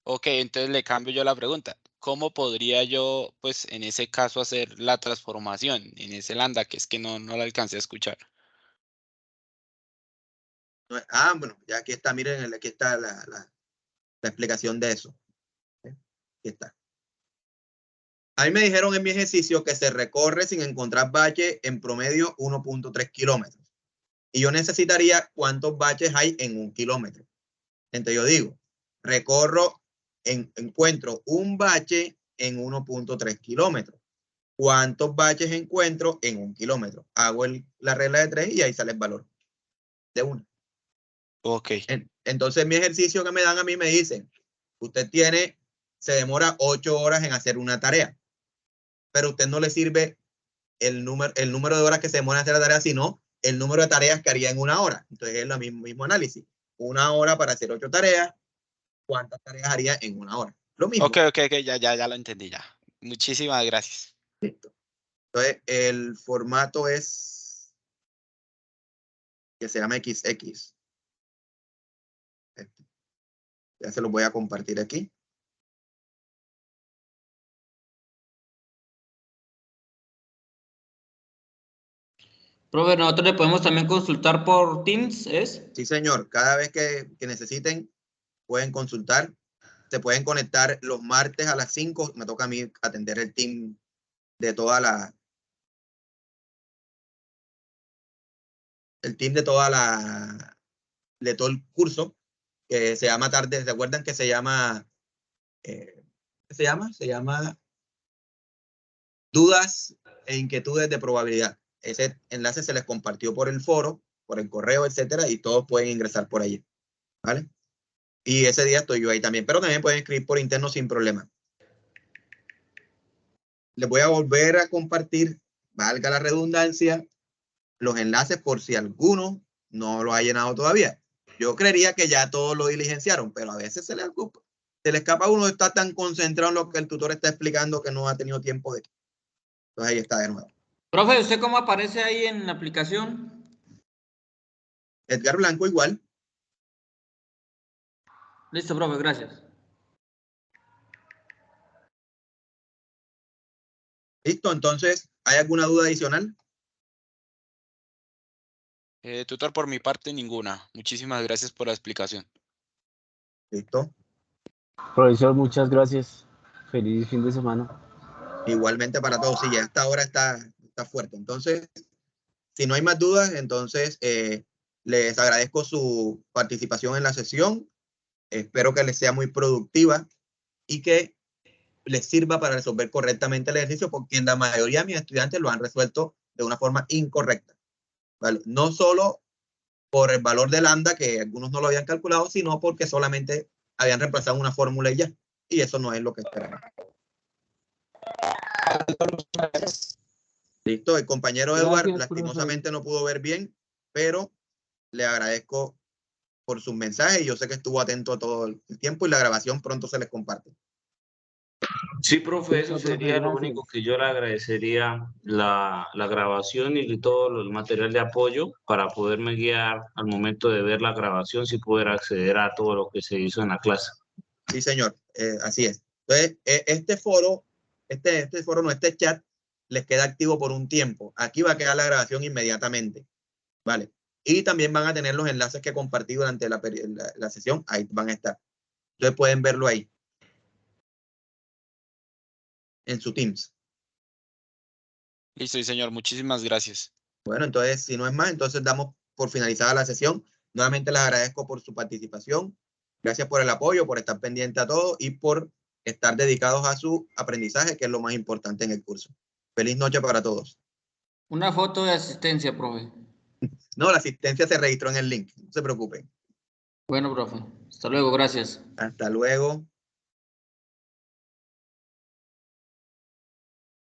F: Ok, entonces le cambio yo la pregunta. ¿Cómo podría yo, pues, en ese caso, hacer la transformación en ese lambda, que es que no la alcancé a escuchar?
A: Bueno, ya aquí está, miren, aquí está la explicación de eso. Aquí está. A mí me dijeron en mi ejercicio que se recorre sin encontrar bache en promedio 1.3 kilómetros. Y yo necesitaría cuántos baches hay en 1 kilómetro. Entonces yo digo, encuentro un bache en 1.3 kilómetros. ¿Cuántos baches encuentro en 1 kilómetro? Hago la regla de 3 y ahí sale el valor de 1.
F: Ok.
A: Entonces mi ejercicio que me dan a mí me dicen, usted se demora 8 horas en hacer una tarea, pero a usted no le sirve el número de horas que se demora en hacer la tarea, sino el número de tareas que haría en 1 hora. Entonces es el mismo análisis. 1 hora para hacer 8 tareas, ¿cuántas tareas haría en 1 hora? Lo mismo.
F: Ok, ya lo entendí ya. Muchísimas gracias.
A: Listo. Entonces el formato es que se llama XX. Ya se lo voy a compartir aquí.
E: Profe, nosotros le podemos también consultar por Teams, ¿es?
A: Sí, señor. Cada vez que necesiten, pueden consultar. Se pueden conectar los martes a las 5. Me toca a mí atender el team de de todo el curso, que se llama tarde. ¿Se acuerdan que se llama? ¿Qué se llama? Se llama Dudas e Inquietudes de Probabilidad. Ese enlace se les compartió por el foro, por el correo, etcétera, y todos pueden ingresar por allí. ¿Vale? Y ese día estoy yo ahí también, pero también pueden escribir por interno sin problema. Les voy a volver a compartir, valga la redundancia, los enlaces por si alguno no lo ha llenado todavía. Yo creería que ya todos lo diligenciaron, pero a veces se le escapa a uno, está tan concentrado en lo que el tutor está explicando que no ha tenido tiempo de. Entonces ahí está de nuevo.
E: Profe, ¿usted cómo aparece ahí en la aplicación?
A: Edgar Blanco igual.
E: Listo, profe, gracias.
A: Listo, entonces, ¿hay alguna duda adicional?
F: Tutor, por mi parte, ninguna. Muchísimas gracias por la explicación.
A: Listo.
C: Profesor, muchas gracias. Feliz fin de semana.
A: Igualmente para todos. Sí, ya hasta ahora está fuerte. Entonces, si no hay más dudas, entonces les agradezco su participación en la sesión. Espero que les sea muy productiva y que les sirva para resolver correctamente el ejercicio, porque la mayoría de mis estudiantes lo han resuelto de una forma incorrecta. ¿Vale? No solo por el valor de lambda, que algunos no lo habían calculado, sino porque solamente habían reemplazado una fórmula y ya. Y eso no es lo que esperamos. Listo, el compañero Edward
G: Gracias,
A: lastimosamente no pudo ver bien, pero le agradezco por sus mensajes y yo sé que estuvo atento todo el tiempo y la grabación pronto se les comparte.
D: Sí, profe, eso
G: Listo, profe,
D: sería lo
G: gracias.
D: único que yo le agradecería, la grabación y todo el material de apoyo para poderme guiar al momento de ver la grabación, si poder acceder a todo lo que se hizo en la clase.
A: Sí, señor, así es. Entonces, este chat les queda activo por un tiempo. Aquí va a quedar la grabación inmediatamente, ¿vale? Y también van a tener los enlaces que compartí durante la sesión, ahí van a estar. Entonces pueden verlo ahí, en su Teams.
F: Listo, sí, señor. Muchísimas gracias.
A: Bueno, entonces, si no es más, entonces damos por finalizada la sesión. Nuevamente les agradezco por su participación. Gracias por el apoyo, por estar pendiente a todo y por estar dedicados a su aprendizaje, que es lo más importante en el curso. Feliz noche para todos.
E: Una foto de asistencia, profe.
A: No, la asistencia se registró en el link, no se preocupen.
E: Bueno, profe. Hasta luego, gracias.
A: Hasta luego.